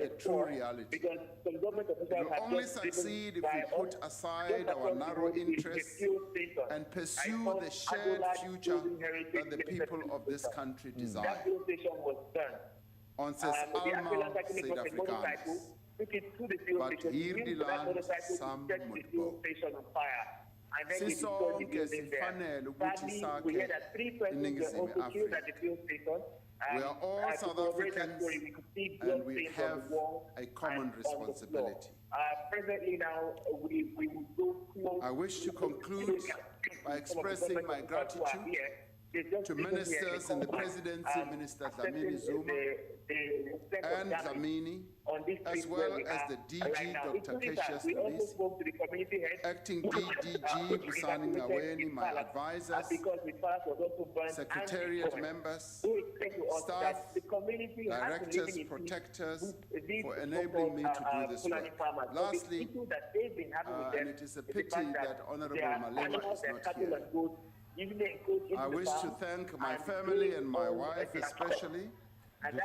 a true reality. It will only succeed if we put aside our narrow interests and pursue the shared future that the people of this country desire. On says Alma Zuid-Afrikaners, but hier die land saam moet bou. Sisonke sifanele ukuthi sakhe iNingizimu Afrika. We are all South Africans and we have a common responsibility. I wish to conclude by expressing my gratitude to ministers in the presidency, Minister Dlamini Zuma and Dlamini, as well as the DG, Dr. Cassius Nalisi, acting DDG, Busani Ngaweni, my advisors, secretariat members, staff, directors, protectors, for enabling me to do this work. Lastly, and it is a pity that Honorable Malema is not here, I wish to thank my family and my wife especially, and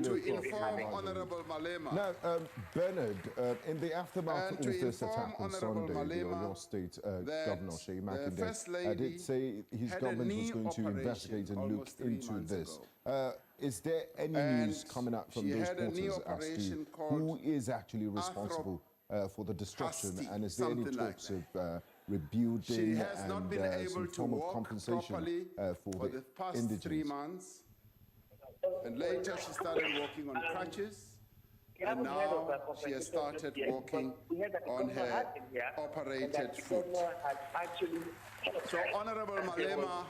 to inform Honorable Malema. Now, Bernard, in the aftermath of this attack on Sunday, your state governor, Sheyi Makinde, did say his government was going to investigate and look into this. Is there any news coming out from those quarters as to who is actually responsible for the destruction, and is there any talks of rebuilding and some form of compensation for the past 3 months? And later she started walking on crutches, and now she has started walking on her operated foot. So, Honorable Malema,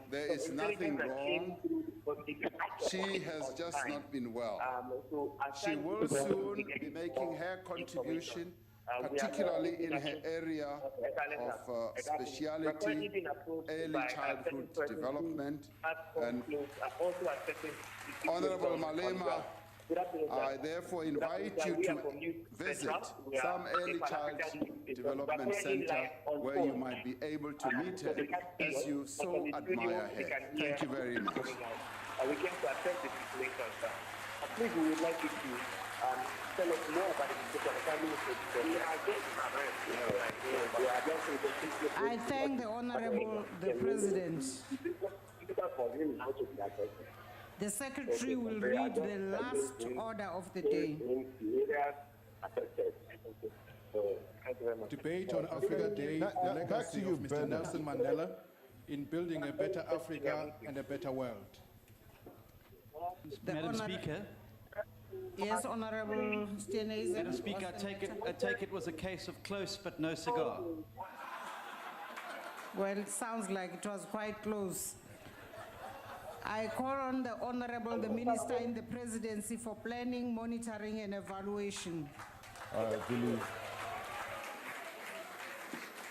there is nothing wrong. She has just not been well. She will soon be making her contribution, particularly in her area of speciality, early childhood development. And Honorable Malema, I therefore invite you to visit some early child development center where you might be able to meet her as you so admire her. Thank you very much. We came to assess the situation, sir. Please, we would like you to tell us more about the situation. I thank the Honorable the President. The Secretary will read the last order of the day. Debate on Africa Day, the legacy of Mr. Nelson Mandela in building a better Africa and a better world. Madam Speaker. Yes, Honorable Steenhuisen. Madam Speaker, I take it was a case of close but no cigar. Well, it sounds like it was quite close. I call on the Honorable, the Minister in the Presidency for Planning, Monitoring and Evaluation.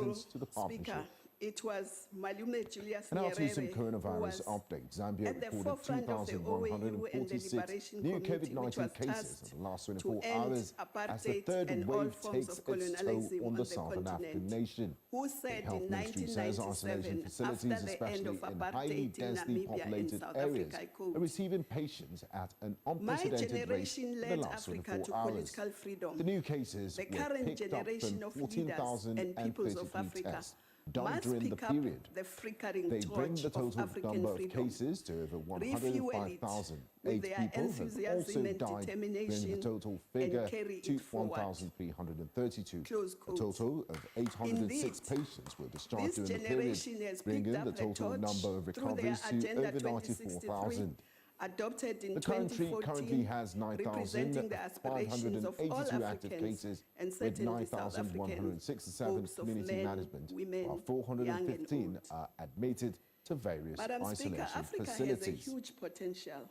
remittance to the partnership. Speaker, it was Malume Julius And now to some Nyerere coronavirus who was updates. Zambia at the recorded forefront of the OAU and the 2,146 Liberation new Committee, which COVID-19 was cases tasked in the last to 24 end hours as the apartheid third and all wave forms takes of its toll colonialism on on the the Southern African continent, nation. who The said Health in Ministry says 1997, isolation facilities, after the end especially of in highly apartheid in densely Namibia and populated South areas, Africa, I are quote, receiving patients at an "My unprecedented rate generation in the led last Africa 24 to hours. political freedom. The new cases The were current picked up generation from of leaders and peoples of 14,033 Africa tests done must during the pick up period. the flickering They bring torch the of total African number of freedom. cases to over Refuel it 105,000. with 8 their people have enthusiasm also and died, bringing the determination total figure and carry to it forward." 1,332. Close A quote. total of 806 Indeed, patients were discharged this during the period, generation has bringing picked the up the total torch number of through their recoveries to Agenda over 2063 94,000. adopted in The country 2014, currently has representing the aspirations of all 9,582 active Africans cases, and with certainly South African 9,167 hopes of community men, management, women, while young and 415 old. are admitted to various Madam isolation Speaker, Africa facilities. has a huge potential.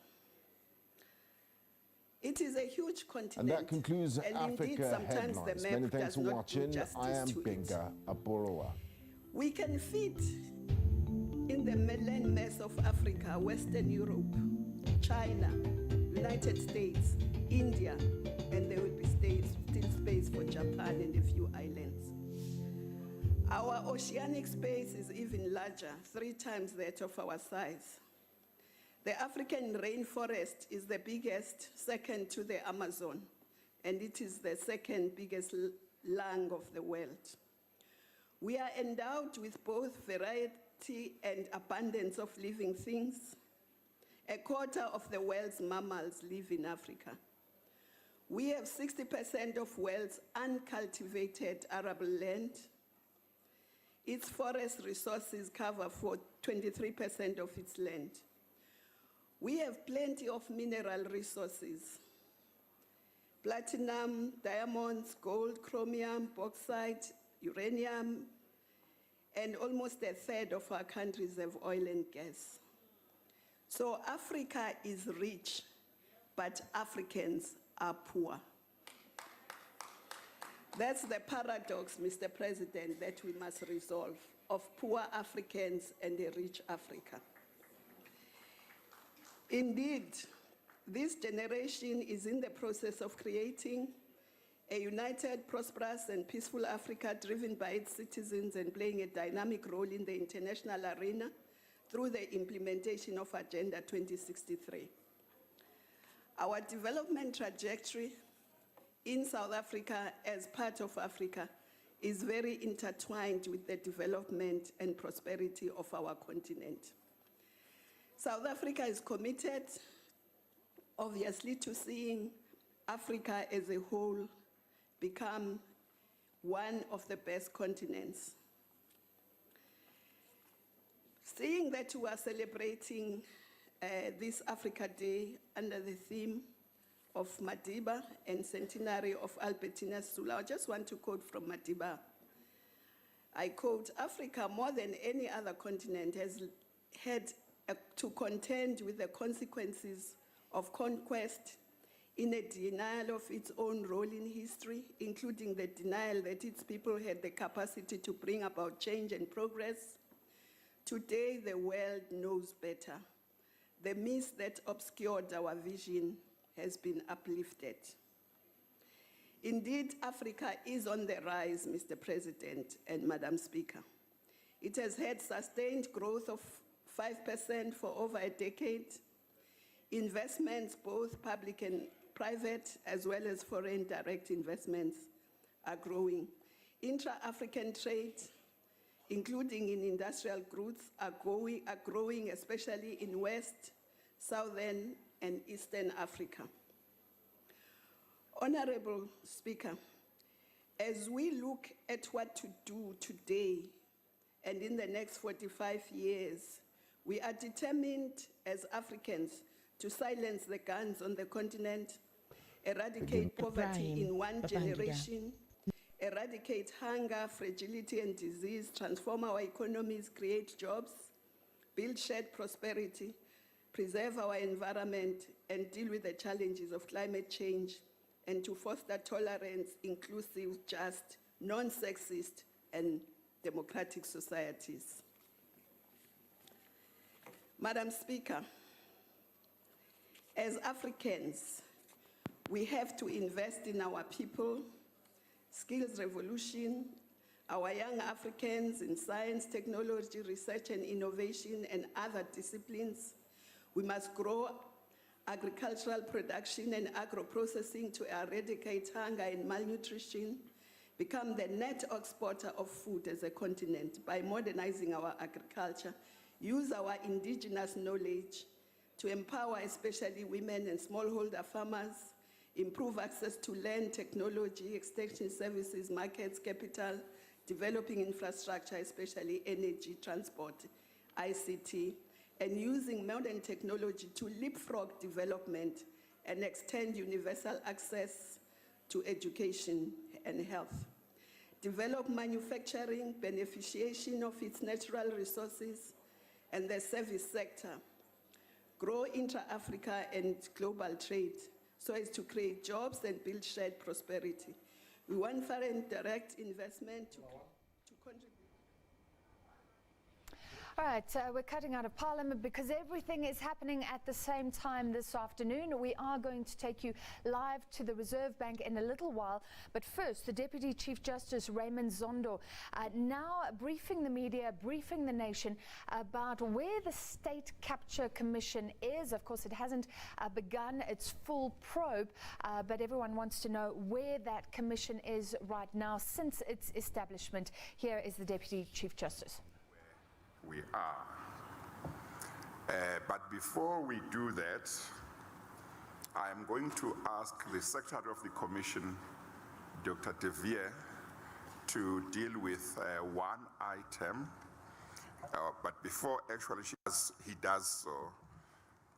It is a huge continent. And that concludes and Africa indeed, sometimes Headlines. the map Many thanks does for not watching. do justice I am to it. Binga Aboroa. We can fit in the mainland mass of Africa, Western Europe, China, United States, India, and there will be still space for Japan and a few islands. Our oceanic space is even larger, 3 times that of our size. The African rainforest is the biggest, second to the Amazon, and it is the second biggest lung of the world. We are endowed with both variety and abundance of living things. 1/4 of the world's mammals live in Africa. We have 60% of world's uncultivated arable land. Its forest resources cover for 23% of its land. We have plenty of mineral resources: platinum, diamonds, gold, chromium, bauxite, uranium, and almost 1/3 of our countries have oil and gas. So Africa is rich, but Africans are poor. That's the paradox, Mr. President, that we must resolve, of poor Africans and a rich Africa. Indeed, this generation is in the process of creating a united, prosperous, and peaceful Africa driven by its citizens and playing a dynamic role in the international arena through the implementation of Agenda 2063. Our development trajectory in South Africa as part of Africa is very intertwined with the development and prosperity of our continent. South Africa is committed, obviously, to seeing Africa as a whole become one of the best continents. Seeing that we are celebrating this Africa Day under the theme of Madiba and centenary of Albertina Sula, I just want to quote from Madiba. I quote, "Africa, more than any other continent, has had to contend with the consequences of conquest in a denial of its own role in history, including the denial that its people had the capacity to bring about change and progress. Today, the world knows better. The mist that obscured our vision has been uplifted." Indeed, Africa is on the rise, Mr. President and Madam Speaker. It has had sustained growth of 5% for over a decade. Investments, both public and private, as well as foreign direct investments, are growing. Intra-African trade, including in industrial goods, are growing, especially in West, Southern, and Eastern Africa. Honorable Speaker, as we look at what to do today and in the next 45 years, we are determined as Africans to silence the guns on the continent, eradicate poverty in one generation, eradicate hunger, fragility, and disease, transform our economies, create jobs, build shared prosperity, preserve our environment, and deal with the challenges of climate change, and to foster tolerance, inclusive, just, non-sexist, and democratic societies. Madam Speaker, as Africans, we have to invest in our people, skills revolution, our young Africans in science, technology, research and innovation, and other disciplines. We must grow agricultural production and agro-processing to eradicate hunger and malnutrition, become the net exporter of food as a continent by modernizing our agriculture, use our indigenous knowledge to empower especially women and smallholder farmers, improve access to land, technology, extension services, markets, capital, developing infrastructure, especially energy, transport, ICT, and using modern technology to leapfrog development and extend universal access to education and health. Develop manufacturing, beneficiation of its natural resources, and the service sector. Grow intra-Africa and global trade so as to create jobs and build shared prosperity. We want foreign direct investment to contribute. All right, we're cutting out of Parliament because everything is happening at the same time this afternoon. We are going to take you live to the Reserve Bank in a little while. But first, the Deputy Chief Justice Raymond Zondo now briefing the media, briefing the nation about where the State Capture Commission is. Of course, it hasn't begun its full probe, but everyone wants to know where that commission is right now since its establishment. Here is the Deputy Chief Justice. We are. But before we do that, I am going to ask the Secretary of the Commission, Dr. De Vere, to deal with one item. But before actually he does so,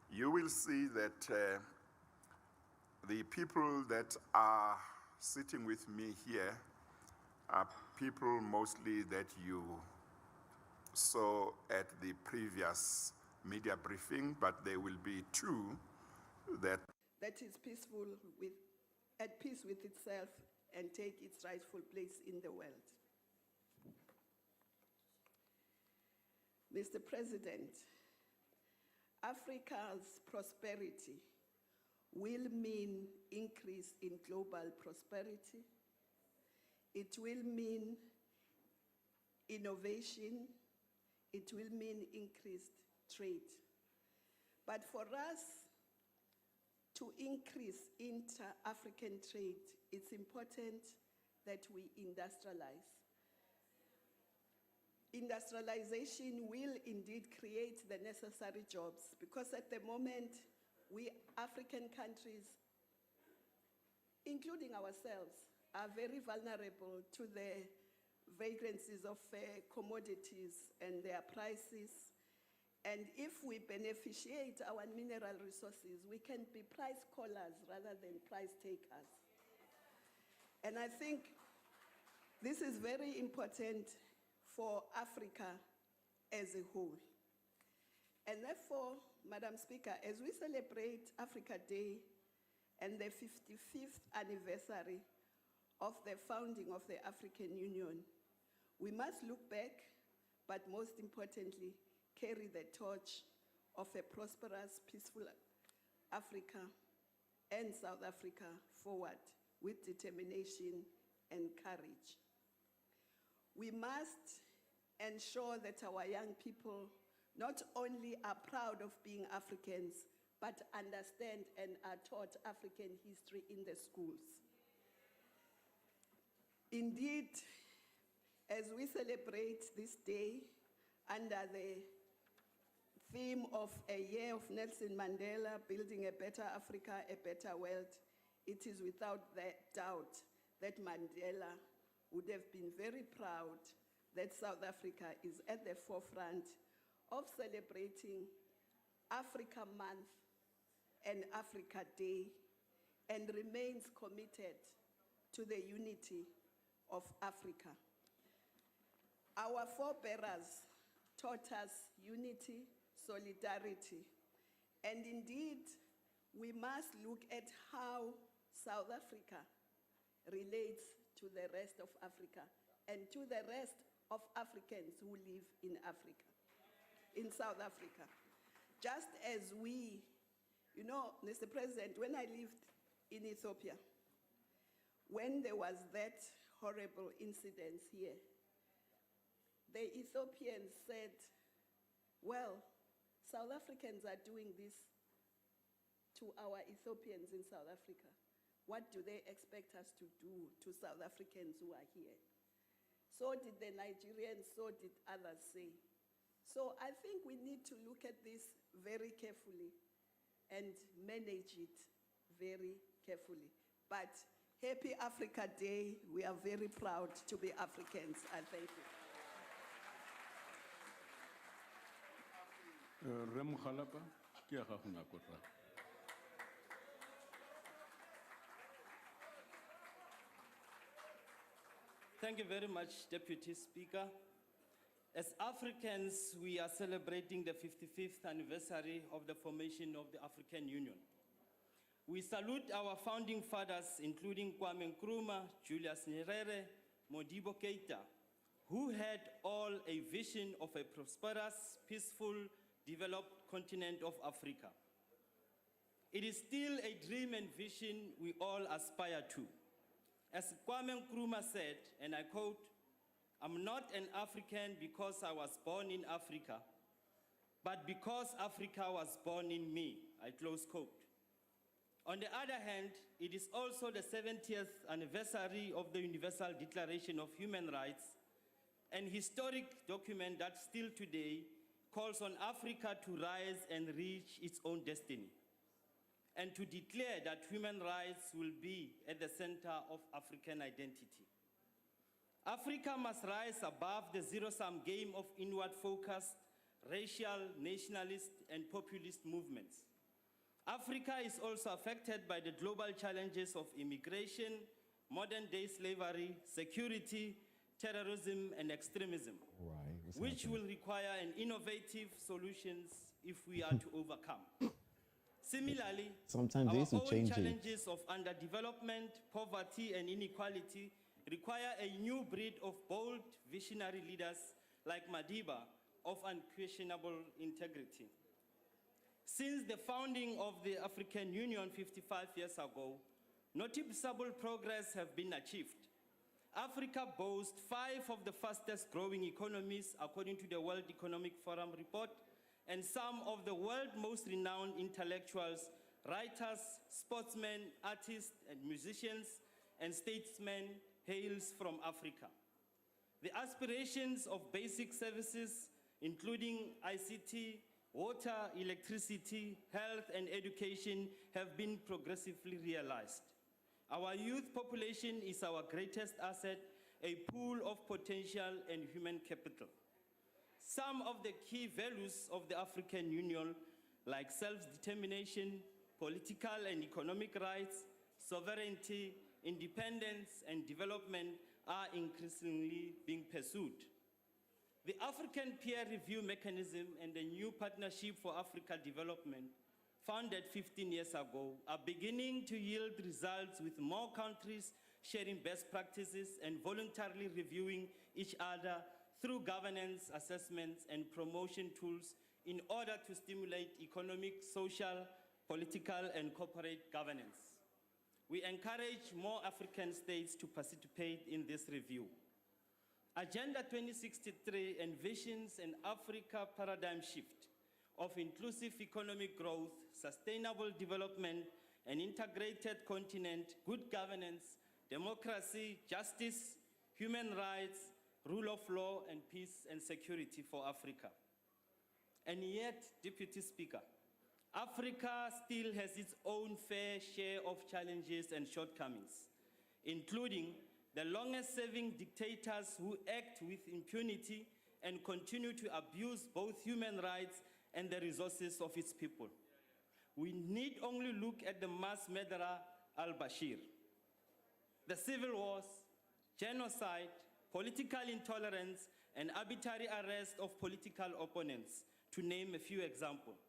you will see that the people that are sitting with me here are people mostly that you saw at the previous media briefing, but there will be two that is peaceful at peace with itself and take its rightful place in the world. Mr. President, Africa's prosperity will mean increase in global prosperity. It will mean innovation. It will mean increased trade. But for us to increase inter-African trade, it's important that we industrialize. Industrialization will indeed create the necessary jobs because at the moment, we African countries, including ourselves, are very vulnerable to the vagrancies of commodities and their prices. And if we beneficiate our mineral resources, we can be price callers rather than price takers. And I think this is very important for Africa as a whole. And therefore, Madam Speaker, as we celebrate Africa Day and the 55th anniversary of the founding of the African Union, we must look back, but most importantly, carry the torch of a prosperous, peaceful Africa and South Africa forward with determination and courage. We must ensure that our young people not only are proud of being Africans, but understand and are taught African history in the schools. Indeed, as we celebrate this day under the theme of a year of Nelson Mandela, building a better Africa, a better world, it is without doubt that Mandela would have been very proud that South Africa is at the forefront of celebrating Africa Month and Africa Day and remains committed to the unity of Africa. Our forebearers taught us unity, solidarity, and indeed, we must look at how South Africa relates to the rest of Africa and to the rest of Africans who live in Africa, in South Africa. Just as we, you know, Mr. President, when I lived in Ethiopia, when there was that horrible incident here, the Ethiopians said, well, South Africans are doing this to our Ethiopians in South Africa. What do they expect us to do to South Africans who are here? So did the Nigerians, so did others say. So I think we need to look at this very carefully and manage it very carefully. But happy Africa Day. We are very proud to be Africans. I thank you. Thank you very much, Deputy Speaker. As Africans, we are celebrating the 55th anniversary of the formation of the African Union. We salute our founding fathers, including Kwame Nkrumah, Julius Nyerere, Modibo Keita, who had all a vision of a prosperous, peaceful, developed continent of Africa. It is still a dream and vision we all aspire to. As Kwame Nkrumah said, and I quote, "I'm not an African because I was born in Africa, but because Africa was born in me," I close quote. On the other hand, it is also the 70th anniversary of the Universal Declaration of Human Rights, an historic document that still today calls on Africa to rise and reach its own destiny, and to declare that human rights will be at the center of African identity. Africa must rise above the zero-sum game of inward-focused, racial, nationalist, and populist movements. Africa is also affected by the global challenges of immigration, modern-day slavery, security, terrorism, and extremism, which will require an innovative solutions if we are to overcome. Similarly, our own challenges of underdevelopment, poverty, and inequality require a new breed of bold, visionary leaders like Madiba of unquestionable integrity. Since the founding of the African Union 55 years ago, noticeable progress have been achieved. Africa boasts 5 of the fastest growing economies according to the World Economic Forum report, and some of the world's most renowned intellectuals, writers, sportsmen, artists, and musicians, and statesmen hails from Africa. The aspirations of basic services, including ICT, water, electricity, health, and education, have been progressively realized. Our youth population is our greatest asset, a pool of potential and human capital. Some of the key values of the African Union, like self-determination, political and economic rights, sovereignty, independence, and development, are increasingly being pursued. The African Peer Review Mechanism and the new Partnership for Africa Development, founded 15 years ago, are beginning to yield results, with more countries sharing best practices and voluntarily reviewing each other through governance assessments and promotion tools in order to stimulate economic, social, political, and corporate governance. We encourage more African states to participate in this review. Agenda 2063 envisions an Africa paradigm shift of inclusive economic growth, sustainable development, an integrated continent, good governance, democracy, justice, human rights, rule of law, and peace and security for Africa. And yet, Deputy Speaker, Africa still has its own fair share of challenges and shortcomings, including the longest-serving dictators who act with impunity and continue to abuse both human rights and the resources of its people. We need only look at the mass murderer al-Bashir, the civil wars, genocide, political intolerance, and arbitrary arrest of political opponents, to name a few examples.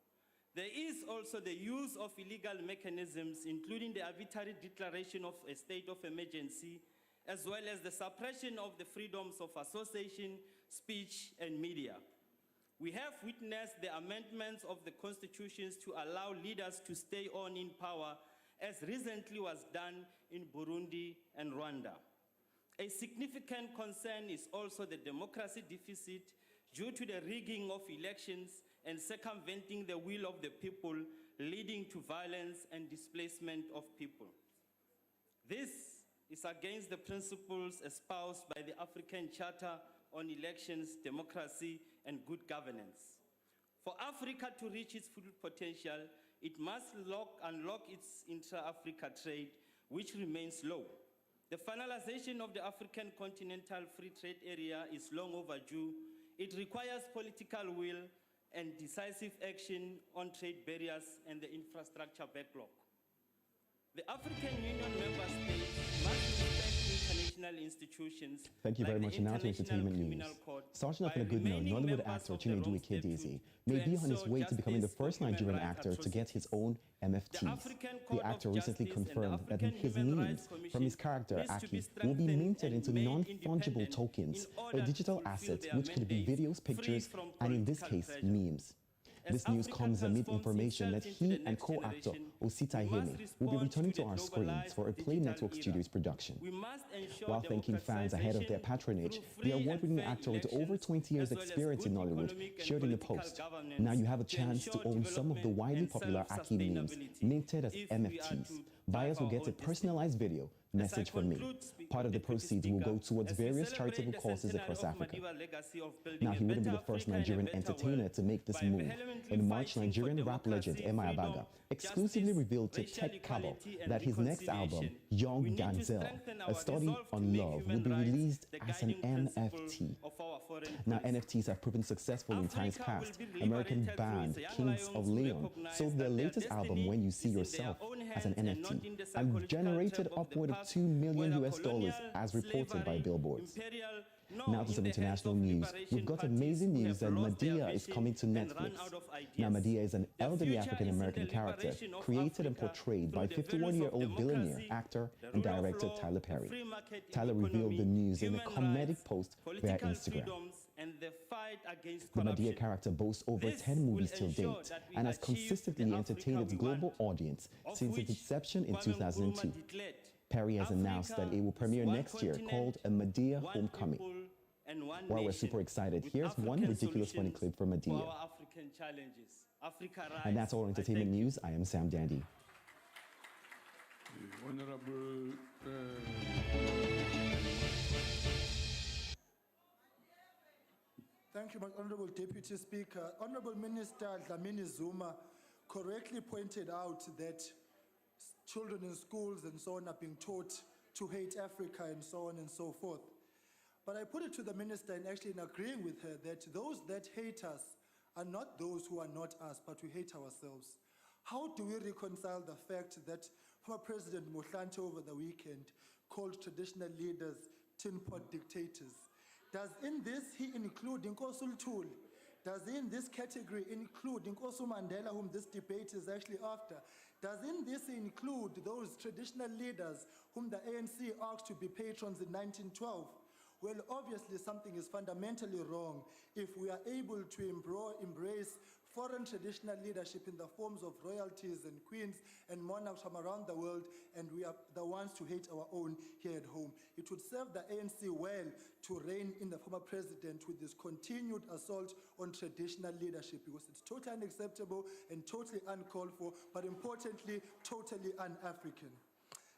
There is also the use of illegal mechanisms, including the arbitrary declaration of a state of emergency, as well as the suppression of the freedoms of association, speech, and media. We have witnessed the amendments of the constitutions to allow leaders to stay on in power, as recently was done in Burundi and Rwanda. A significant concern is also the democracy deficit due to the rigging of elections and circumventing the will of the people, leading to violence and displacement of people. This is against the principles espoused by the African Charter on Elections, Democracy, and Good Governance. For Africa to reach its full potential, it must unlock its intra-Africa trade, which remains low. The finalization of the African Continental Free Trade Area is long overdue. It requires political will and decisive action on trade barriers and the infrastructure backlog. The African Union member states must respect international institutions. Thank you very much. And now to entertainment news. Starting off on a good note, Nollywood actor Chinedu Ikedizi may be on his way to becoming the first Nigerian actor to get his own MFTs. The actor recently confirmed that his memes from his character Aki will be minted into non-fungible tokens, a digital asset which could be videos, pictures, and in this case, memes. This news comes amid information that he and co-actor Osita Heme will be returning to our screens for a Play Network Studios production. While thanking fans ahead of their patronage, the award-winning actor with over 20 years' experience in Nollywood shared in a post, "Now you have a chance to own some of the widely popular Aki memes minted as MFTs. Buyers will get a personalized video message from me. Part of the proceeds will go towards various charitable causes across Africa." Now, he wouldn't be the first Nigerian entertainer to make this move. In March, Nigerian rap legend Emma Abaga exclusively revealed to Tech Cabal that his next album, Young Ganzel, a study on love, will be released as an NFT. Now, NFTs have proven successful in times past. American band Kings of Leon sold their latest album, When You See Yourself, as an NFT and generated upward of $2 million as reported by Billboards. Now to some international news. We've got amazing news that Medea is coming to Netflix. Now, Medea is an elderly African-American character created and portrayed by 51-year-old billionaire, actor, and director Tyler Perry. Tyler revealed the news in a comedic post via Instagram. The Medea character boasts over 10 movies till date and has consistently entertained its global audience since its inception in 2002. Perry has announced that it will premiere next year, called A Medea Homecoming. While we're super excited, here's one ridiculous funny clip from Medea. And that's all entertainment news. I am Sam Dandy. Thank you, my Honorable Deputy Speaker. Honorable Minister Dlamini Zuma correctly pointed out that children in schools and so on are being taught to hate Africa and so on and so forth. But I put it to the minister in actually in agreeing with her that those that hate us are not those who are not us, but we hate ourselves. How do we reconcile the fact that former President Mohlante over the weekend called traditional leaders tin pot dictators? Does in this he include Nkosi Ntuli? Does in this category include Nkosi Mandela, whom this debate is actually after? Does in this include those traditional leaders whom the ANC asked to be patrons in 1912? Well, obviously something is fundamentally wrong if we are able to embrace foreign traditional leadership in the forms of royalties and queens and monarchs from around the world, and we are the ones to hate our own here at home. It would serve the ANC well to rein in the former president with this continued assault on traditional leadership, because it's totally unacceptable and totally uncalled for, but importantly, totally un-African.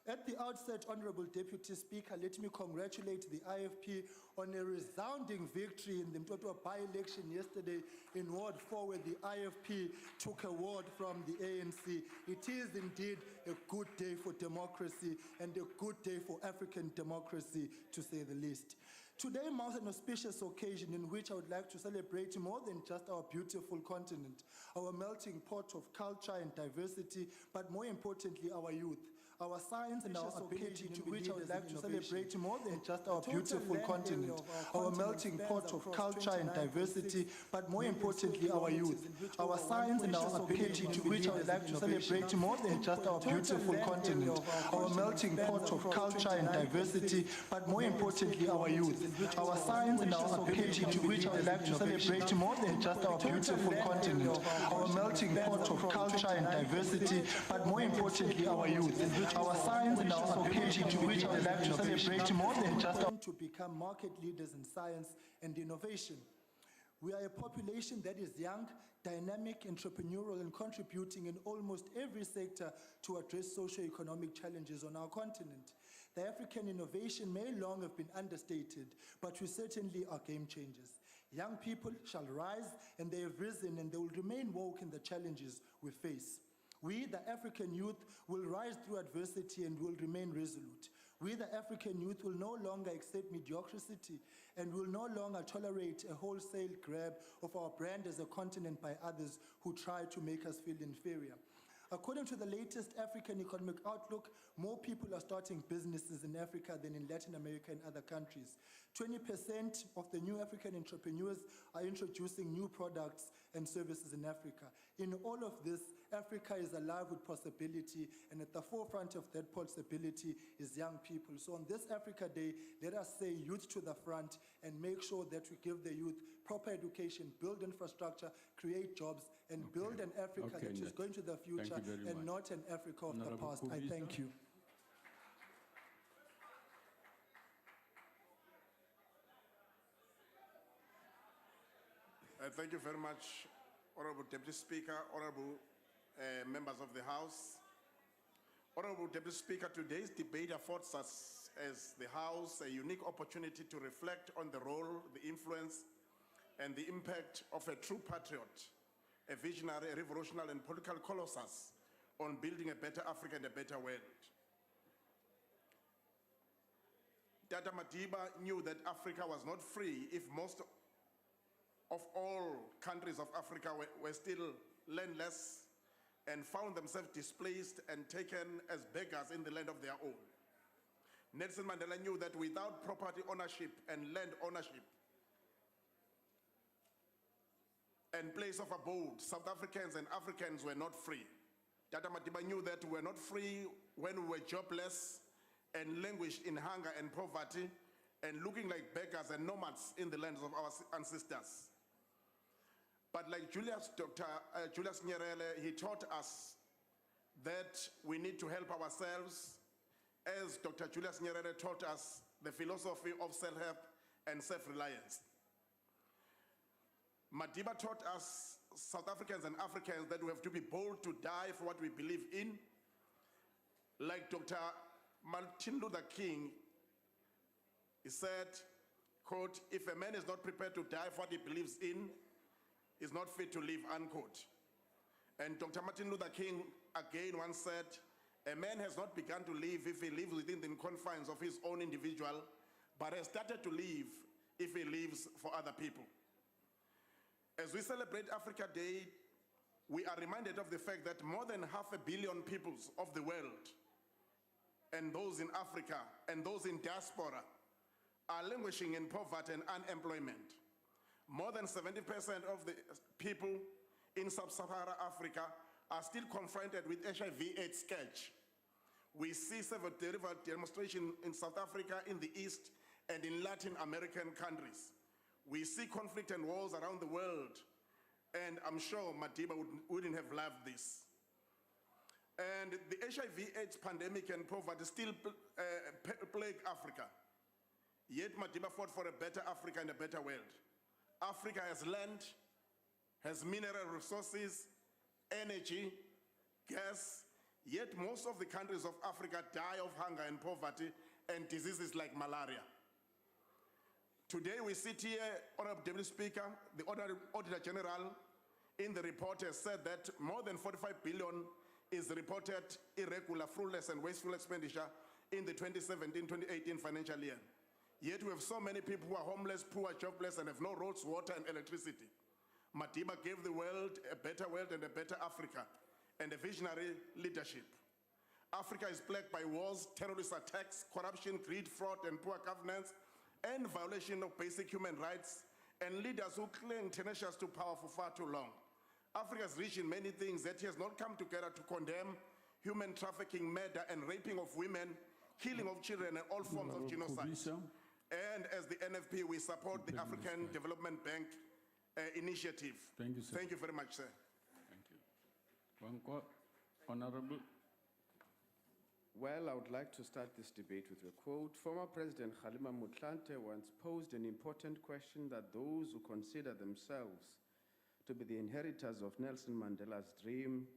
At the outset, Honorable Deputy Speaker, let me congratulate the IFP on a resounding victory in the Mtotwa by-election yesterday in Ward 4, where the IFP took a ward from the ANC. It is indeed a good day for democracy and a good day for African democracy, to say the least. Today marks an auspicious occasion in which I would like to celebrate more than just our beautiful continent, our melting pot of culture and diversity, but more importantly, our youth. Our science and our ability to which I would like to celebrate more than just our beautiful continent, our melting pot of culture and diversity, but more importantly our youth. Our science and our ability to which I would like to celebrate more than just our beautiful continent, our melting pot of culture and diversity, but more importantly our youth. Our science and our ability to which I would like to celebrate more than just our beautiful continent, our melting pot of culture and diversity, but more importantly our youth. Our science and our ability to which I would like to celebrate more than just to become market leaders in science and innovation. We are a population that is young, dynamic, entrepreneurial, and contributing in almost every sector to address socio-economic challenges on our continent. The African innovation may long have been understated, but we certainly are game changers. Young people shall rise, and they have risen, and they will remain woke in the challenges we face. We, the African youth, will rise through adversity and will remain resolute. We, the African youth, will no longer accept mediocrity and will no longer tolerate a wholesale grab of our brand as a continent by others who try to make us feel inferior. According to the latest African Economic Outlook, more people are starting businesses in Africa than in Latin America and other countries. 20% of the new African entrepreneurs are introducing new products and services in Africa. In all of this, Africa is alive with possibility, and at the forefront of that possibility is young people. So on this Africa Day, let us say youth to the front and make sure that we give the youth proper education, build infrastructure, create jobs, and build an Africa that is going to the future and not an Africa of the past. I thank you. Thank you very much, Honorable Deputy Speaker, Honorable members of the House. Honorable Deputy Speaker, today's debate affords us as the House a unique opportunity to reflect on the role, the influence, and the impact of a true patriot, a visionary, a revolutionary, and political colossus on building a better Africa and a better world. Tata Madiba knew that Africa was not free if most of all countries of Africa were still landless and found themselves displaced and taken as beggars in the land of their own. Nelson Mandela knew that without property ownership and land ownership and place of abode, South Africans and Africans were not free. Tata Madiba knew that we were not free when we were jobless and languished in hunger and poverty and looking like beggars and nomads in the lands of our ancestors. But like Dr. Julius Nyerere, he taught us that we need to help ourselves, as Dr. Julius Nyerere taught us the philosophy of self-help and self-reliance. Madiba taught us, South Africans and Africans, that we have to be bold to die for what we believe in. Like Dr. Martin Luther King, he said, quote, "If a man is not prepared to die for what he believes in, is not fit to live," unquote. And Dr. Martin Luther King again once said, "A man has not begun to live if he lives within the confines of his own individual, but has started to live if he lives for other people." As we celebrate Africa Day, we are reminded of the fact that more than 500 million peoples of the world, and those in Africa and those in diaspora, are languishing in poverty and unemployment. More than 70% of the people in sub-Saharan Africa are still confronted with HIV/AIDS scourge. We see several demonstrations in South Africa, in the East, and in Latin American countries. We see conflict and wars around the world, and I'm sure Madiba wouldn't have loved this. And the HIV/AIDS pandemic and poverty still plague Africa. Yet Madiba fought for a better Africa and a better world. Africa has land, has mineral resources, energy, gas, yet most of the countries of Africa die of hunger and poverty and diseases like malaria. Today we sit here, Honorable Deputy Speaker, the Auditor General in the report has said that more than 45 billion is reported irregular, fruitless, and wasteful expenditure in the 2017-2018 financial year. Yet we have so many people who are homeless, poor, jobless, and have no roads, water, and electricity. Madiba gave the world a better world and a better Africa, and a visionary leadership. Africa is plagued by wars, terrorist attacks, corruption, greed, fraud, and poor governance, and violation of basic human rights, and leaders who cling tenacious to power for far too long. Africa is rich in many things, yet has not come together to condemn human trafficking, murder, and raping of women, killing of children, and all forms of genocide. And as the NFP, we support the African Development Bank initiative. Thank you, sir. Thank you very much, sir. Thank you. Honorable. Well, I would like to start this debate with a quote. Former President Kgalema Motlanthe once posed an important question that those who consider themselves to be the inheritors of Nelson Mandela's dream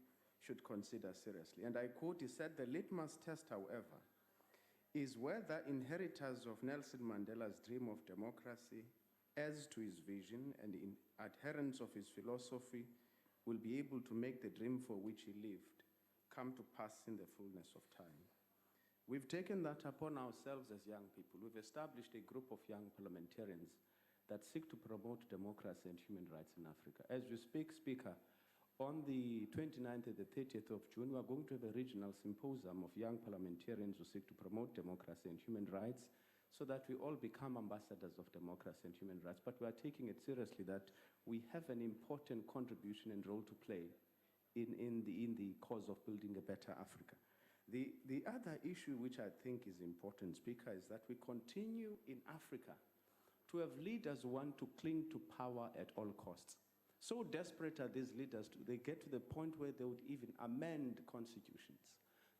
should consider seriously. And I quote, he said, "The litmus test, however, is whether inheritors of Nelson Mandela's dream of democracy, as to his vision and in adherents of his philosophy, will be able to make the dream for which he lived come to pass in the fullness of time. We've taken that upon ourselves as young people. We've established a group of young parliamentarians that seek to promote democracy and human rights in Africa. As we speak, Speaker, on the 29th and the 30th of June, we're going to have a regional symposium of young parliamentarians who seek to promote democracy and human rights so that we all become ambassadors of democracy and human rights. But we are taking it seriously that we have an important contribution and role to play in the cause of building a better Africa. The other issue which I think is important, Speaker, is that we continue in Africa to have leaders who want to cling to power at all costs. So desperate are these leaders, they get to the point where they would even amend constitutions.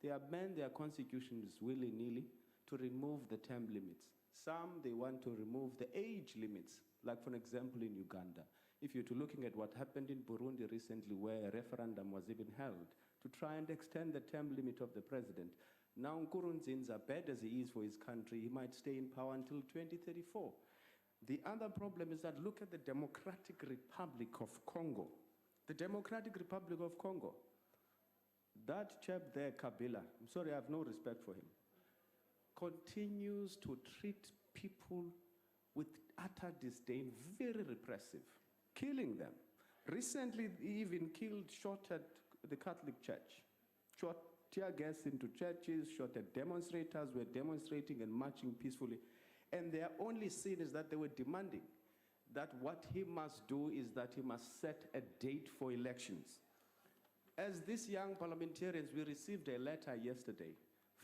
They amend their constitutions willy-nilly to remove the term limits. Some, they want to remove the age limits, like for example in Uganda. If you're looking at what happened in Burundi recently, where a referendum was even held to try and extend the term limit of the president. Now Nkurunziza, bad as he is for his country, he might stay in power until 2034. The other problem is that look at the Democratic Republic of Congo. The Democratic Republic of Congo. That chap there, Kabila, I'm sorry, I have no respect for him, continues to treat people with utter disdain, very repressive, killing them. Recently, he even shot at the Catholic Church, shot tear gas into churches, shot at demonstrators who were demonstrating and marching peacefully. And their only sin is that they were demanding that what he must do is that he must set a date for elections. As these young parliamentarians, we received a letter yesterday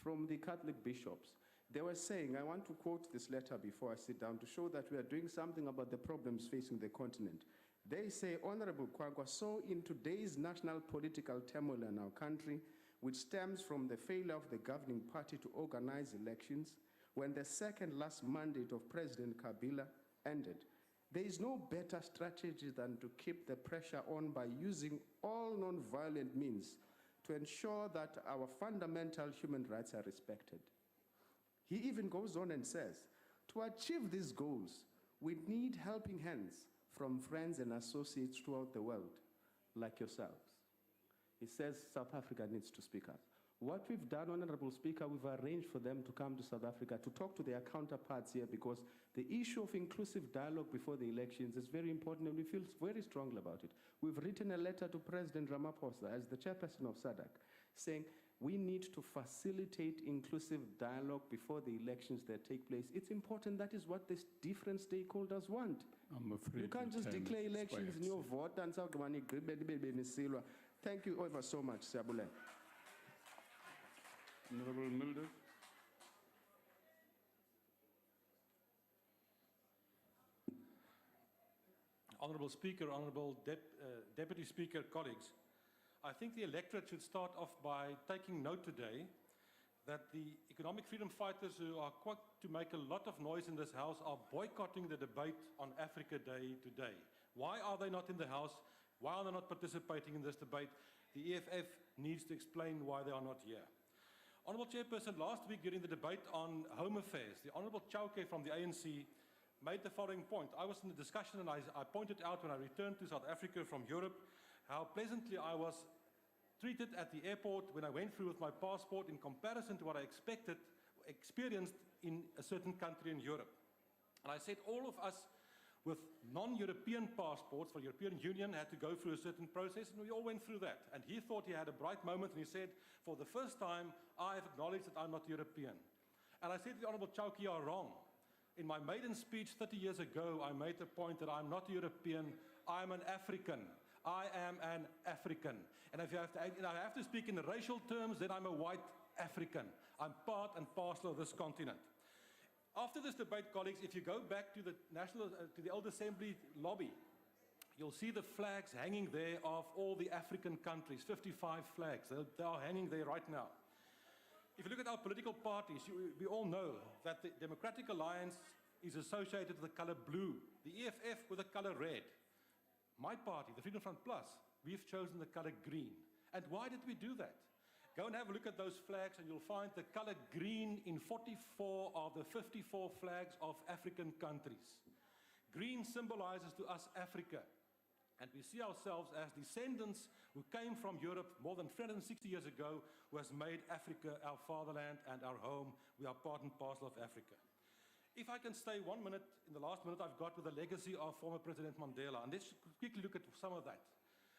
from the Catholic bishops. They were saying, I want to quote this letter before I sit down to show that we are doing something about the problems facing the continent. They say, Honorable Kwagwa, so in today's national political turmoil in our country, which stems from the failure of the governing party to organize elections, when the second last mandate of President Kabila ended, there is no better strategy than to keep the pressure on by using all non-violent means to ensure that our fundamental human rights are respected. He even goes on and says, to achieve these goals, we need helping hands from friends and associates throughout the world, like yourselves. He says South Africa needs to speak up. What we've done, Honorable Speaker, we've arranged for them to come to South Africa to talk to their counterparts here because the issue of inclusive dialogue before the elections is very important and we feel very strongly about it. We've written a letter to President Ramaphosa as the chairperson of SADC saying we need to facilitate inclusive dialogue before the elections that take place. It's important. That is what the different stakeholders want. I'm afraid you can't just declare elections in your vote and say, thank you ever so much, Sabule. Honorable Mulder. Honorable Speaker, Honorable Deputy Speaker, colleagues, I think the electorate should start off by taking note today that the economic freedom fighters who are quick to make a lot of noise in this House are boycotting the debate on Africa Day today. Why are they not in the House? Why are they not participating in this debate? The EFF needs to explain why they are not here. Honourable Chairperson, last week during the debate on Home Affairs, the Honourable Chauke from the ANC made the following point. I was in the discussion and I pointed out when I returned to South Africa from Europe how pleasantly I was treated at the airport when I went through with my passport in comparison to what I experienced in a certain country in Europe. And I said all of us with non-European passports for the European Union had to go through a certain process, and we all went through that. And he thought he had a bright moment, and he said, for the first time, I have acknowledged that I'm not European. And I said to the Honourable Chauke, you are wrong. In my maiden speech 30 years ago, I made the point that I'm not European, I'm an African. I am an African. And if I have to speak in racial terms, then I'm a white African. I'm part and parcel of this continent. After this debate, colleagues, if you go back to the Old Assembly lobby, you'll see the flags hanging there of all the African countries, 55 flags. They are hanging there right now. If you look at our political parties, we all know that the Democratic Alliance is associated with the color blue, the EFF with the color red. My party, the Freedom Front Plus, we've chosen the color green. And why did we do that? Go and have a look at those flags and you'll find the color green in 44 of the 54 flags of African countries. Green symbolizes to us Africa. And we see ourselves as descendants who came from Europe more than 360 years ago, who has made Africa our fatherland and our home. We are part and parcel of Africa. If I can stay 1 minute, in the last minute I've got with the legacy of former President Mandela, and let's quickly look at some of that.